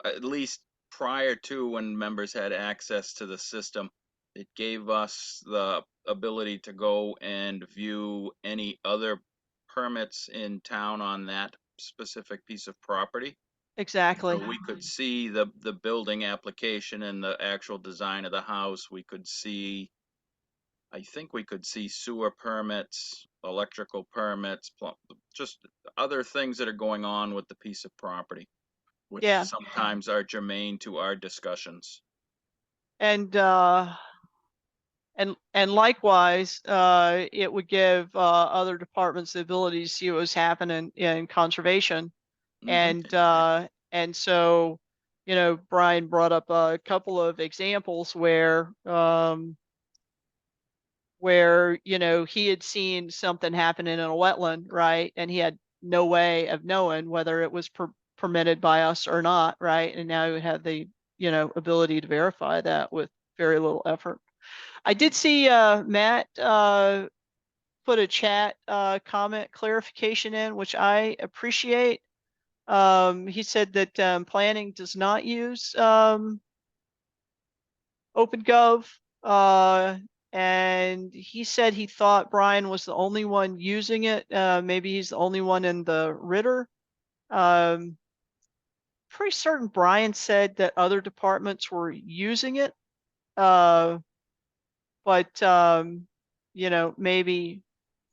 at least prior to when members had access to the system, it gave us the ability to go and view any other permits in town on that specific piece of property. exactly. So we could see the building application and the actual design of the house. We could see, I think we could see sewer permits, electrical permits, just other things that are going on with the piece of property, which Yeah. sometimes are germane to our discussions. And likewise, it would give other departments the ability to see what was happening in conservation. And so, Brian brought up a couple of examples where he had seen something happening in a wetland, right? And he had no way of knowing whether it was permitted by us or not, right? And now we have the, ability to verify that with very little effort. I did see Matt put a chat comment clarification in, which I appreciate. He said that planning does not use OpenGov, and he said he thought Brian was the only one using it. Maybe he's the only one in the Ritter. Pretty certain Brian said that other departments were using it, but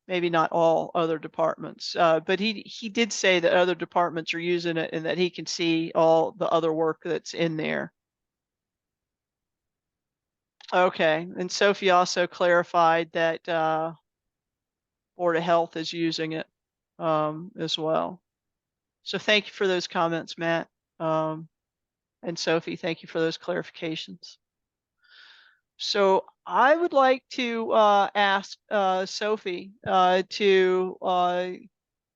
maybe not all other departments. But he did say that other departments are using it and that he can see all the other work that's in there. Okay, and Sophie also clarified that Board of Health is using it as well. So thank you for those comments, Matt. And Sophie, thank you for those clarifications. So I would like to ask Sophie to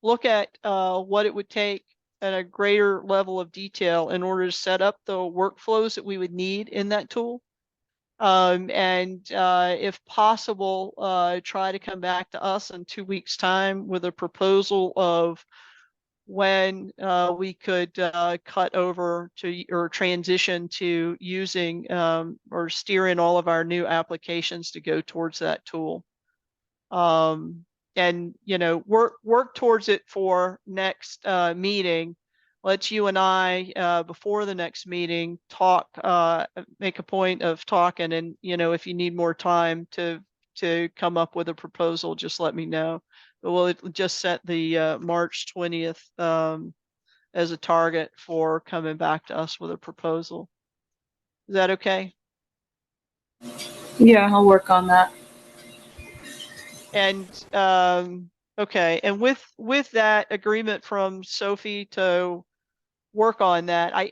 look at what it would take at a greater level of detail in order to set up the workflows that we would need in that tool. And if possible, try to come back to us in 2 weeks' time with a proposal of when we could cut over to or transition to using or steering all of our new applications to go towards that tool. And work towards it for next meeting. Let's you and I before the next meeting talk, make a point of talking, and if you need more time to come up with a proposal, just let me know. But we'll just set the March 20th as a target for coming back to us with a proposal. Is that okay? Yeah, I'll work on that. And okay, and with that agreement from Sophie to work on that, I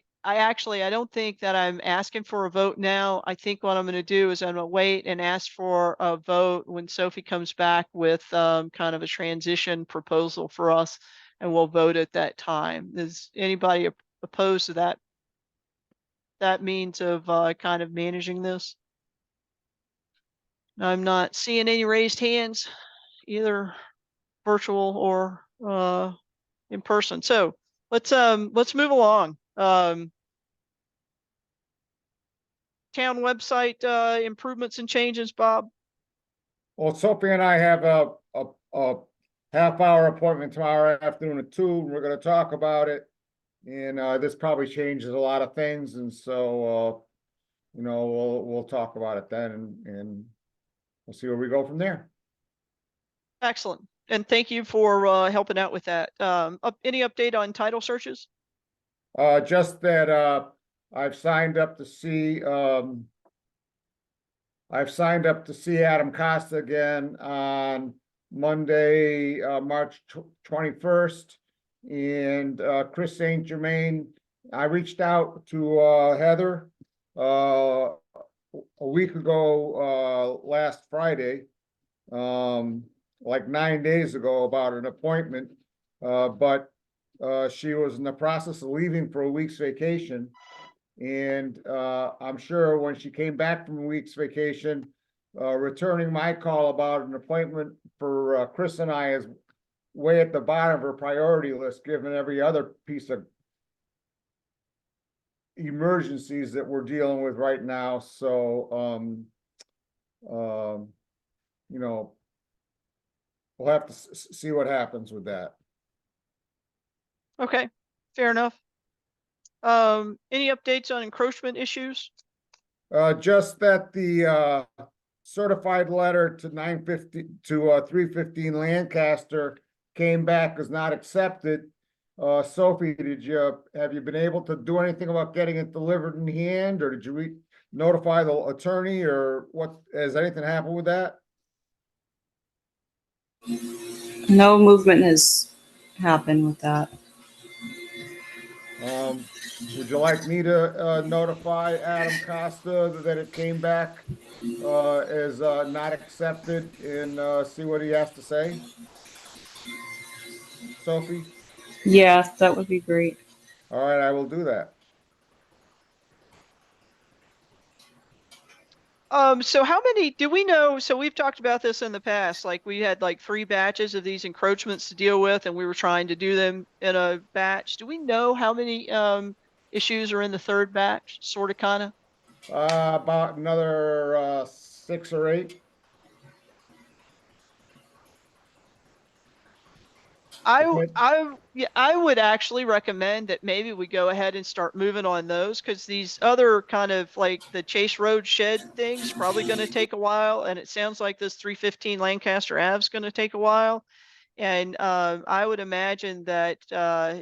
don't think that I'm asking for a vote now. I think what I'm going to do is I'm going to wait and ask for a vote when Sophie comes back with kind of a transition proposal for us, and we'll vote at that time. Is anybody opposed to that means of kind of managing this? I'm not seeing any raised hands either. virtual or in person. So let's move along. Town website improvements and changes, Bob. Well, Sophie and I have a half-hour appointment tomorrow afternoon at 2. We're gonna talk about it. And this probably changes a lot of things, and so you know, we'll talk about it then, and we'll see where we go from there. Excellent. And thank you for helping out with that. Any update on title searches? Just that I've signed up to see Adam Costa again on Monday, March 21st, and Chris St. Germain. I reached out to Heather a week ago, last Friday, like 9 days ago, about an appointment, but she was in the process of leaving for a week's vacation. And I'm sure when she came back from a week's vacation, returning my call about an appointment for Chris and I is way at the bottom of her priority list, given every other piece of emergencies that we're dealing with right now. So, you know, we'll have to see what happens with that. Okay, fair enough. Any updates on encroachment issues? Just that the certified letter to 315 Lancaster came back as not accepted. Sophie, have you been able to do anything about getting it delivered in hand, or did you notify the attorney, or what, has anything happened with that? No movement has happened with that. Would you like me to notify Adam Costa that it came back as not accepted, and see what he has to say? Sophie? Yeah, that would be great. All right, I will do that. So how many do we know? So we've talked about this in the past, like we had like 3 batches of these encroachments to deal with, and we were trying to do them in a batch. Do we know how many issues are in the 3rd batch, sort of, kind of? About another 6 or 8. I would actually recommend that maybe we go ahead and start moving on those, because these other kind of like the Chase Road shed thing's probably going to take a while, and it sounds like this 315 Lancaster Ave's going to take a while. And I would imagine that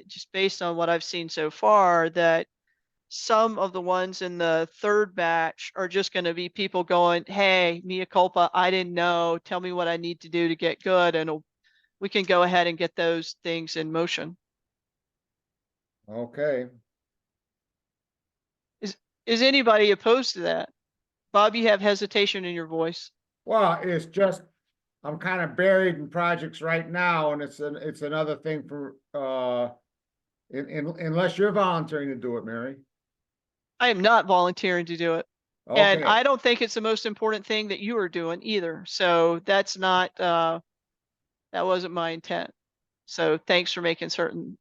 just based on what I've seen so far, that some of the ones in the 3rd batch are just going to be people going, hey, mea culpa, I didn't know, tell me what I need to do to get good, and we can go ahead and get those things in motion. Okay. Is anybody opposed to that? Bob, you have hesitation in your voice. Well, it's just, I'm kind of buried in projects right now, and it's another thing for, unless you're volunteering to do it, Mary. I am not volunteering to do it. And Okay. I don't think it's the most important thing that you are doing either. So that's not, that wasn't my intent. So thanks for making certain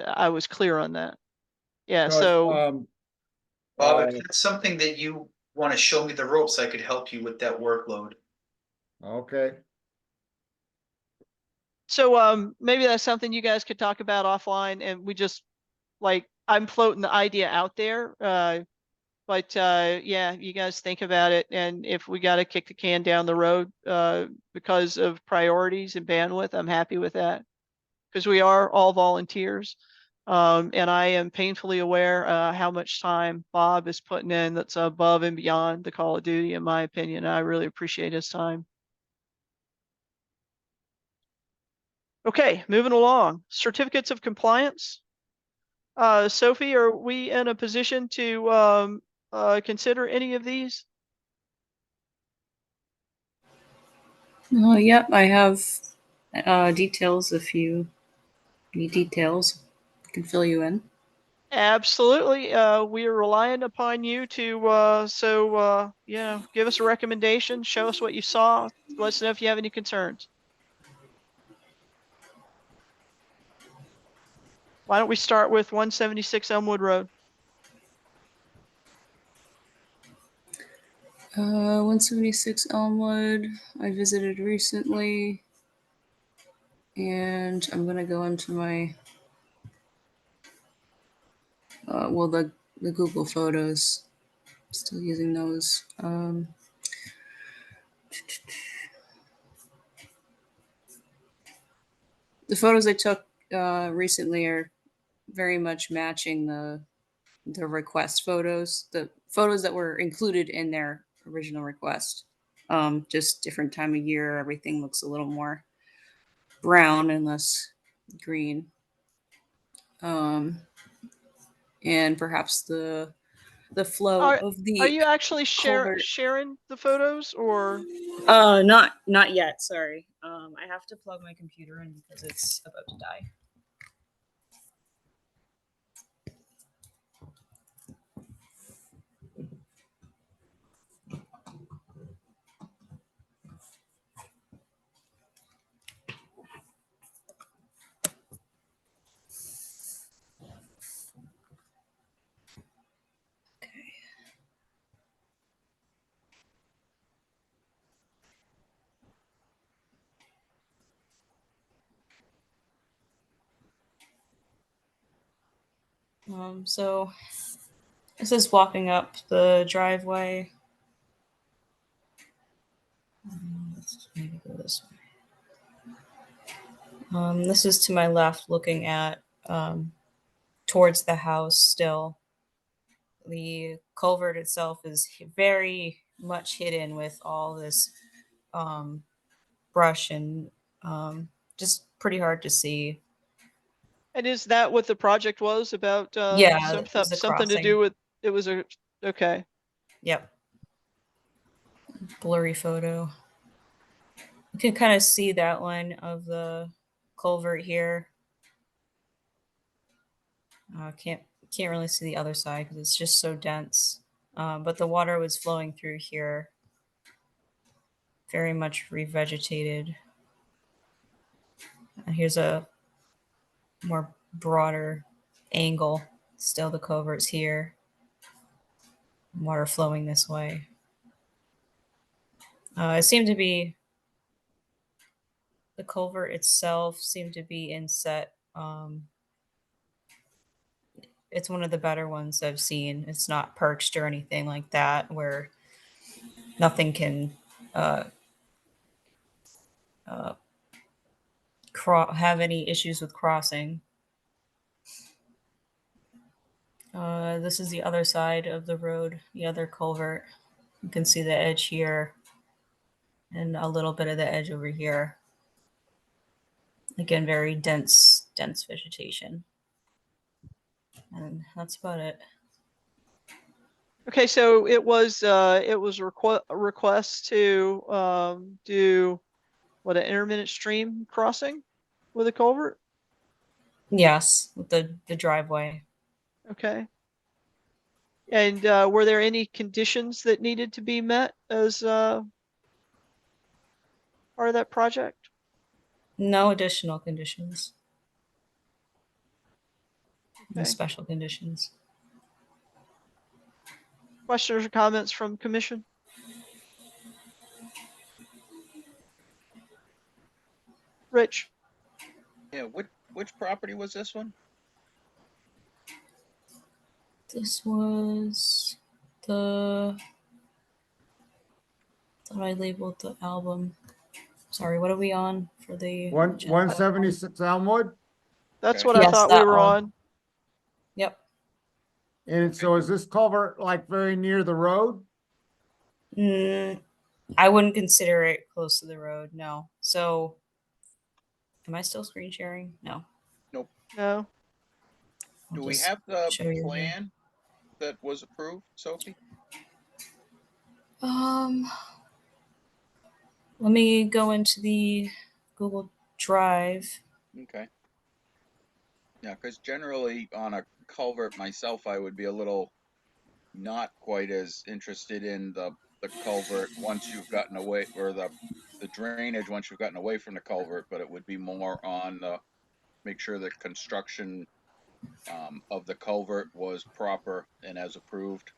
I was clear on that. Yeah, so Bob, if it's something that you want to show me the ropes, I could help you with that workload. Okay. so maybe that's something you guys could talk about offline, and we just, like, I'm floating the idea out there. But yeah, you guys think about it, and if we got to kick the can down the road because of priorities and bandwidth, I'm happy with that, because we are all volunteers. And I am painfully aware how much time Bob is putting in that's above and beyond the Call of Duty, in my opinion. I really appreciate his time. Okay, moving along. Certificates of compliance. Sophie, are we in a position to consider any of these? Yep, I have details if you need details. I can fill you in. Absolutely. We are relying upon you to, yeah, give us a recommendation, show us what you saw, let us know if you have any concerns. Why don't we start with 176 Elmwood Road? 176 Elmwood. I visited recently, and I'm gonna go into my well, the Google Photos. Still using those. The photos I took recently are very much matching the request photos, the photos that were included in their original request. Just different time of year, everything looks a little more brown and less green. And perhaps the flow Are, of the are you actually culvert. sharing the photos, or? Not yet, sorry. I have to plug my computer in because it's about to die. So this is walking up the driveway. Let's maybe go this way. This is to my left, looking at towards the house still. The culvert itself is very much hidden with all this brush and just pretty hard to see. And is that what the project was about? Yeah, it was the Something to crossing. do with, it was a, okay. Yep. Blurry photo. You can kind of see that line of the culvert here. Can't really see the other side because it's just so dense. But the water was flowing through here. Very much revegetated. And here's a more broader angle. Still the culvert's here. Water flowing this way. It seemed to be, the culvert itself seemed to be inset. It's one of the better ones I've seen. It's not perched or anything like that, where nothing can have any issues with crossing. This is the other side of the road, the other culvert. You can see the edge here and a little bit of the edge over here. Again, very dense vegetation. And that's about it. Okay, so it was a request to do what, an intermittent stream crossing with a culvert? Yes, with the driveway. Okay. And were there any conditions that needed to be met as part of that project? No additional conditions. No Okay. special conditions. Questions or comments from commission? Rich? Yeah, which property was this one? This was the, thought I labeled the album. Sorry, what are we on for the agenda? 176 Elmwood? That's Okay. what I Yes, thought we that were one. on. Yep. And so is this culvert like very near the road? I wouldn't consider it close to the road, no. So, am I still screen sharing? No. Nope. No. I'll Do we just have the show you here. plan that was approved, Sophie? Let me go into the Google Drive. Okay. Yeah, because generally on a culvert myself, I would be a little not quite as interested in the culvert once you've gotten away, or the drainage once you've gotten away from the culvert, but it would be more on the, make sure the construction of the culvert was proper and as approved.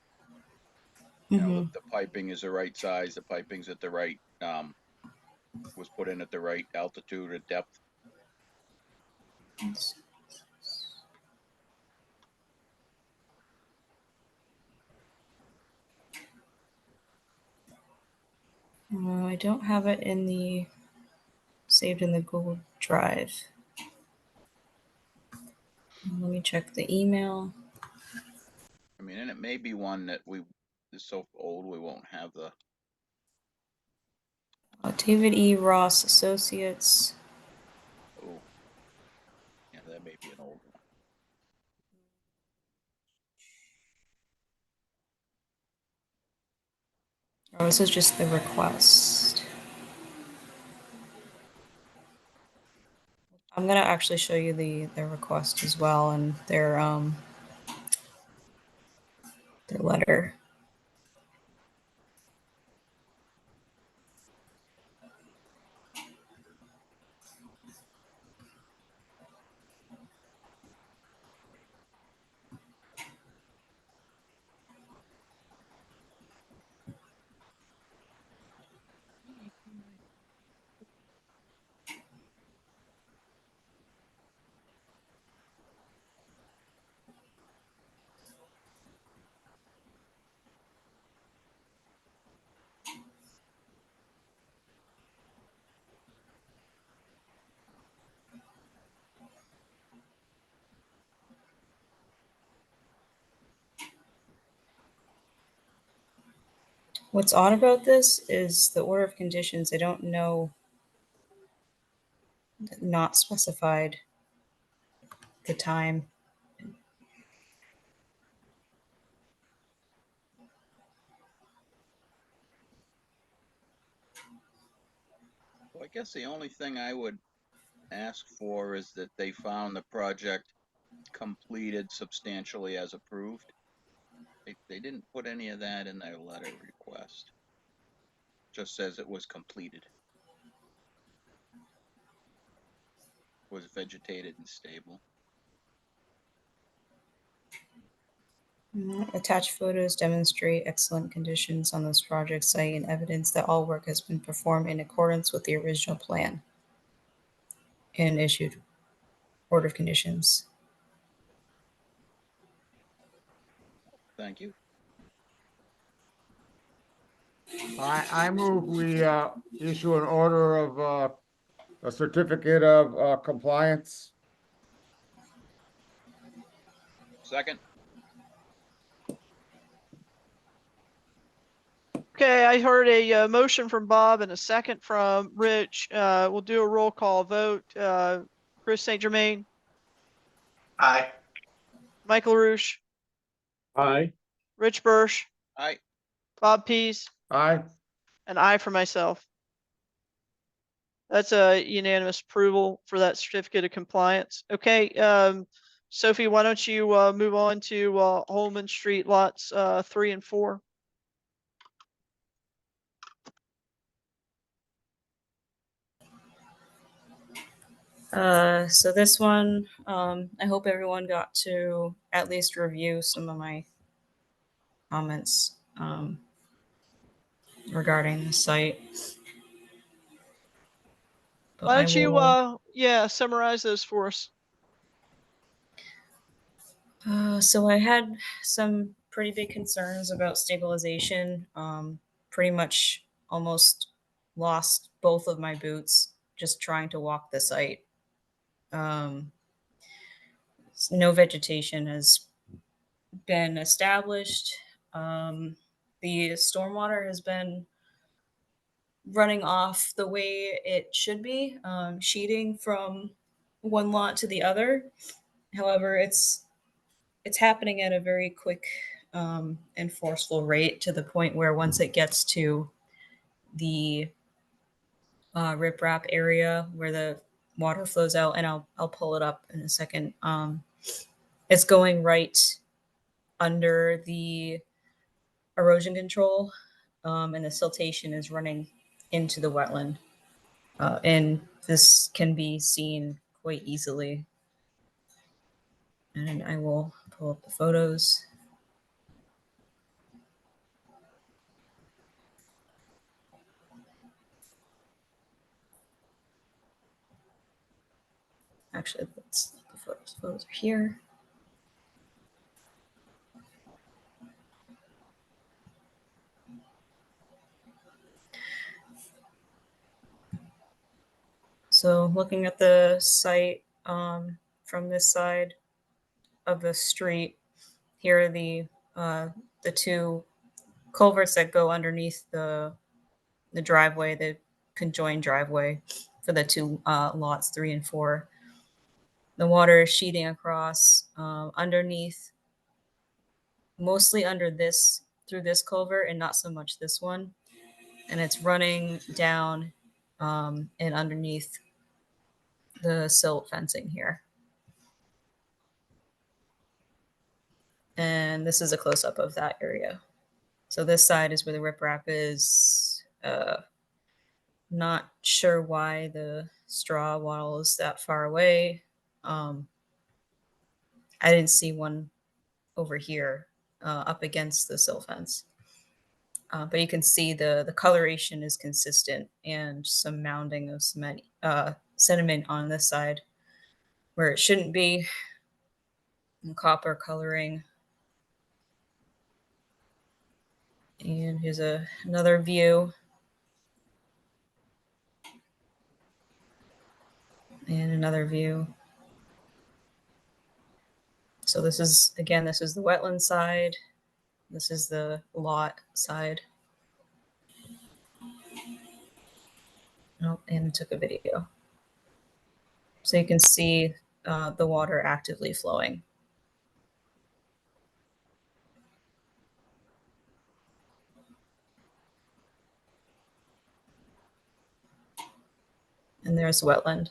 You know, the piping is the right size, the piping's at the right, was put in at the right altitude and depth. I don't have it in the saved in the Google Drive. Let me check the email. I mean, and it may be one that is so old we won't have the. David E. Ross Associates. Oh, yeah, that may be an old one. Oh, this is just the request. I'm gonna actually show you the request as well and their letter. What's odd about this is the order of conditions. I don't know, not specified the time. Well, I guess the only thing I would ask for is that they found the project completed substantially as approved. They didn't put any of that in their letter request. Just says it was completed. Was vegetated and stable. Attached photos demonstrate excellent conditions on this project site and evidence that all work has been performed in accordance with the original plan and issued order of conditions. Thank you. I move we issue an order of a certificate of compliance. Second. Okay, I heard a motion from Bob and a second from Rich. We'll do a roll call vote. Chris St. Germain, Aye. Michael Roosh, Aye. Rich Birsch, Aye. Bob Pease, Aye. and I for myself. That's a unanimous approval for that certificate of compliance. Okay, Sophie, why don't you move on to Holman Street lots 3 and 4? So this one, I hope everyone got to at least review some of my comments regarding the site. But Why I don't you will- summarize those for us? So I had some pretty big concerns about stabilization. Pretty much almost lost both of my boots just trying to walk the site. No vegetation has been established. The stormwater has been running off the way it should be, sheeting from one lot to the other. However, it's happening at a very quick and forceful rate to the point where once it gets to the riprap area where the water flows out, and I'll pull it up in a second. It's going right under the erosion control, and the siltation is running into the wetland. And this can be seen quite easily. And I will pull up the photos. Actually, let's the photos. Photos are here. So looking at the site from this side of the street, here are the two culverts that go underneath the driveway, the conjoined driveway for the two lots 3 and 4. The water is sheeting across underneath, mostly under this, through this culvert, and not so much this one. And it's running down and underneath the silt fencing here. And this is a close-up of that area. So this side is where the riprap is. Not sure why the straw wattle is that far away. I didn't see one over here up against the silt fence. But you can see the coloration is consistent and some mounding of sediment on this side where it shouldn't be. And copper coloring. And here's another view. And another view. So this is, again, this is the wetland side. This is the lot side. Oh, and took a video. So you can see the water actively flowing. And there's wetland.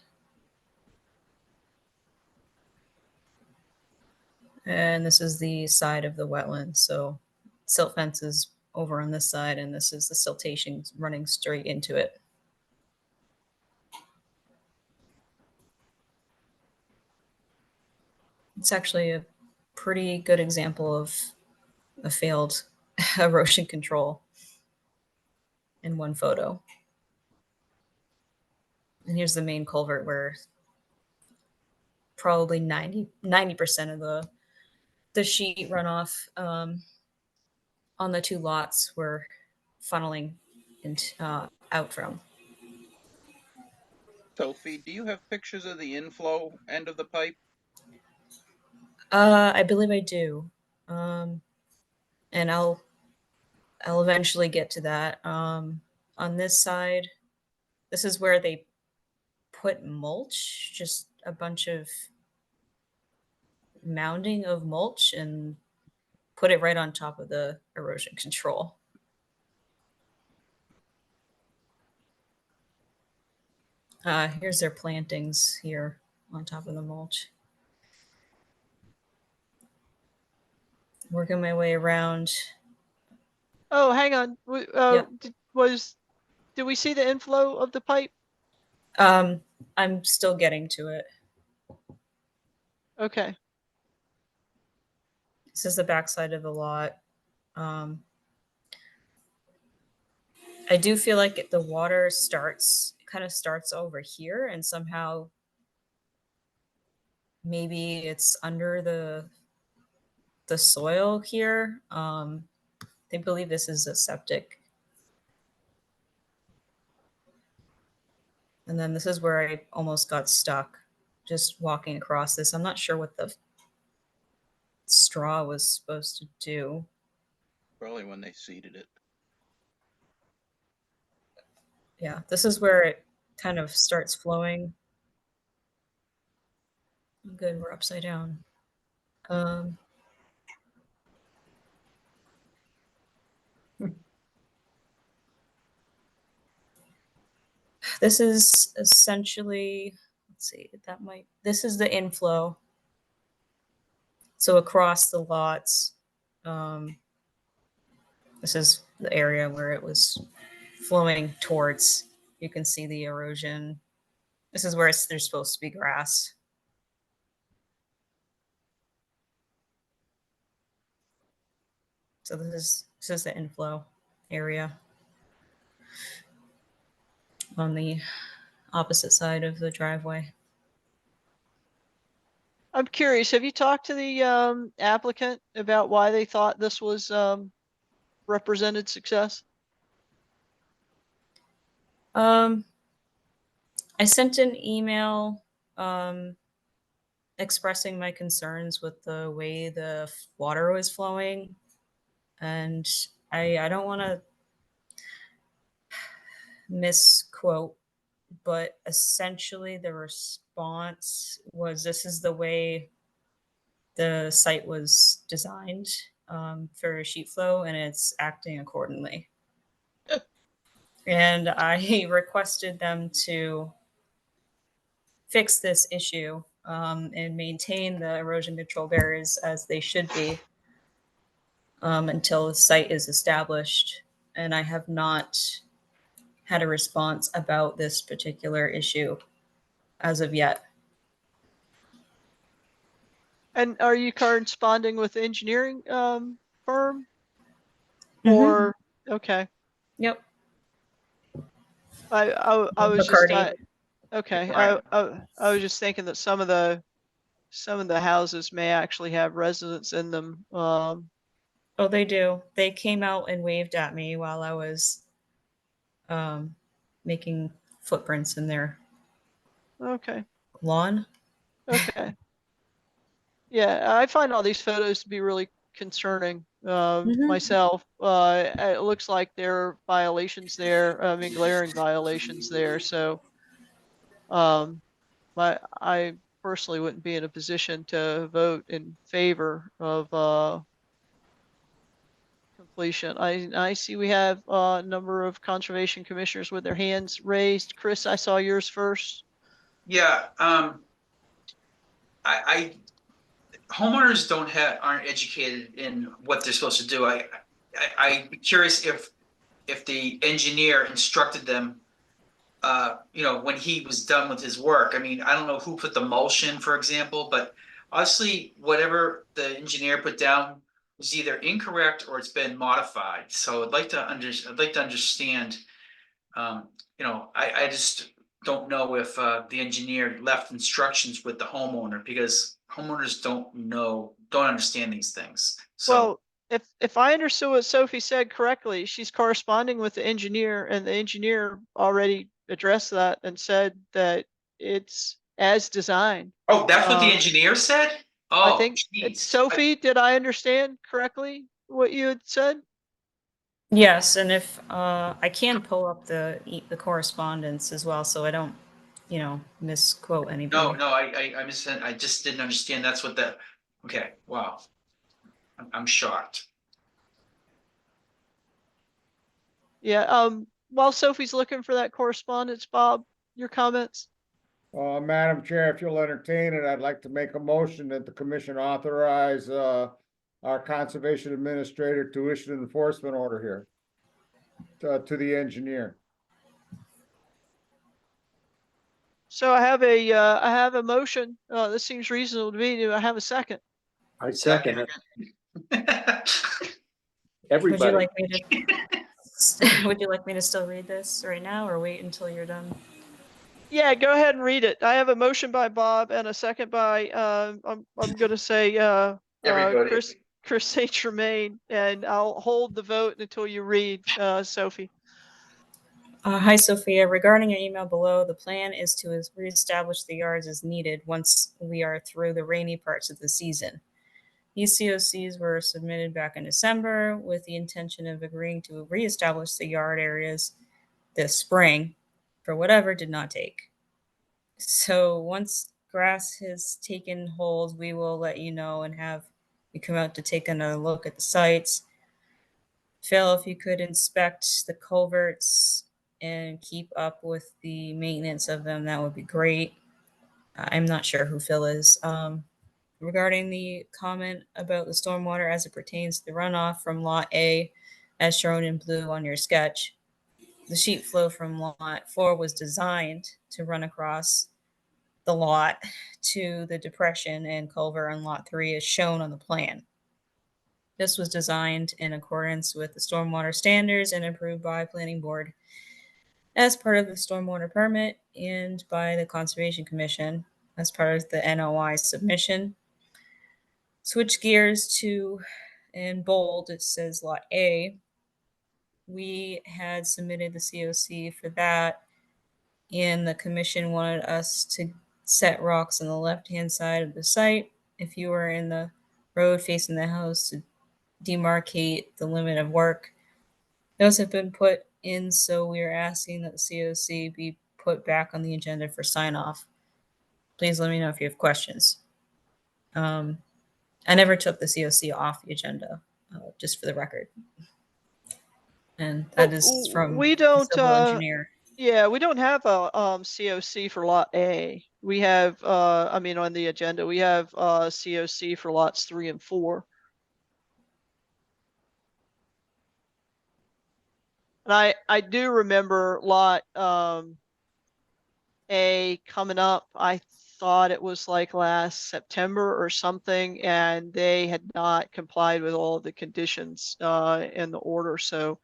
And this is the side of the wetland. So silt fence is over on this side, and this is the siltation running straight into it. It's actually a pretty good example of a failed erosion control in one photo. And here's the main culvert where probably 90% of the sheet runoff on the two lots were funneling into, out from. Sophie, do you have pictures of the inflow end of the pipe? I believe I do. And I'll eventually get to that. On this side, this is where they put mulch, just a bunch of mounding of mulch, and put it right on top of the erosion control. Here's their plantings here on top of the mulch. Working my way around. Oh, hang on. Did we see the inflow of the pipe? I'm still getting to it. Okay. This is the backside of the lot. I do feel like the water kind of starts over here, and somehow maybe it's under the soil here. They believe this is a septic. And then this is where I almost got stuck just walking across this. I'm not sure what the straw was supposed to do. Probably when they seeded it. Yeah, this is where it kind of starts flowing. Good, we're upside down. This is essentially, let's see, this is the inflow. So across the lots, this is the area where it was flowing towards. You can see the erosion. This is where there's supposed to be grass. So this is the inflow area on the opposite side of the driveway. I'm curious, have you talked to the applicant about why they thought this was represented success? I sent an email expressing my concerns with the way the water was flowing, and I don't want to misquote, but essentially the response was, this is the way the site was designed for sheet flow, and it's acting accordingly. And I requested them to fix this issue and maintain the erosion control barriers as they should be until the site is established. And I have not had a response about this particular issue as of yet. And are you corresponding with the engineering firm? Mhm. Or okay. Yep. I was McCarty. just okay. I was just thinking that some of the houses may actually have residents in them. Oh, they do. They came out and waved at me while I was making footprints in their Okay. lawn. Okay. Yeah, I find all these photos to be really concerning myself. It looks like there are violations there. I mean, glaring violations there. So, I personally wouldn't be in a position to vote in favor of completion. I see we have a number of conservation commissioners with their hands raised. Chris, I saw yours first. Yeah, I homeowners aren't educated in what they're supposed to do. I'd be curious if the engineer instructed them, you know, when he was done with his work. I mean, I don't know who put the mulch in, for example, but obviously whatever the engineer put down was either incorrect or it's been modified. So I'd like to understand, you know, I just don't know if the engineer left instructions with the homeowner, because homeowners don't understand these things. So Well, if I understood what Sophie said correctly, she's corresponding with the engineer, and the engineer already addressed that and said that it's as designed. oh, that's what the Um, engineer said? I Oh, think geez. Sophie, did I understand correctly what you had said? Yes, and if I can pull up the correspondence as well, so I don't, you know, misquote anybody. No, I just didn't understand. That's what okay, wow. I'm shocked. Yeah. While Sophie's looking for that correspondence, Bob, your comments? Madam Chair, if you'll entertain it, I'd like to make a motion that the commission authorize, our conservation administrator to issue an enforcement order here to the engineer. So I have a motion. This seems reasonable to me. Do I have a second? I second it. Would you Everybody, like me to would you like me to still read this right now, or wait until you're done? Yeah, go ahead and read it. I have a motion by Bob and a second by I'm gonna say Everybody. Chris St. Germain, and I'll hold the vote until you read, Sophie. Hi, Sophia. Regarding your email below, the plan is to reestablish the yards as needed once we are through the rainy parts of the season. These COCs were submitted back in December with the intention of agreeing to reestablish the yard areas this spring. For whatever did not take. So once grass has taken hold, we will let you know and have you come out to take another look at the sites. Phil, if you could inspect the culverts and keep up with the maintenance of them, that would be great. I'm not sure who Phil is. Regarding the comment about the stormwater as it pertains to the runoff from Lot A, as shown in blue on your sketch, the sheet flow from Lot 4 was designed to run across the lot to the depression and culvert on Lot 3 as shown on the plan. This was designed in accordance with the stormwater standards and approved by Planning Board as part of the stormwater permit and by the Conservation Commission as part of the NOI submission. Switch gears to, in bold, it says Lot A. We had submitted the COC for that, and the commission wanted us to set rocks on the left-hand side of the site if you were in the road facing the house to demarcate the limit of work. Those have been put in, so we are asking that the COC be put back on the agenda for sign-off. Please let me know if you have questions. I never took the COC off the agenda, just for the record. And that is from We the don't, civil engineer. yeah, we don't have a COC for lot A. We have, I mean, on the agenda, we have COC for lots 3 and 4. And I do remember lot A coming up. I thought it was like last September or something, and they had not complied with all of the conditions in the order. So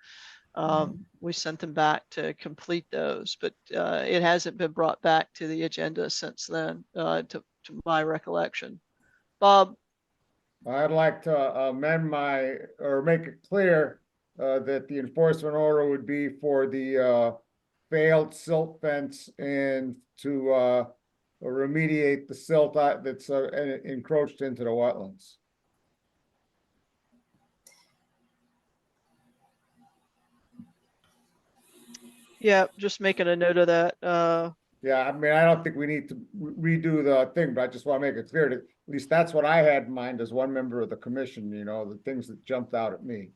we sent them back to complete those, but it hasn't been brought back to the agenda since then, to my recollection. Bob? I'd like to amend or make it clear that the enforcement order would be for the failed silt fence and to remediate the silt that's encroached into the wetlands. Yeah, just making a note of that. Yeah, I mean, I don't think we need to redo the thing, but I just want to make it clear that at least that's what I had in mind as one member of the commission, you know, the things that jumped out at me.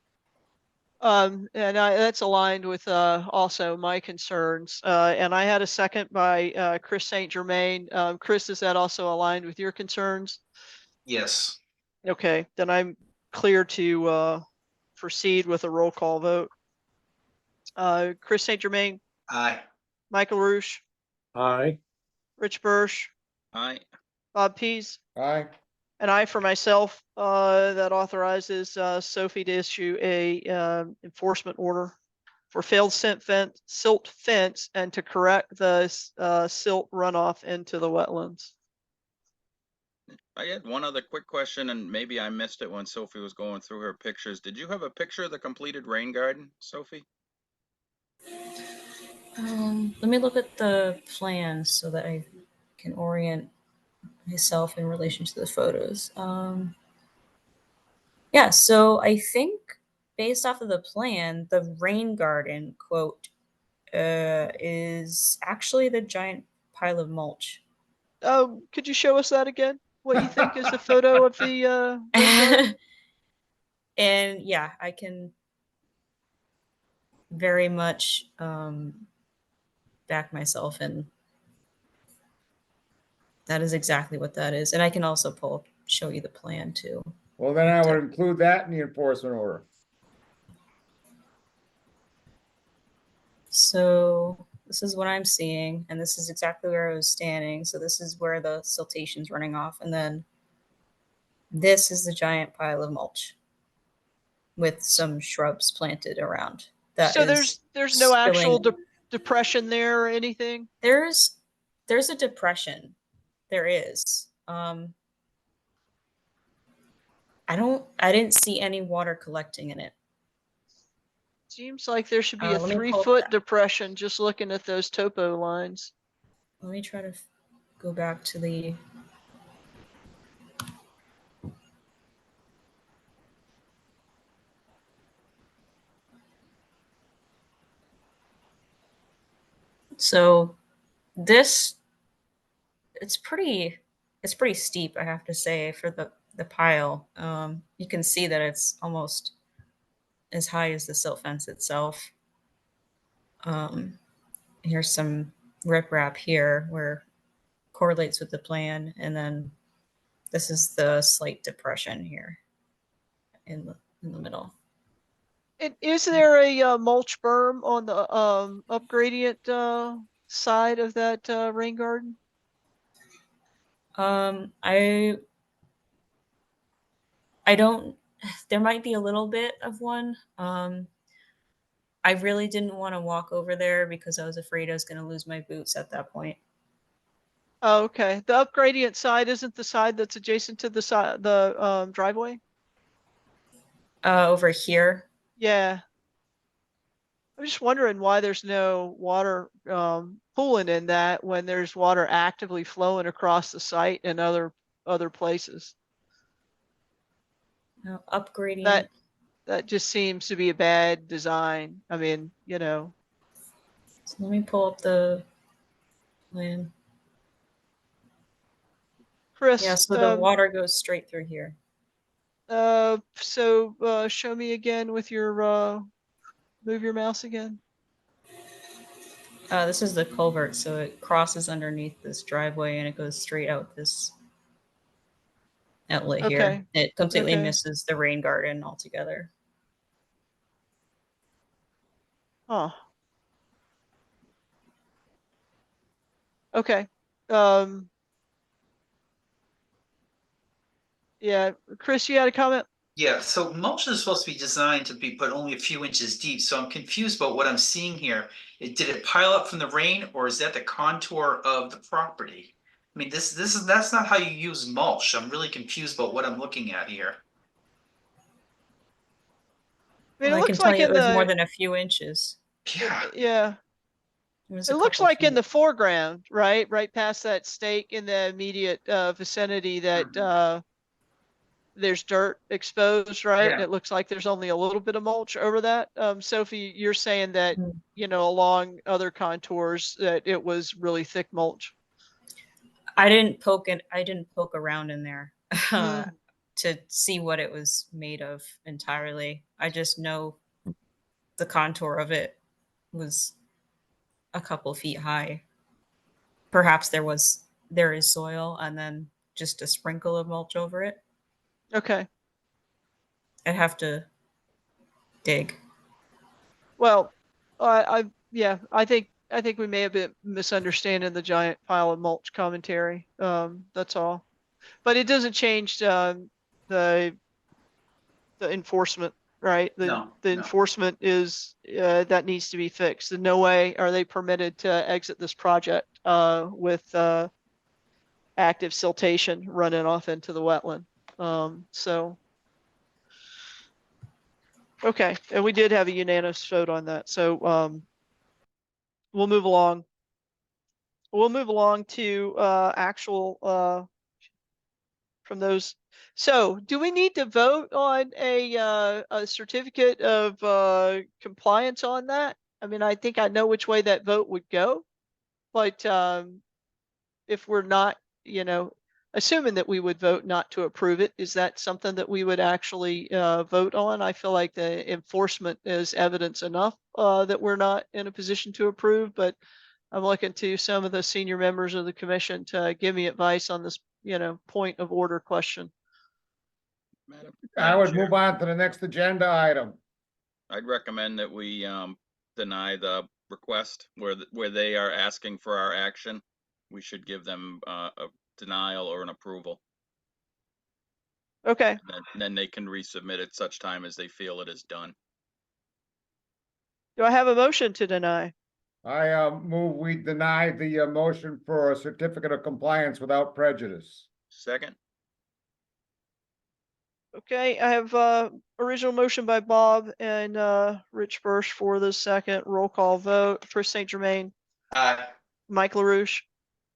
And that's aligned with also my concerns. And I had a second by Chris St. Germain. Chris, is that also aligned with your concerns? Yes. Okay, then I'm clear to proceed with a roll call vote. Chris St. Germain, Aye. Michael Roosh, Aye. Rich Birsch, Aye. Bob Pease, Aye. and I for myself, that authorizes Sophie to issue a enforcement order for failed silt fence and to correct the silt runoff into the wetlands. I had one other quick question, and maybe I missed it when Sophie was going through her pictures. Did you have a picture of the completed rain garden, Sophie? Let me look at the plans so that I can orient myself in relation to the photos. Yeah, so I think based off of the plan, the rain garden quote is actually the giant pile of mulch. Oh, could you show us that again? What you think is the photo of the rain garden? And yeah, I can very much back myself in. That is exactly what that is. And I can also show you the plan too. Well, then I would include that in the enforcement order. So this is what I'm seeing, and this is exactly where I was standing. So this is where the siltation's running off, and then this is the giant pile of mulch with some shrubs planted around. So there's no actual depression there or anything? There's a depression. There is. I didn't see any water collecting in it. Seems like there should be a Let me pull up 3-foot that. depression just looking at those topo lines. Let me try to go back to the. So this, it's pretty steep, I have to say, for the pile. You can see that it's almost as high as the silt fence itself. Here's some riprap here where correlates with the plan, and then this is the slight depression here in the middle. And is there a mulch berm on the up gradient side of that rain garden? I don't there might be a little bit of one. I really didn't want to walk over there because I was afraid I was going to lose my boots at that point. Oh, okay. The up gradient side isn't the side that's adjacent to the side, the driveway? Over here. Yeah. I'm just wondering why there's no water pooling in that when there's water actively flowing across the site and other places. No, up gradient. That just seems to be a bad design. I mean, you know. So let me pull up the plan. Chris. Yeah, so the water goes straight through here. So show me again with your move your mouse again. This is the culvert, so it crosses underneath this driveway and it goes straight out this outlet here. Okay. It completely Okay. misses the rain garden altogether. Huh. Okay. Yeah, Chris, you had a comment? Yeah, so mulch is supposed to be designed to be put only a few inches deep, so I'm confused about what I'm seeing here. Did it pile up from the rain, or is that the contour of the property? I mean, that's not how you use mulch. I'm really confused about what I'm looking at here. I mean, Well, it I can looks tell like you in it was more the, than a few inches. Yeah. yeah, It was it a looks couple like in feet. the foreground, right? Right past that stake in the immediate vicinity that there's dirt exposed, right? And Yeah. it looks like there's only a little bit of mulch over that. Sophie, you're saying that, Mm. you know, along other contours that it was really thick mulch. I didn't poke around in there Mhm. to see what it was made of entirely. I just know the contour of it was a couple feet high. Perhaps there is soil and then just a sprinkle of mulch over it. Okay. I'd have to dig. Well, yeah, I think we may have been misunderstanding the giant pile of mulch commentary. That's all. But it doesn't change the enforcement, right? The No, the no. enforcement is that needs to be fixed. In no way are they permitted to exit this project with active siltation running off into the wetland. So okay, and we did have a unanimous vote on that. So we'll move along. We'll move along to actual from those. So do we need to vote on a certificate of compliance on that? I mean, I think I know which way that vote would go, but if we're not, you know, assuming that we would vote not to approve it, is that something that we would actually vote on? I feel like the enforcement is evidence enough that we're not in a position to approve, but I'm looking to some of the senior members of the commission to give me advice on this, you know, point of order question. I would move on to the next agenda item. I'd recommend that we deny the request where they are asking for our action. We should give them a denial or an approval. Okay, And then they can resubmit at such time as they feel it is done. do I have a motion to deny? I move we deny the motion for a certificate of compliance without prejudice. Second, Okay, I have original motion by Bob and Rich Birch for the second roll call vote. Chris St. Germain, Mike LaRouche,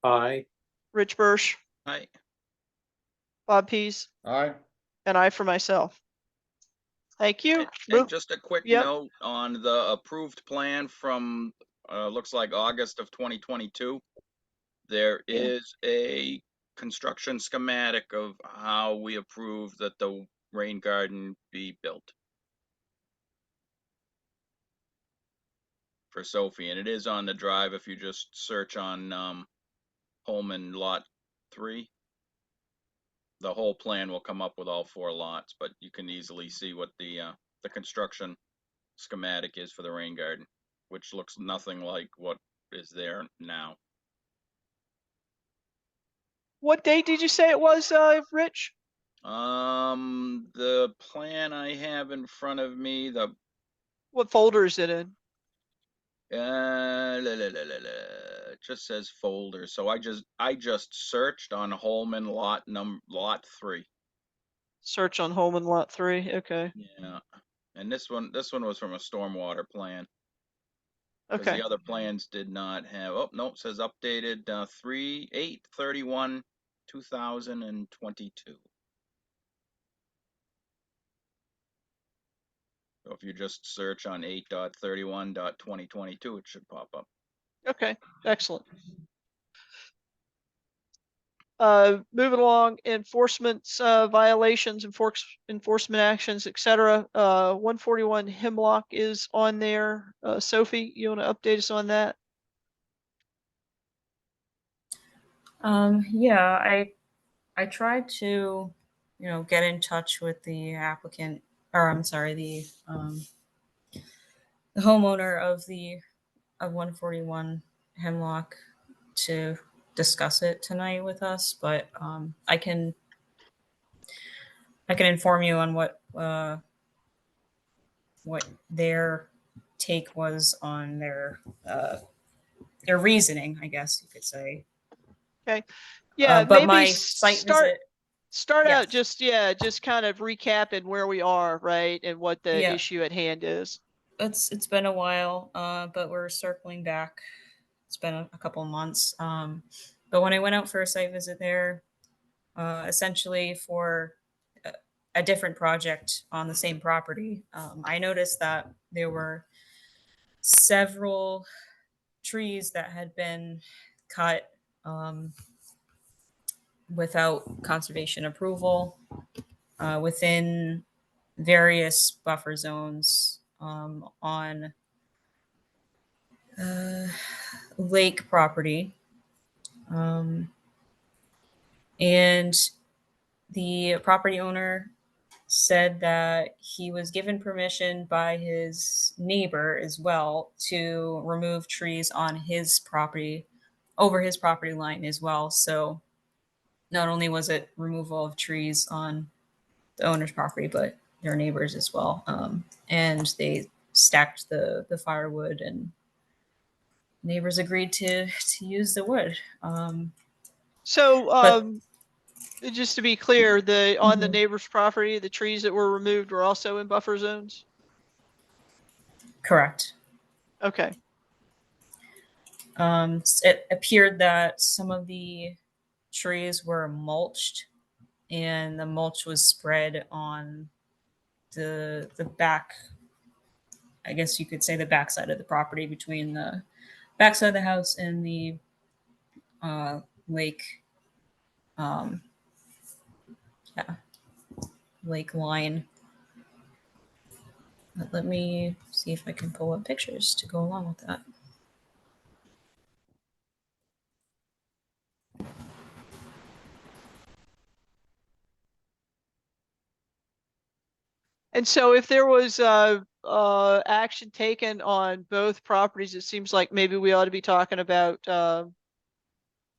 Aye. Rich Birch, aye. Bob Pease, Aye. and I for myself. Thank you. And just a quick Yep. note on the approved plan from looks like August of 2022. There Yeah. is a construction schematic of how we approve that the rain garden be built for Sophie, and it is on the drive if you just search on Holman Lot 3. The whole plan will come up with all 4 lots, but you can easily see what the construction schematic is for the rain garden, which looks nothing like what is there now. What date did you say it was, Rich? The plan I have in front of me, What folder is it in? it just says folder. So I just searched on Holman lot 3. Search on Holman Lot 3. Okay. Yeah. And this one was from a stormwater plan. Because Okay. the other plans did not have, oh, no, it says updated 3/8/31/2022. So if you just search on 8.31.2022, it should pop up. Okay. Excellent. Moving along, enforcements, violations, enforcement actions, etc. 141 Hemlock is on there. Sophie, you want to update us on that? Yeah, I tried to, get in touch with the applicant, or I'm sorry, the homeowner of 141 Hemlock to discuss it tonight with us, but I can inform you on what their take was on their reasoning, I guess you could say. Okay. Yeah, but maybe my site visit. Start out Yes. just kind of recapping where we are, right? And what the Yeah. issue at hand is. It's been a while, but we're circling back. It's been a couple months. But when I went out for a site visit there, essentially for a different project on the same property, I noticed that there were several trees that had been cut without conservation approval within various buffer zones on lake property. And the property owner said that he was given permission by his neighbor as well to remove trees on his property, over his property line as well. So not only was it removal of trees on the owner's property, but their neighbors as well. And they stacked the firewood, and neighbors agreed to use the wood. So just to be clear, on the Mhm. neighbor's property, the trees that were removed were also in buffer zones? Correct. Okay. It appeared that some of the trees were mulched, and the mulch was spread on the back, I guess you could say the back side of the property, between the back side of the house and the lake lake line. But let me see if I can pull up pictures to go along with that. And so if there was action taken on both properties, it seems like maybe we ought to be talking about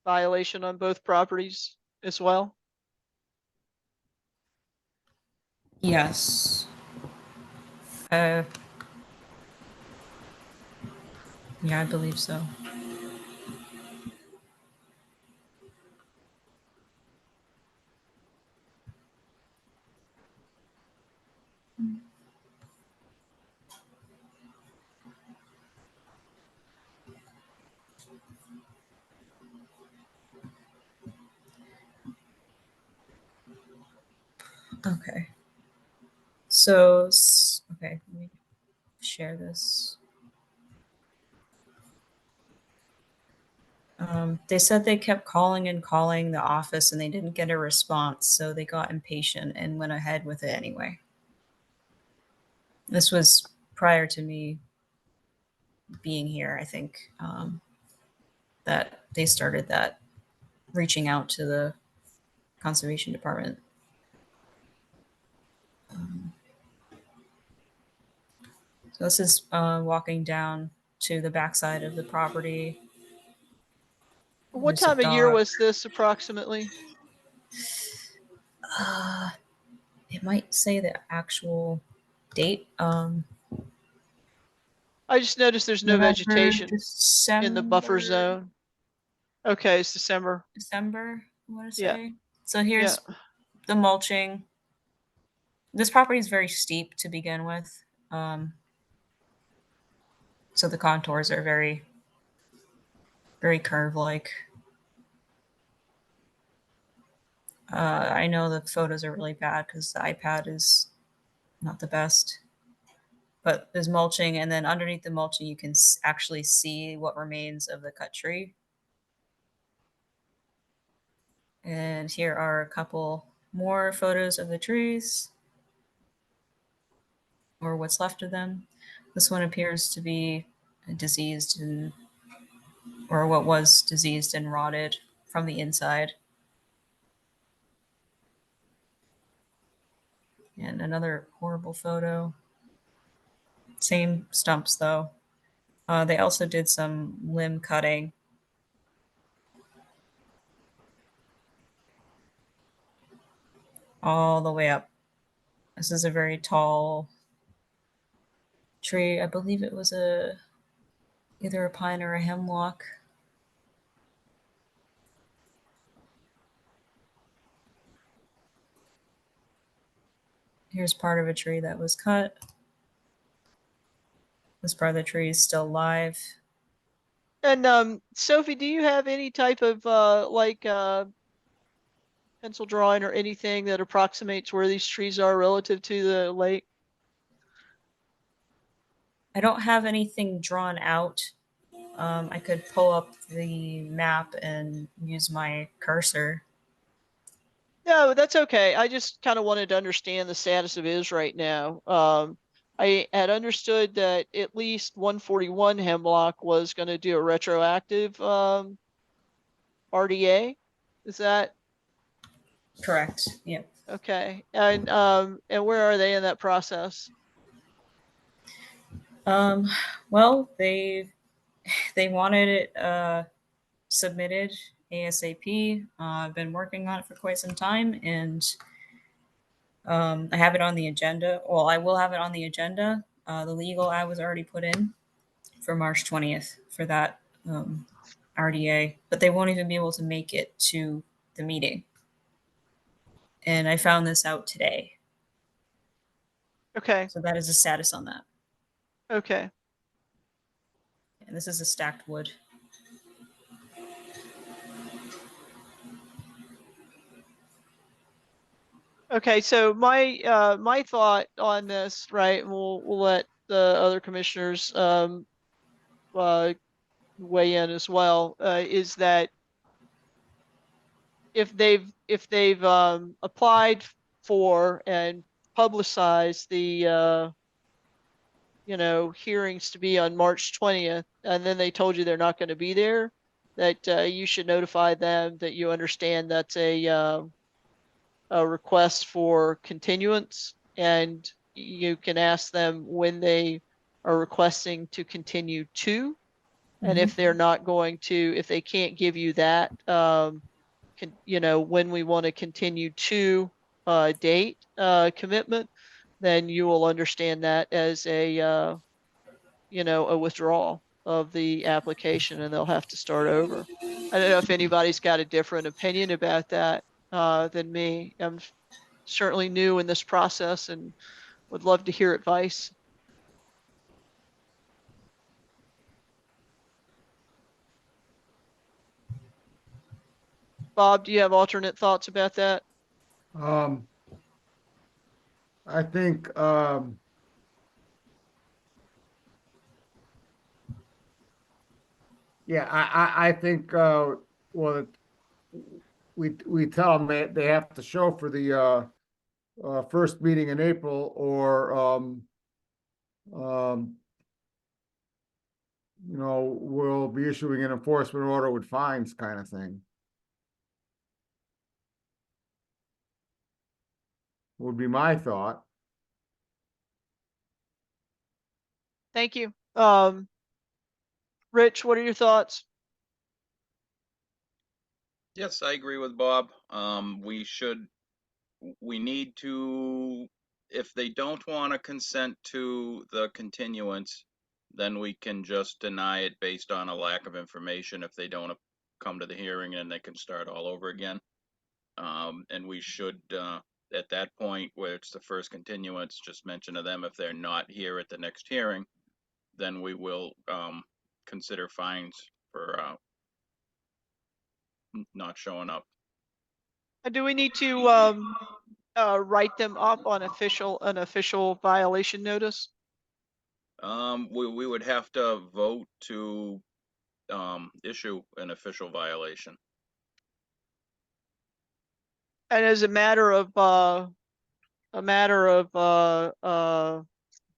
violation on both properties as well. Yes. Yeah, I believe so. Okay. So, okay, let me share this. They said they kept calling and calling the office and they didn't get a response, so they got impatient and went ahead with it anyway. This was prior to me being here, I think, that they started that, reaching out to the conservation department. So this is walking down to the backside of the property. What There's a time of year dog. was this approximately? It might say the actual date. I just noticed there's no November, vegetation in the buffer December, zone. Okay, it's December. December, I want to Yeah. say. So here's the mulching. This property is very steep to begin with. So the contours are very, very curve-like. I know the photos are really bad because the iPad is not the best. But there's mulching, and then underneath the mulching, you can actually see what remains of the cut tree. And here are a couple more photos of the trees, or what's left of them. This one appears to be diseased and, or what was diseased and rotted from the inside. And another horrible photo. Same stumps though. They also did some limb cutting. All the way up. This is a very tall tree. I believe it was either a pine or a hemlock. Here's part of a tree that was cut. This part of the tree is still live. And Sophie, do you have any type of pencil drawing or anything that approximates where these trees are relative to the lake? I don't have anything drawn out. I could pull up the map and use my cursor. No, that's okay. I just kind of wanted to understand the status of is right now. I had understood that at least 141 Hemlock was going to do a retroactive RDA. Is that correct? Yep. Okay. And where are they in that process? Well, they wanted it submitted ASAP. I've been working on it for quite some time, and I have it on the agenda. Well, I will have it on the agenda. The legal ad was already put in for March 20th for that RDA, but they won't even be able to make it to the meeting. And I found this out today. Okay. So that is the status on that. Okay. And this is a stacked wood. Okay, so my my thought on this, right, and we'll let the other commissioners weigh in as well, is that if they've applied for and publicized the hearings to be on March 20th, and then they told you they're not going to be there, that you should notify them that you understand that's a request for continuance, and you can ask them when they are requesting to continue to, and if they're not going to, if they can't give you that, when we want to continue to date commitment, then you will understand that as a withdrawal of the application, and they'll have to start over. I don't know if anybody's got a different opinion about that than me. I'm certainly new in this process and would love to hear advice. Bob, do you have alternate thoughts about that? I think, yeah, I think, well, we tell them they have to show for the, first meeting in April, or, we'll be issuing an enforcement order with fines, kind of thing. Would be my thought. Thank you. Rich, what are your thoughts? Yes, I agree with Bob. We should we need to, if they don't want to consent to the continuance, then we can just deny it based on a lack of information. If they don't come to the hearing, and they can start all over again. And we should, at that point where it's the first continuance, just mention to them if they're not here at the next hearing, then we will consider fines for not showing up. Do we need to write them up on an official violation notice? We would have to vote to issue an official violation. And as a matter of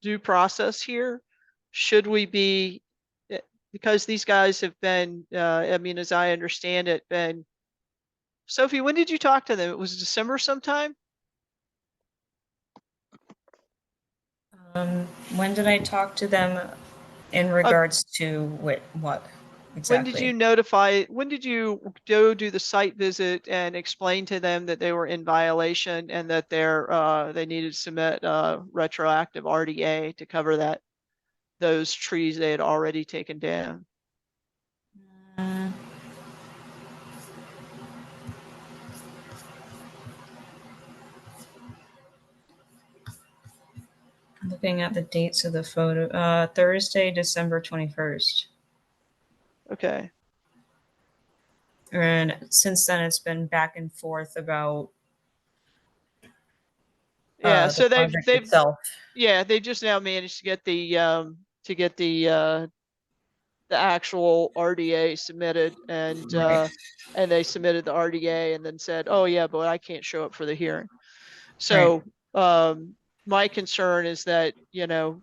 due process here, should we be, because these guys have been, I mean, as I understand it, been, Sophie, when did you talk to them? It was December sometime? When did I talk to them in regards to what exactly? When did you go do the site visit and explain to them that they were in violation and that they needed to submit retroactive RDA to cover those trees they had already taken down? Looking at the dates of the photo, Thursday, December 21st. Okay. And since then, it's been back and forth about Yeah, the so they've itself. yeah, they just now managed to get the actual RDA submitted, and Right. and they submitted the RDA and then said, oh yeah, but I can't show up for the hearing. So my concern is that, you know,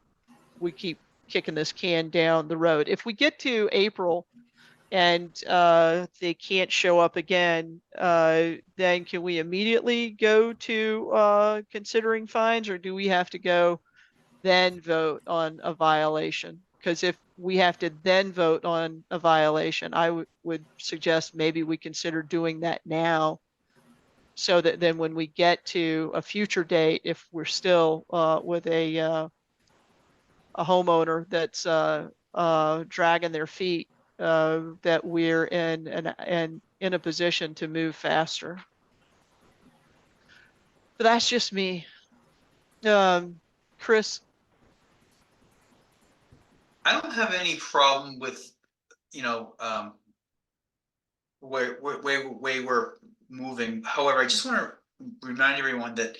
we keep kicking this can down the road. If we get to April and they can't show up again, then can we immediately go to considering fines, or do we have to go then vote on a violation? Because if we have to then vote on a violation, I would suggest maybe we consider doing that now, so that then when we get to a future date, if we're still with a homeowner that's dragging their feet, that we're in a position to move faster. But that's just me. Chris? I don't have any problem with, you know, where we're moving. However, I just want to remind everyone that,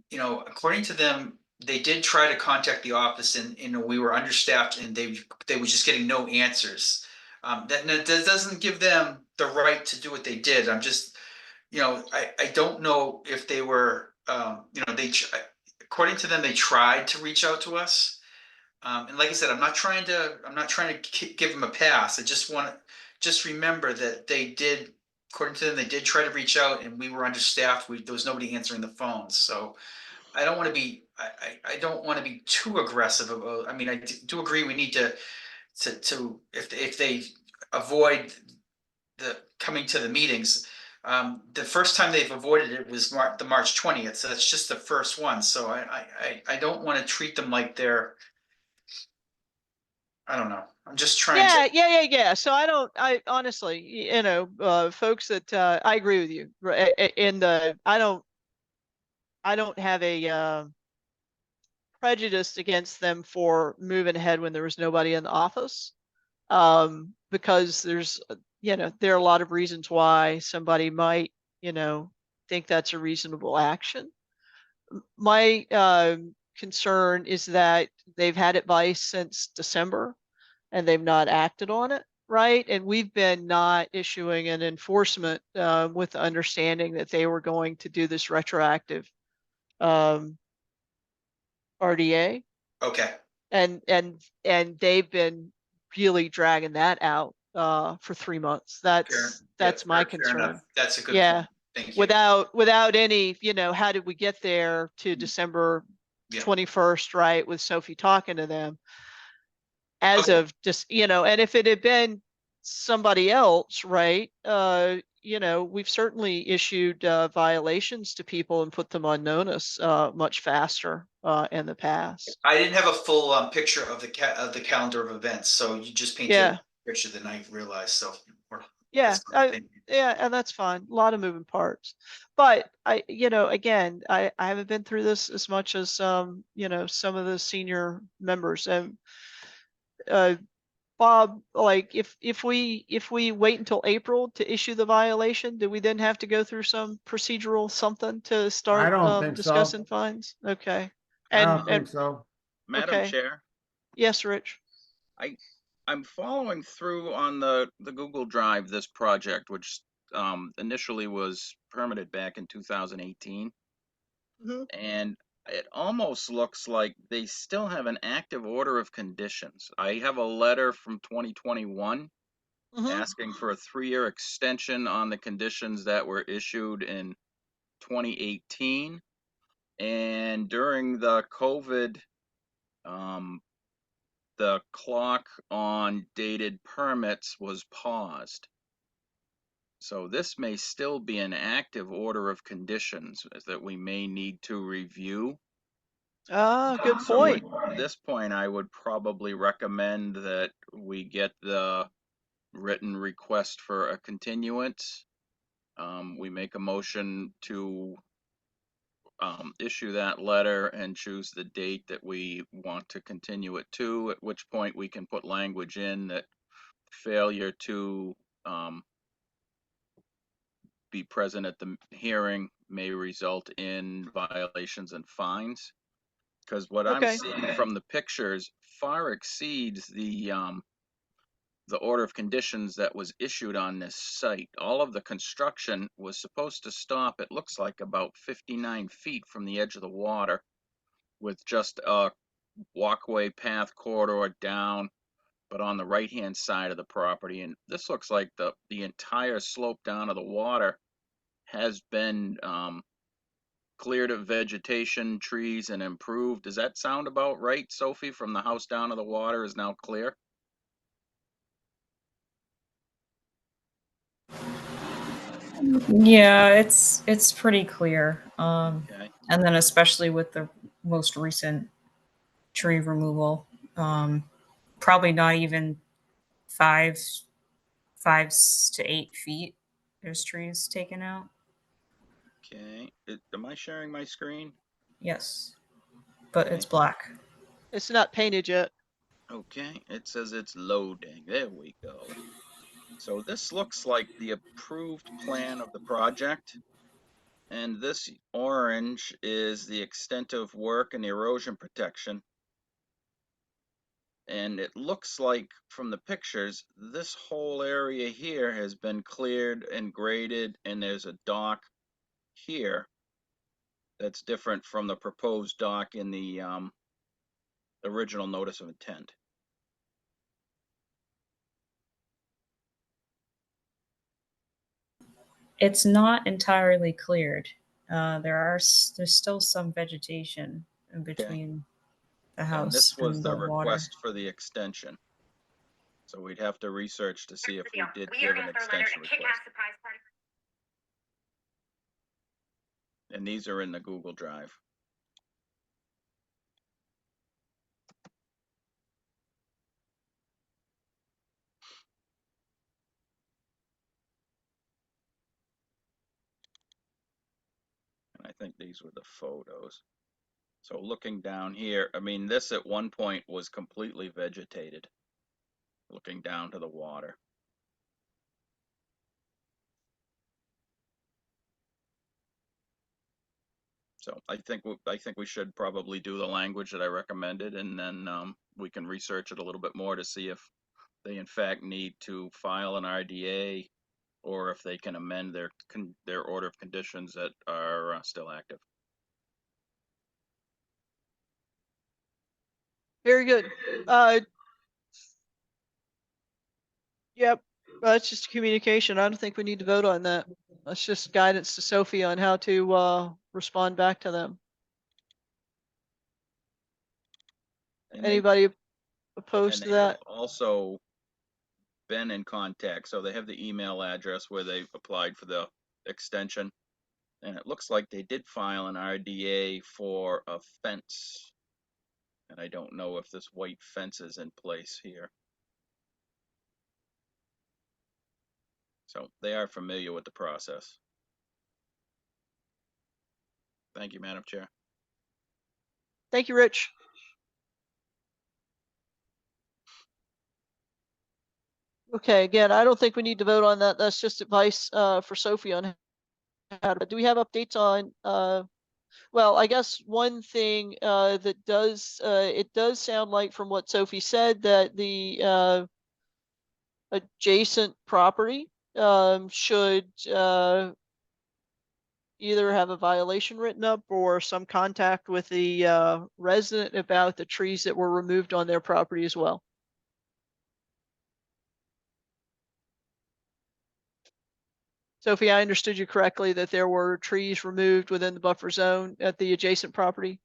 you know, according to them, they did try to contact the office, and you know, we were understaffed, and they were just getting no answers. That doesn't give them the right to do what they did. I'm just, you know, I don't know if they were, you know, according to them, they tried to reach out to us. And like I said, I'm not trying to give them a pass. I just want to remember that they did, according to them, they did try to reach out, and we were understaffed. There was nobody answering the phones. So I don't want to be, I don't want to be too aggressive about, I mean, I do agree we need to if they avoid the coming to the meetings. The first time they've avoided it was the March 20th. So that's just the first one. So I don't want to treat them like they're, I don't know. I'm just trying to. Yeah. So I honestly, you know, folks that I agree with you. I don't have a prejudice against them for moving ahead when there was nobody in the office, because there's, you know, there are a lot of reasons why somebody might, you know, think that's a reasonable action. My concern is that they've had advice since December and they've not acted on it, right? And we've been not issuing an enforcement with the understanding that they were going to do this retroactive RDA. Okay. And they've been really dragging that out for 3 months. That's my concern. That's a good Yeah. point. Thank you. Without any, you know, how did we get there to December 21st, right? With Sophie talking to them as of just, you know, and if it had been somebody else, right? You know, we've certainly issued violations to people and put them on notice much faster in the past. I didn't have a full picture of the calendar of events, so you just painted Yeah. a picture that I realized. So we're- Yeah, that's fine. yeah, and that's fine. A lot of moving parts. But you know, again, I haven't been through this as much as you know, some of the senior members. And Bob, like if we wait until April to issue the violation, do we then have to go through some procedural something to start don't think so. discussing fines? Okay. I don't And think so. Madam okay. Chair, Yes, Rich. I'm following through on the Google Drive, this project, which initially was permitted back in 2018. Mhm. And it almost looks like they still have an active order of conditions. I have a letter from 2021 Mhm. asking for a 3-year extension on the conditions that were issued in 2018. And during the COVID, the clock on dated permits was paused. So this may still be an active order of conditions that we may need to review. Ah, good So point. at this point, I would probably recommend that we get the written request for a continuance. We make a motion to issue that letter and choose the date that we want to continue it to, at which point we can put language in that failure to be present at the hearing may result in violations and fines. Because what I'm Okay. seeing from the pictures far exceeds the order of conditions that was issued on this site. All of the construction was supposed to stop, it looks like, about 59 feet from the edge of the water, with just a walkway path corridor down, but on the right-hand side of the property. And this looks like the entire slope down to the water has been cleared of vegetation, trees, and improved. Does that sound about right, Sophie? From the house down to the water is now clear? Yeah, it's pretty clear. Okay. And then especially with the most recent tree removal, probably not even 5 to 8 feet. There's trees taken out. Okay. Am I sharing my screen? Yes, but Okay. it's black. It's not painted yet. Okay. It says it's loading. There we go. So this looks like the approved plan of the project. And this orange is the extent of work and the erosion protection. And it looks like from the pictures, this whole area here has been cleared and graded, and there's a dock here that's different from the proposed dock in the original notice of intent. It's not entirely cleared. There's still some vegetation in between the And house this was and the the water. request for the extension. So we'd have to research to see if we did give an extension request. And these are in the Google Drive. And I think these were the photos. So looking down here, I mean, this at one point was completely vegetated, looking down to the water. So I think we should probably do the language that I recommended, and then we can research it a little bit more to see if they in fact need to file an RDA, or if they can amend their order of conditions that are still active. Very good. Yep. It's just communication. I don't think we need to vote on that. That's just guidance to Sophie on how to respond back to them. And Anybody they, opposed and to they have that? also been in contact, so they have the email address where they applied for the extension. And it looks like they did file an RDA for a fence. And I don't know if this white fence is in place here. So they are familiar with the process. Thank you, Madam Chair. Thank you, Rich. Okay, again, I don't think we need to vote on that. That's just advice for Sophie on how to, do we have updates on well, I guess one thing that does it does sound like from what Sophie said that the adjacent property should either have a violation written up or some contact with the resident about the trees that were removed on their property as well. Sophie, I understood you correctly that there were trees removed within the buffer zone at the adjacent property?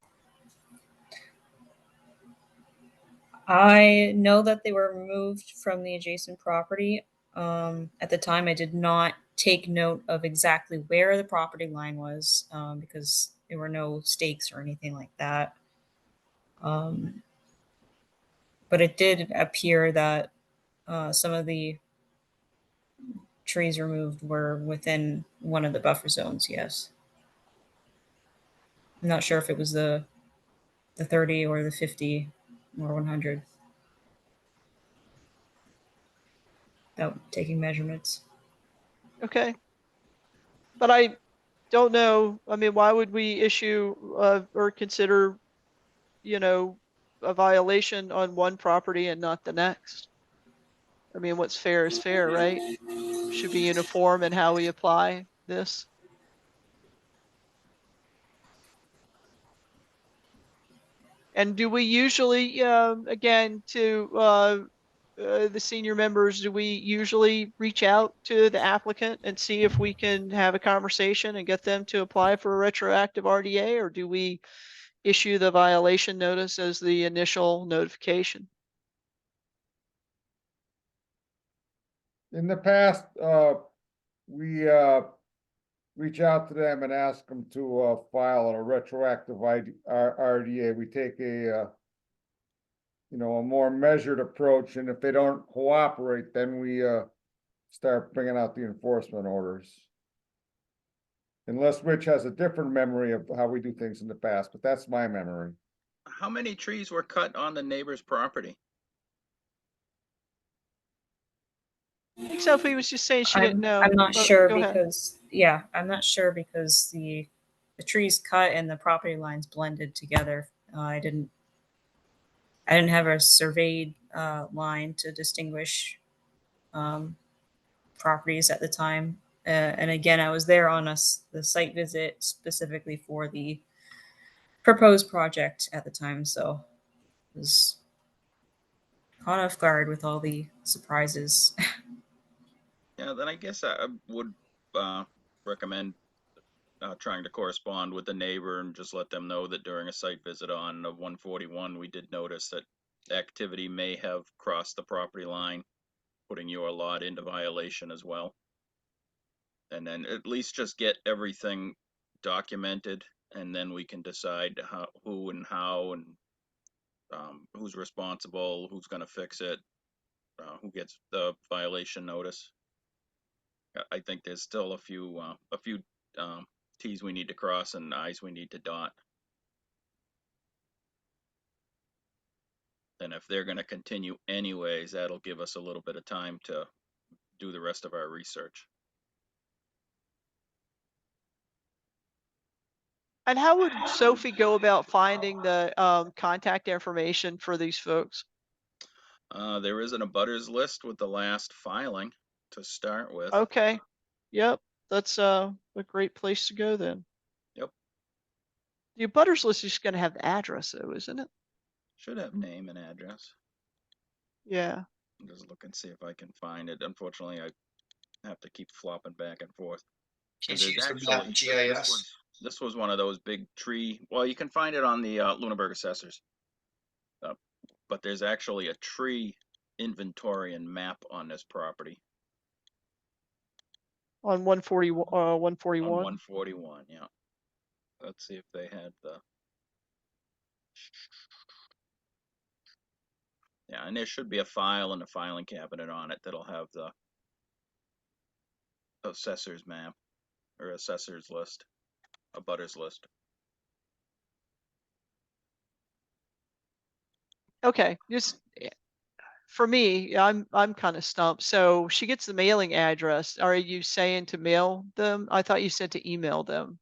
I know that they were removed from the adjacent property. At the time, I did not take note of exactly where the property line was because there were no stakes or anything like that. But it did appear that some of the trees removed were within one of the buffer zones, yes. I'm not sure if it was the 30 or the 50 or 100 without taking measurements. Okay. But I don't know, I mean, why would we issue or consider, you know, a violation on one property and not the next? I mean, what's fair is fair, right? Should be uniform in how we apply this. And do we usually, again, to the senior members, do we usually reach out to the applicant and see if we can have a conversation and get them to apply for a retroactive RDA, or do we issue the violation notice as the initial notification? In the past, we reach out to them and ask them to file a retroactive RDA. We take a you know, a more measured approach, and if they don't cooperate, then we start bringing out the enforcement orders. Unless Rich has a different memory of how we do things in the past, but that's my memory. How many trees were cut on the neighbor's property? I think Sophie was just saying she didn't know. I'm not but sure go ahead. because I'm not sure because the trees cut and the property lines blended together. I didn't have a surveyed line to distinguish properties at the time. And again, I was there on the site visit specifically for the proposed project at the time, so I was caught off guard with all the surprises. Yeah, then I guess I would recommend trying to correspond with the neighbor and just let them know that during a site visit on 141, we did notice that activity may have crossed the property line, putting your lot into violation as well. And then at least just get everything documented, and then we can decide who and how and who's responsible, who's going to fix it, who gets the violation notice. I think there's still a few T's we need to cross and I's we need to dot. And if they're going to continue anyways, that'll give us a little bit of time to do the rest of our research. And how would Sophie go about finding the contact information for these folks? There is an abutters list with the last filing to start with. Okay. Yep. That's a great place to go then. Yep. The abutters list is just going to have the address though, isn't it? Should have name and address. Yeah. I'll just look and see if I can find it. Unfortunately, I have to keep flopping back and forth. Can't you use the map in GIS? This was one of those big tree. Well, you can find it on the Lunenburg assessors. But there's actually a tree inventory and map on this property. On 140, On 141. 141, yeah. Let's see if they had the. Yeah, and there should be a file and a filing cabinet on it that'll have the assessor's map or assessor's list, a butters list. Okay, just for me, I'm kind of stumped. So she gets the mailing address. Are you saying to mail them? I thought you said to email them.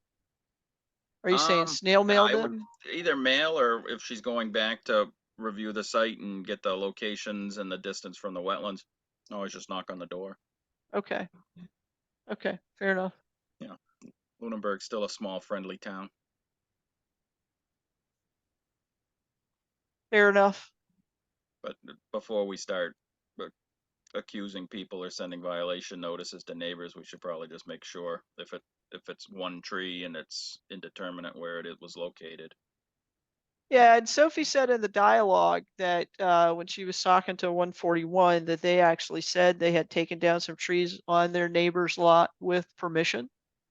Are you saying snail mail I would them? either mail, or if she's going back to review the site and get the locations and the distance from the wetlands, always just knock on the door. Okay. Okay, fair enough. Yeah, Lunenburg's still a small, friendly town. Fair enough. But before we start accusing people or sending violation notices to neighbors, we should probably just make sure if it's one tree and it's indeterminate where it was located. Yeah, and Sophie said in the dialogue that when she was talking to 141 that they actually said they had taken down some trees on their neighbor's lot with permission.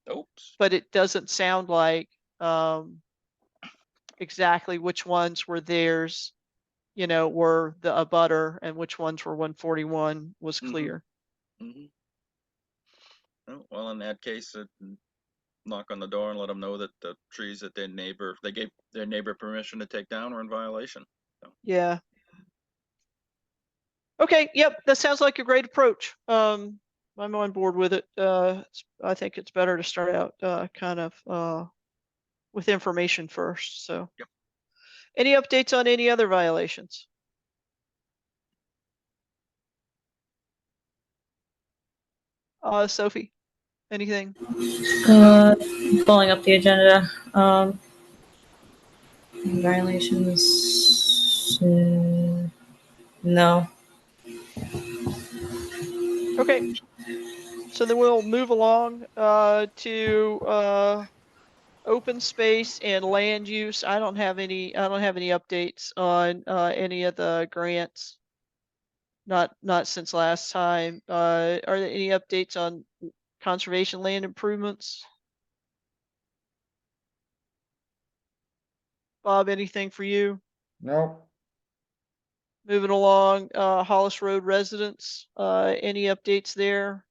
Oops. But it doesn't sound like exactly which ones were theirs, you know, were the abutter and which ones were 141 was clear. Mm-hmm. Oh, well, in that case, knock on the door and let them know that the trees that they gave their neighbor permission to take down are in violation. So. Yeah. Okay. Yep. That sounds like a great approach. I'm on board with it. I think it's better to start out kind of with information first. So. Yep. Any updates on any other violations? Sophie, anything? Pulling up the agenda. Violations. No. Okay. So then we'll move along to open space and land use. I don't have any updates on any of the grants. Not since last time. Are there any updates on conservation land improvements? Bob, anything for you? Nope. Moving along, Hollis Road residents, any updates there?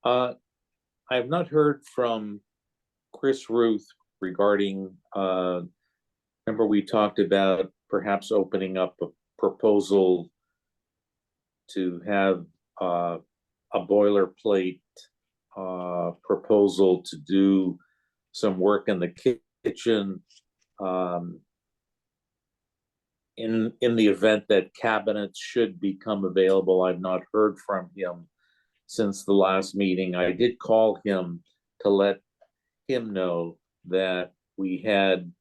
I have not heard from Chris Ruth regarding, remember we talked about perhaps opening up a proposal to have a boilerplate proposal to do some work in the kitchen in the event that cabinets should become available. I've not heard from him since the last meeting. I did call him to let him know that we had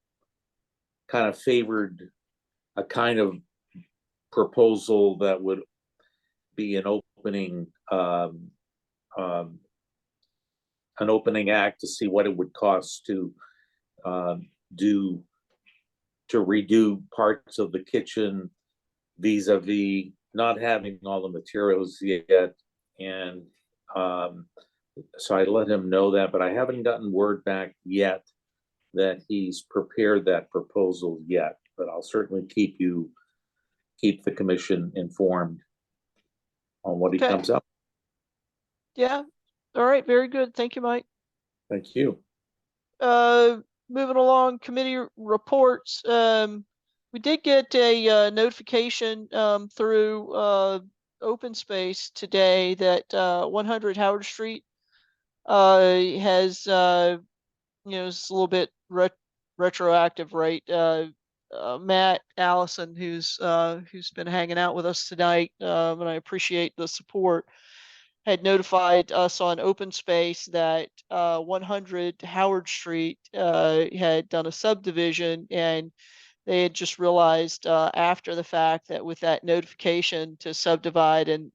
kind of favored a kind of proposal that would be an opening act to see what it would cost to redo parts of the kitchen vis-a-vis not having all the materials yet. And so I let him know that, but I haven't gotten word back yet that he's prepared that proposal yet, but I'll certainly keep the commission informed on what he Okay. comes up. Yeah. All right. Very good. Thank you, Mike. Thank you. Moving along, committee reports. We did get a notification through Open Space today that 100 Howard Street has it's a little bit retroactive, right? Matt Allison, who's been hanging out with us tonight, and I appreciate the support, had notified us on Open Space that 100 Howard Street had done a subdivision, and they had just realized after the fact that with that notification to subdivide and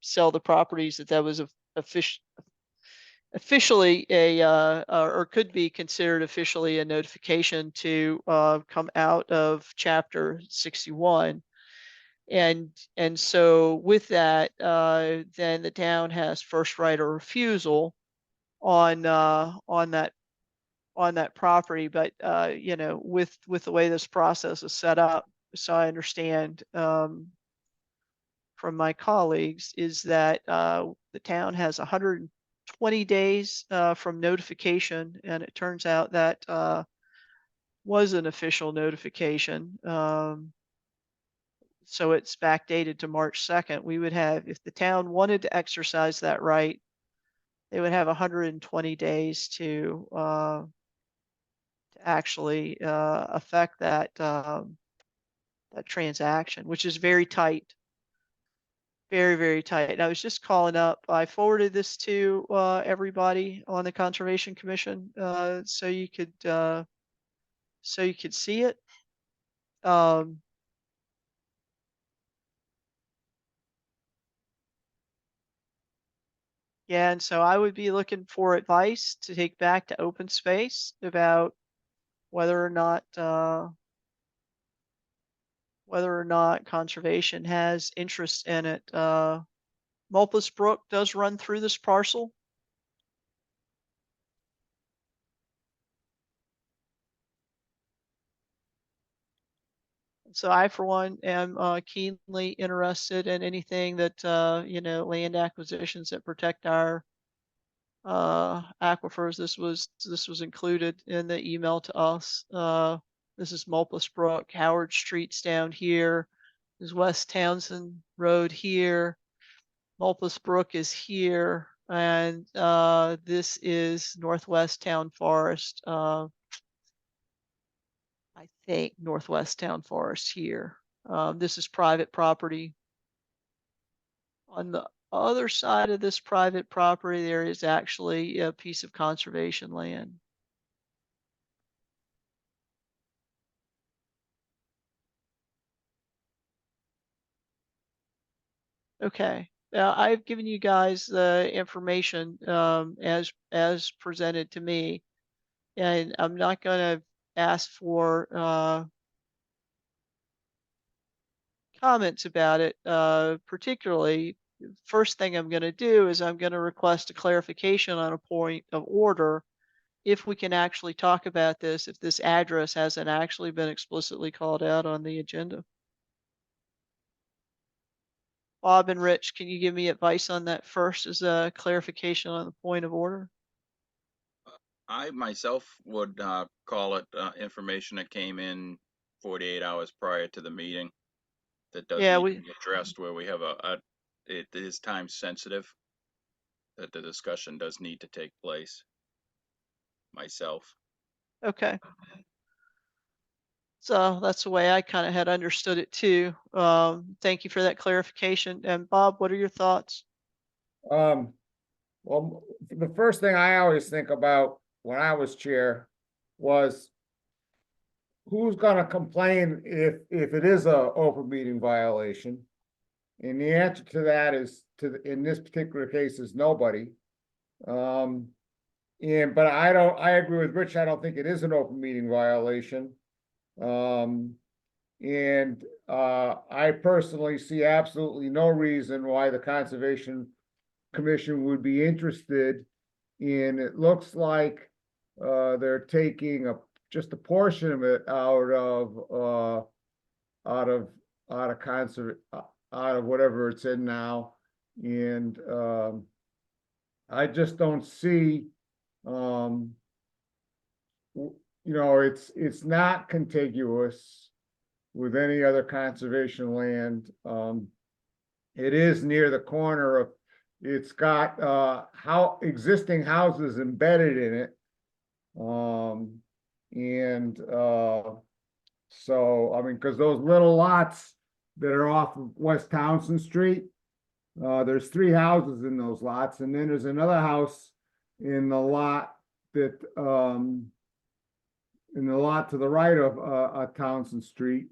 sell the properties, that was officially a or could be considered officially a notification to come out of Chapter 61. And so with that, then the town has first right of refusal on that property. But you know, with the way this process is set up, so I understand from my colleagues, is that the town has 120 days from notification, and it turns out that was an official notification. So it's backdated to March 2nd. We would have, if the town wanted to exercise that right, they would have 120 days to actually affect that that transaction, which is very tight. Very, very tight. And I was just calling up, I forwarded this to everybody on the Conservation Commission so you could see it. Yeah, and so I would be looking for advice to take back to open space about whether or not conservation has interest in it. Mulpus Brook does run through this parcel. So I, for one, am keenly interested in anything that you know, land acquisitions that protect our aquifers. This was included in the email to us. This is Mulpus Brook. Howard Street's down here. There's West Townsend Road here. Mulpus Brook is here, and this is Northwest Town Forest. I think Northwest Town Forest here. This is private property. On the other side of this private property, there is actually a piece of conservation land. Okay. I've given you guys the information as presented to me, and I'm not going to ask for comments about it. Particularly, first thing I'm going to do is I'm going to request a clarification on a point of order. If we can actually talk about this, if this address hasn't actually been explicitly called out on the agenda. Bob and Rich, can you give me advice on that first as a clarification on the point of order? I myself would call it information that came in 48 hours prior to the meeting that does Yeah, need to be addressed, where we have it is time sensitive, that the discussion does need to take place. Myself. Okay. So that's the way I kind of had understood it too. Thank you for that clarification. And Bob, what are your thoughts? Well, the first thing I always think about when I was chair was who's gonna complain if it is a open meeting violation? And the answer to that is in this particular case is nobody. But I agree with Rich. I don't think it is an open meeting violation. I personally see absolutely no reason why the Conservation Commission would be interested in, it looks like they're taking just a portion of it out of whatever it's in now. And I just don't see, you know, it's not contiguous with any other conservation land. It is near the corner of, it's got existing houses embedded in it. So, I mean, because those little lots that are off of West Townsend Street, there's 3 houses in those lots, and then there's another house in the lot that in the lot to the right of Townsend Street.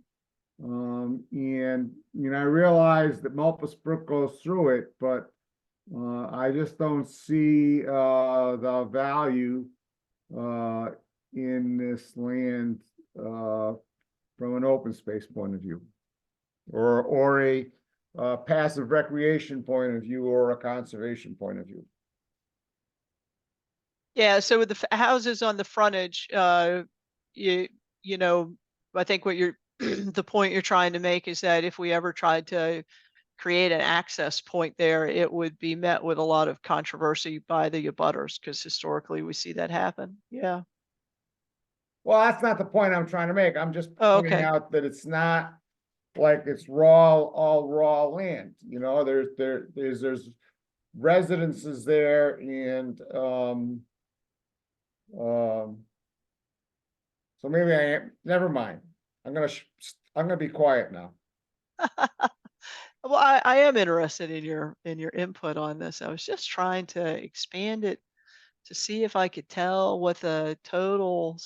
And you know, I realize that Mulpus Brook goes through it, but I just don't see the value in this land from an open space point of view. or a passive recreation point of view or a conservation point of view. Yeah, so with the houses on the frontage, you know, I think what you're the point you're trying to make is that if we ever tried to create an access point there, it would be met with a lot of controversy by the abutters, because historically we see that happen. Yeah. Well, that's not the point I'm trying to make. I'm just Oh, pointing okay. out that it's not like it's all raw land, you know, there's residences there and, so maybe I am, never mind. I'm gonna be quiet now. Well, I am interested in your input on this. I was just trying to expand it to see if I could tell what the total,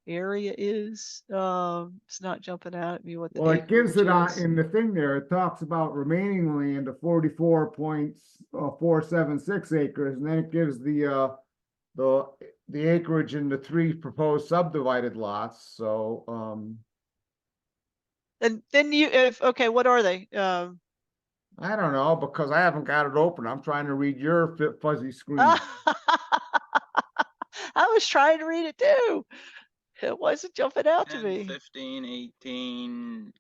area is. It's not jumping out at me what the Well, it gives it on, acreage is. in the thing there, it talks about remaining land of 44.476 acres, and then it gives the acreage in the 3 proposed subdivided lots, so, And then okay, what are they? I don't know, because I haven't got it open. I'm trying to read your fuzzy screen. I was trying to read it too. It wasn't jumping out to 10, me. 15, 18,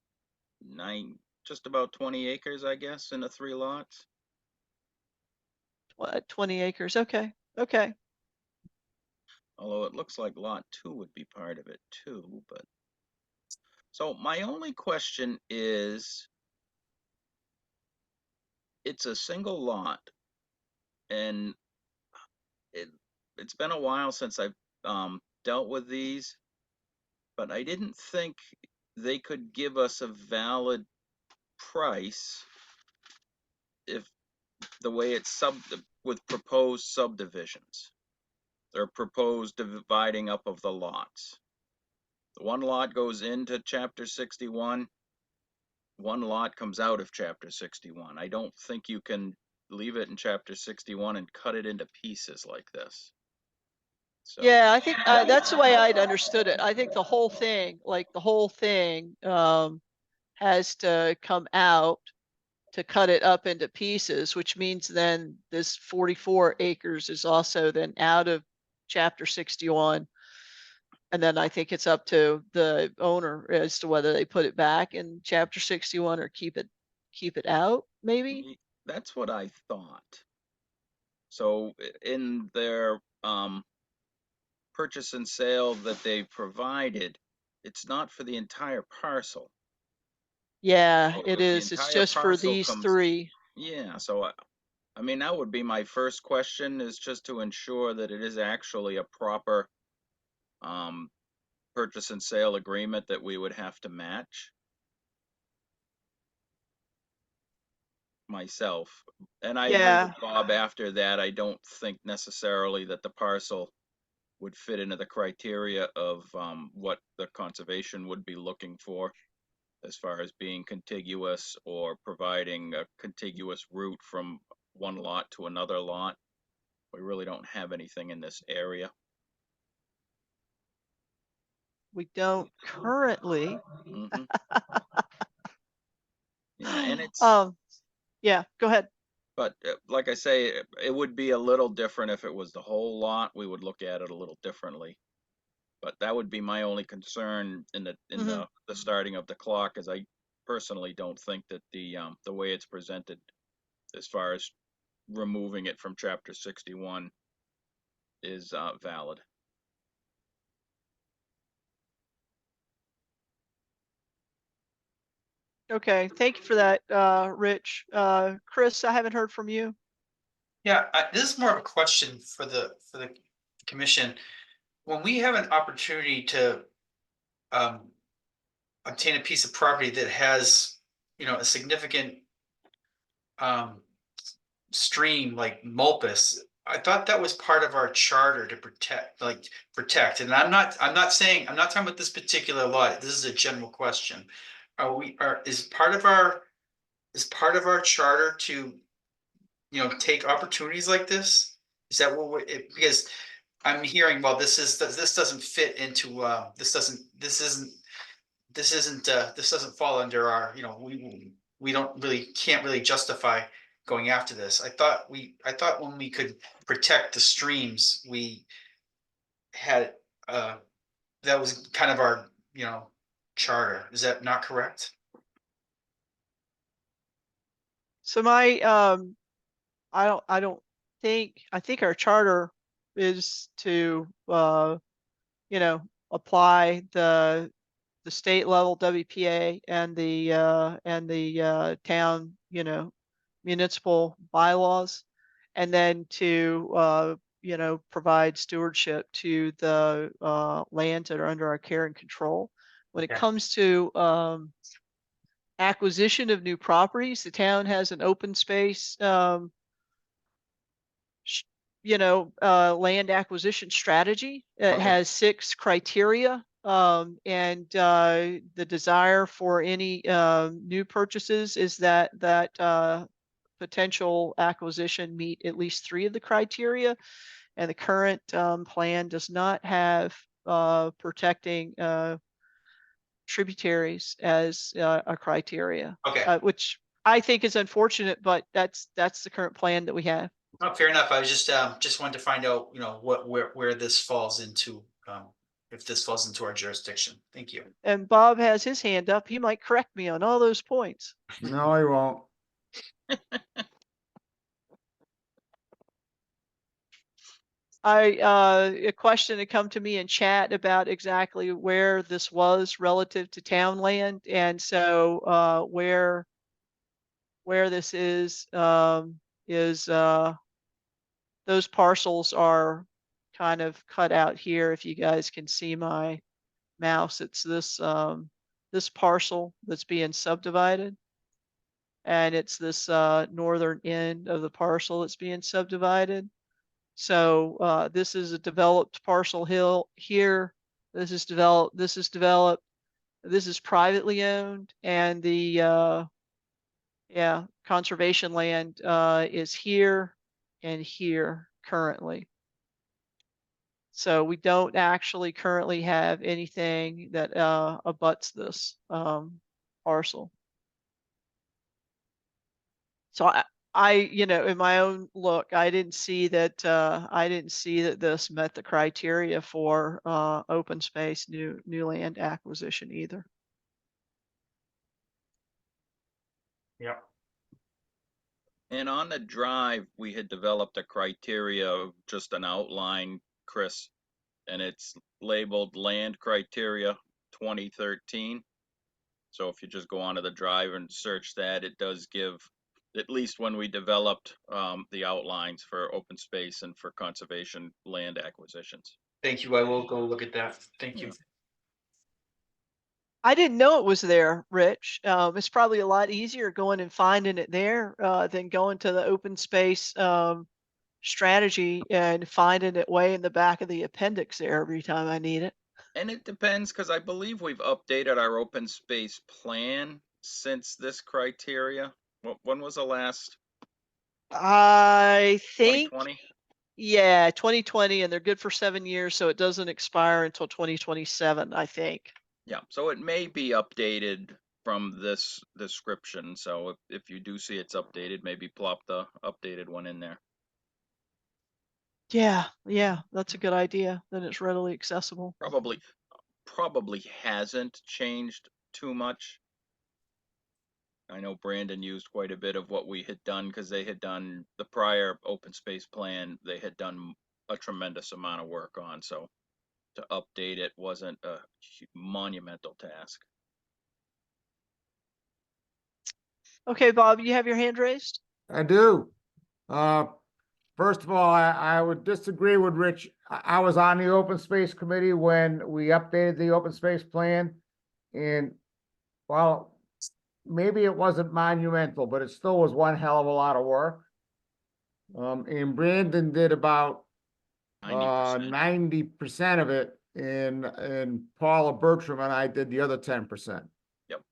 9, just about 20 acres, I guess, in the 3 lots. What, 20 acres? Okay. Okay. Although it looks like lot 2 would be part of it too, but. So my only question is, it's a single lot, and it's been a while since I've dealt with these, but I didn't think they could give us a valid price if the way it's with proposed subdivisions. They're proposed dividing up of the lots. The one lot goes into chapter 61. One lot comes out of chapter 61. I don't think you can leave it in chapter 61 and cut it into pieces like this. So, Yeah, I think that's the way I'd understood it. I think the whole thing, has to come out to cut it up into pieces, which means then this 44 acres is also then out of chapter 61. And then I think it's up to the owner as to whether they put it back in chapter 61 or keep it out, maybe. that's what I thought. So in their purchase and sale that they provided, it's not for the entire parcel. Yeah, So it if the is. It's entire just for parcel these comes- 3. Yeah, so I mean, that would be my first question, is just to ensure that it is actually a proper purchase and sale agreement that we would have to match. Myself. And I agree Yeah. with Bob, after that, I don't think necessarily that the parcel would fit into the criteria of what the conservation would be looking for as far as being contiguous or providing a contiguous route from one lot to another lot. We really don't have anything in this area. We don't currently. Mhm. Yeah, and it's, yeah, go ahead. but like I say, it would be a little different if it was the whole lot. We would look at it a little differently. But that would be my only concern in the starting of the clock, as I personally don't think that the way it's presented, as far as removing it from chapter 61, is valid. Okay, thank you for that, Rich. Chris, I haven't heard from you. Yeah, this is more of a question for the commission. When we have an opportunity to obtain a piece of property that has, a significant stream like Mulpus, I thought that was part of our charter to protect. And I'm not talking about this particular lot. This is a general question. Is part of our charter to, take opportunities like this? Is that what because I'm hearing, well, this doesn't fit into, this isn't this isn't, this doesn't fall under our, you know, we can't really justify going after this. I thought when we could protect the streams, we had, that was kind of our, you know, charter. Is that not correct? So my, I don't think, I think our charter is to, you know, apply the state level WPA and the town, you know, municipal bylaws, and then to, you know, provide stewardship to the lands that are under our care and control. When it Okay. comes to acquisition of new properties, the town has an open space, you know, land acquisition strategy. It Okay. has 6 criteria. And the desire for any new purchases is that potential acquisition meet at least 3 of the criteria. And the current plan does not have protecting tributaries as a criteria, Okay. which I think is unfortunate, but that's the current plan that we have. Oh, fair enough. I was just wanted to find out, you know, where this falls into, if this falls into our jurisdiction. Thank you. And Bob has his hand up. He might correct me on all those points. No, he won't. A question had come to me in chat about exactly where this was relative to town land. And so where this is those parcels are kind of cut out here. If you guys can see my mouse, it's this this parcel that's being subdivided. And it's this northern end of the parcel that's being subdivided. So this is a developed parcel hill here. This is developed, this is developed. This is privately owned, and the conservation land is here and here currently. So we don't actually currently have anything that abuts this parcel. So I, you know, in my own look, I didn't see that this met the criteria for open space new land acquisition either. Yep. And on the drive, we had developed a criteria of just an outline, Chris, and it's labeled Land Criteria 2013. So if you just go onto the drive and search that, it does give, at least when we developed the outlines for open space and for conservation land acquisitions. Thank you. I will go look at that. Thank you. I didn't know it was there, Rich. It's probably a lot easier going and finding it there than going to the open space strategy and finding it way in the back of the appendix there every time I need it. And it depends, because I believe we've updated our open space plan since this criteria. When was the last? I think 2020? Yeah, 2020, and they're good for 7 years, so it doesn't expire until 2027, I think. Yeah, so it may be updated from this description. So if you do see it's updated, maybe plop the updated one in there. Yeah, that's a good idea. Then it's readily accessible. Probably hasn't changed too much. I know Brandon used quite a bit of what we had done because they had done the prior open space plan. They had done a tremendous amount of work on, so to update it wasn't a monumental task. Okay, Bob, you have your hand raised? I do. First of all, I would disagree with Rich. I was on the open space committee when we updated the open space plan. And well, maybe it wasn't monumental, but it still was one hell of a lot of work. And Brandon did about 90% of it, and Paula Bertram and I did the other 10%. Yep.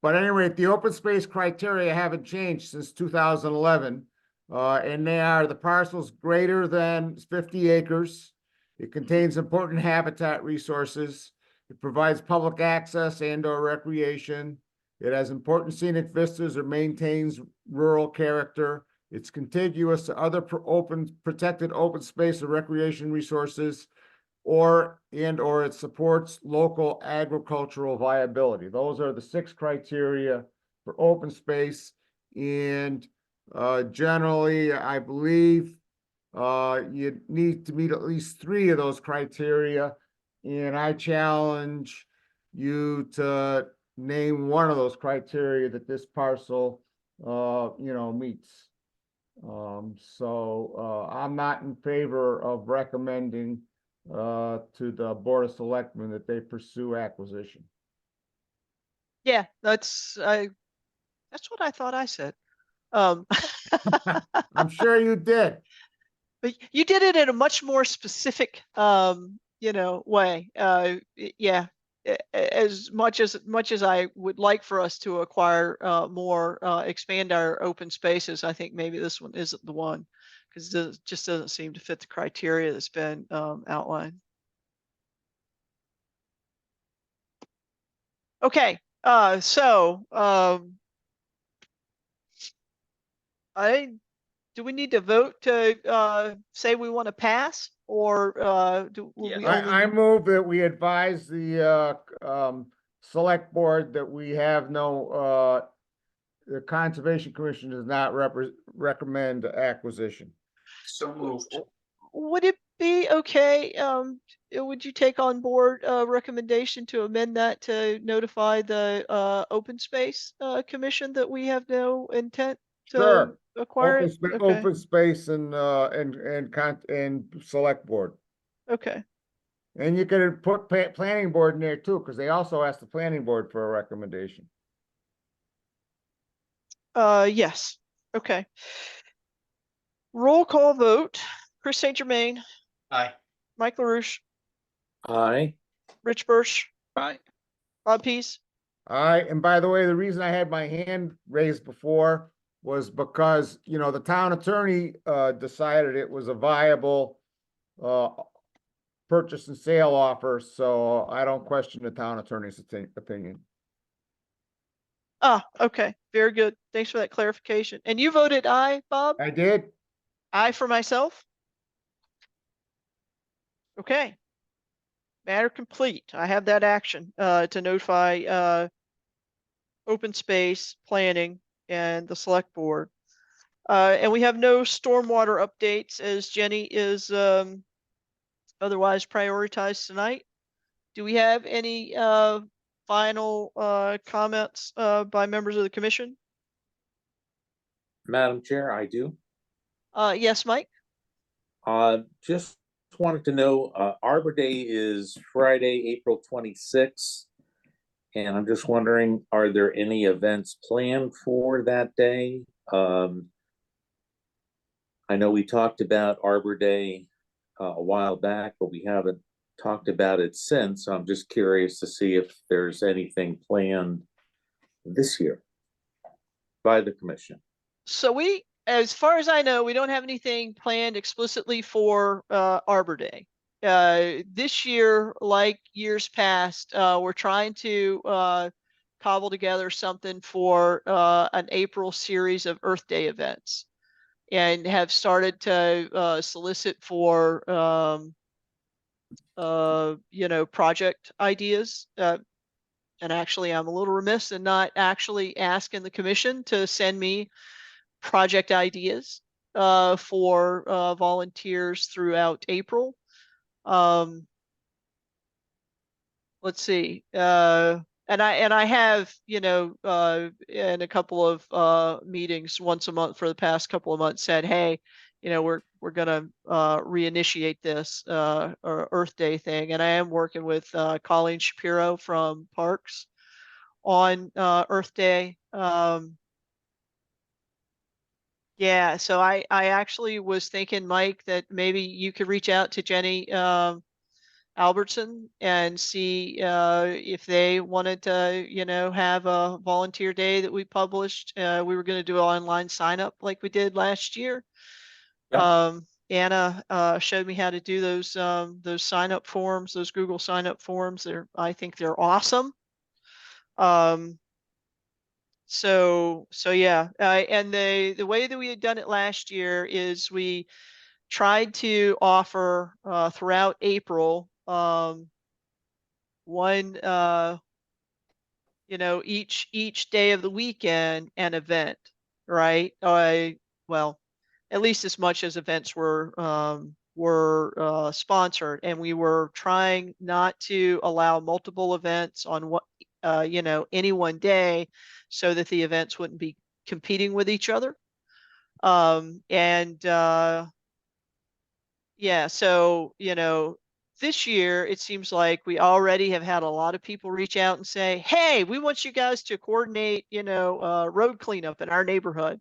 But anyway, the open space criteria haven't changed since 2011. And they are the parcels greater than 50 acres. It contains important habitat resources. It provides public access and or recreation. It has important scenic vistas or maintains rural character. It's contiguous to other protected open space or recreation resources, or it supports local agricultural viability. Those are the 6 criteria for open space. And generally, I believe you need to meet at least 3 of those criteria. And I challenge you to name one of those criteria that this parcel, meets. So I'm not in favor of recommending to the Board of Selectmen that they pursue acquisition. Yeah, that's what I thought I said. Um, I'm sure you did. but you did it in a much more specific, way. Yeah, as much as I would like for us to acquire more, expand our open spaces, I think maybe this one isn't the one, because it just doesn't seem to fit the criteria that's been outlined. Okay, so do we need to vote to say we want to pass, or do we only? I move that we advise the select board that we have no the Conservation Commission does not recommend acquisition. So moved. Would it be okay? Would you take on board a recommendation to amend that to notify the Open Space Commission that we have no intent to Sure. acquire Open, it? spa- Okay. open space and select board. Okay. And you could put planning board in there too, because they also asked the planning board for a recommendation. Yes. Okay. Roll call vote. Chris St. Germain, Aye. Mike LaRouche, Aye. Rich Birch, Aye. Bob Pease. And by the way, the reason I had my hand raised before was because, the town attorney decided it was a viable purchase and sale offer, so I don't question the town attorney's opinion. Ah, okay. Very good. Thanks for that clarification. And you voted aye, Bob? I did. Aye for myself? Okay. Matter complete. I have that action to notify open space, planning, and the select board. And we have no stormwater updates as Jenny is otherwise prioritized tonight. Do we have any final comments by members of the commission? Madam Chair, I do. Yes, Mike? Just wanted to know, Arbor Day is Friday, April 26th. And I'm just wondering, are there any events planned for that day? I know we talked about Arbor Day a while back, but we haven't talked about it since. So I'm just curious to see if there's anything planned this year by the commission. So as far as I know, we don't have anything planned explicitly for Arbor Day. This year, like years past, we're trying to cobble together something for an April series of Earth Day events, and have started to solicit for project ideas. And actually, I'm a little remiss in not actually asking the commission to send me project ideas for volunteers throughout April. Let's see. And I have, in a couple of meetings once a month for the past couple of months said, hey, we're gonna reinitiate this Earth Day thing. And I am working with Colleen Shapiro from Parks on Earth Day. Yeah, so I actually was thinking, Mike, that maybe you could reach out to Jenny Albertson and see if they wanted to, have a volunteer day that we published. We were going to do an online sign up like we did last year. Yep. Anna showed me how to do those sign up forms, those Google sign up forms. I think they're awesome. So yeah, and the way that we had done it last year is we tried to offer throughout April one each day of the weekend an event, right? Well, at least as much as events were sponsored, and we were trying not to allow multiple events on any one day, so that the events wouldn't be competing with each other. Yeah, so this year it seems like we already have had a lot of people reach out and say, hey, we want you guys to coordinate road cleanup in our neighborhood,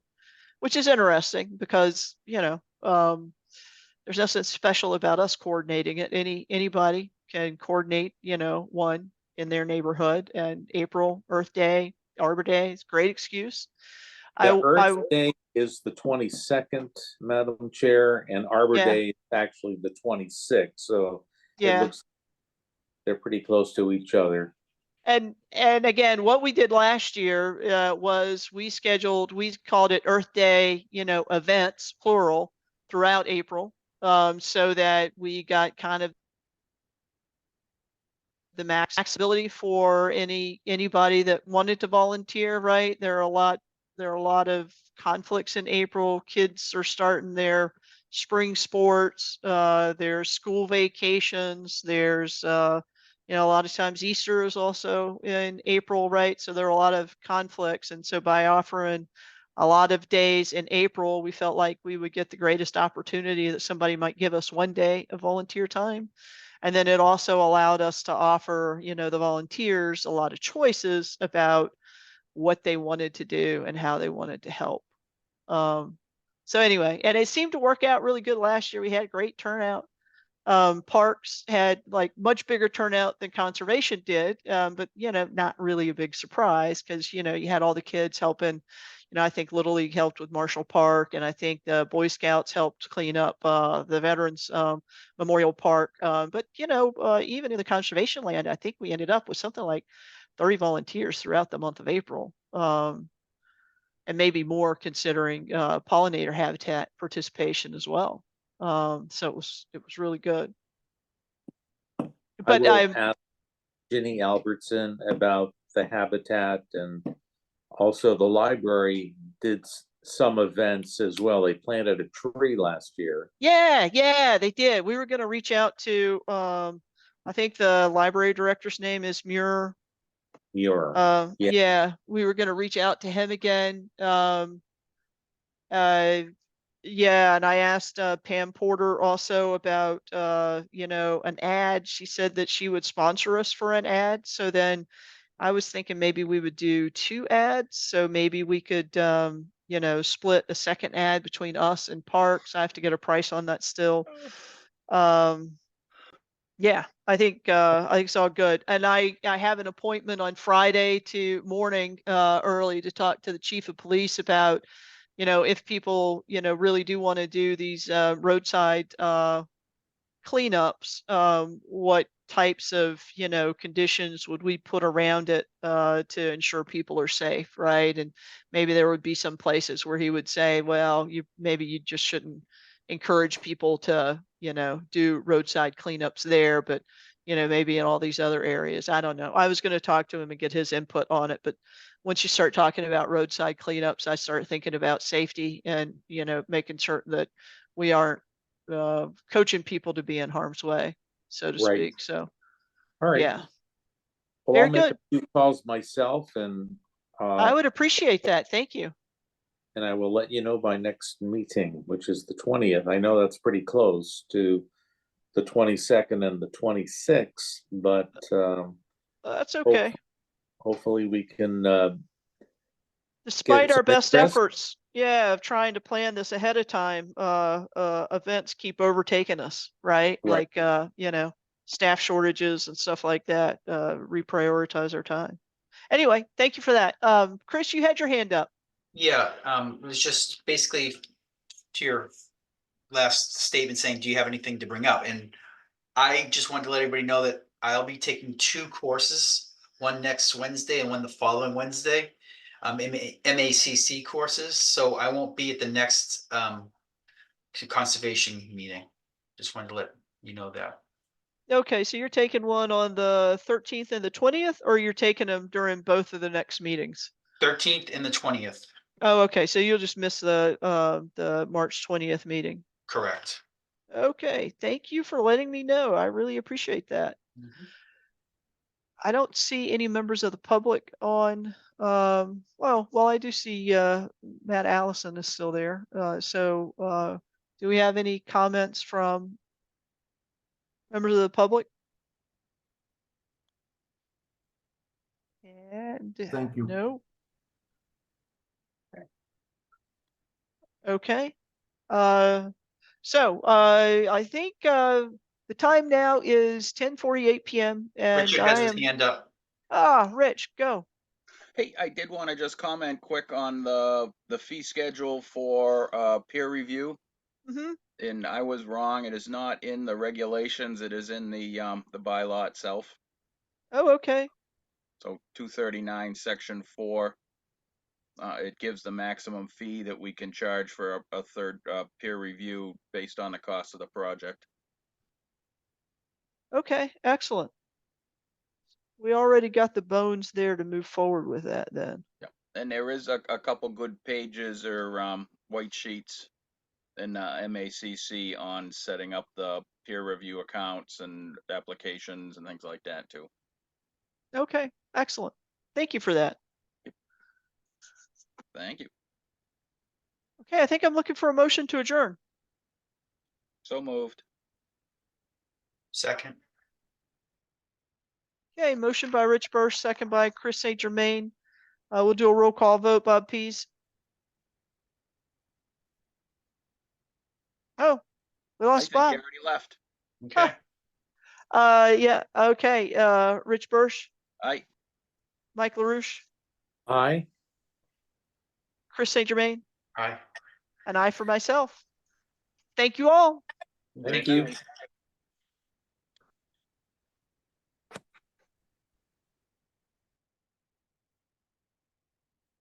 which is interesting because there's nothing special about us coordinating it. Anybody can coordinate one in their neighborhood. And April, Earth Day, Arbor Day is a great excuse. Earth Day is the 22nd, Madam Chair, and Arbor Day is actually the 26th. So it looks they're pretty close to each other. And again, what we did last year was we called it Earth Day, events, plural, throughout April, so that we got kind of the maxability for anybody that wanted to volunteer, right? There are a lot of conflicts in April. Kids are starting their spring sports, there's school vacations, there's a lot of times Easter is also in April, right? So there are a lot of conflicts. And so by offering a lot of days in April, we felt like we would get the greatest opportunity that somebody might give us one day of volunteer time. And then it also allowed us to offer, the volunteers a lot of choices about what they wanted to do and how they wanted to help. So anyway, and it seemed to work out really good last year. We had great turnout. Parks had like much bigger turnout than conservation did, but not really a big surprise because you had all the kids helping. I think Little League helped with Marshall Park, and I think the Boy Scouts helped clean up the Veterans Memorial Park. But even in the conservation land, I think we ended up with something like 30 volunteers throughout the month of April, and maybe more considering pollinator habitat participation as well. So it was really good. But I will ask Ginny Albertson about the habitat, and also the library did some events as well. They planted a tree last year. Yeah, they did. We were going to reach out to I think the library director's name is Muir. Yeah, we were going to reach out to him again. Yeah, and I asked Pam Porter also about an ad. She said that she would sponsor us for an ad. So then I was thinking maybe we would do 2 ads. So maybe we could split a second ad between us and Parks. I have to get a price on that still. Yeah, I think it's all good. And I have an appointment on Friday morning early to talk to the chief of police about if people really do want to do these roadside cleanups, what types of conditions would we put around it to ensure people are safe, right? And maybe there would be some places where he would say, well, maybe you just shouldn't encourage people to do roadside cleanups there, but maybe in all these other areas. I don't know. I was going to talk to him and get his input on it, but once you start talking about roadside cleanups, I start thinking about safety and making certain that we aren't coaching people to be in harm's way, so to speak. So all right, yeah, well, very I'll make good. a few calls myself, and I would appreciate that. Thank you. And I will let you know by next meeting, which is the 20th. I know that's pretty close to the 22nd and the 26th, but that's okay. Hopefully we can despite our best efforts, of trying to plan this ahead of time, events keep overtaking us, right? Like staff shortages and stuff like that, reprioritize our time. Anyway, thank you for that. Chris, you had your hand up. Yeah, it was just basically to your last statement saying, do you have anything to bring up? And I just wanted to let everybody know that I'll be taking 2 courses, one next Wednesday and one the following Wednesday. MACC courses, so I won't be at the next conservation meeting. Just wanted to let you know that. Okay, so you're taking one on the 13th and the 20th, or you're taking them during both of the next meetings? 13th and the 20th. Oh, okay, so you'll just miss the March 20th meeting. Correct. Okay, thank you for letting me know. I really appreciate that. I don't see any members of the public on, well, I do see Matt Allison is still there. Do we have any comments from members of the public? And Thank you. no. Okay. I think the time now is 10:48 p.m. and Richard I has his am hand up. Rich, go. Hey, I did want to just comment quick on the fee schedule for peer review. Mm-hmm. And I was wrong. It is not in the regulations. It is in the bylaw itself. Oh, okay. So 239 section 4. It gives the maximum fee that we can charge for a third peer review based on the cost of the project. Okay, excellent. We already got the bones there to move forward with that then. Yeah. And there is a couple good pages or white sheets in MACC on setting up the peer review accounts and applications and things like that too. Okay, excellent. Thank you for that. Thank you. Okay, I think I'm looking for a motion to adjourn. So moved. Second. Okay, motion by Rich Bursch, second by Chris St. Germain. We'll do a roll call vote. Bob Pease. Oh, we I lost think he Bob. already left. Okay. Yeah, okay. Rich Bursch, Aye. Mike LaRouche, Aye. Chris St. Germain, Aye. and I for myself. Thank you all. Thank you. Night.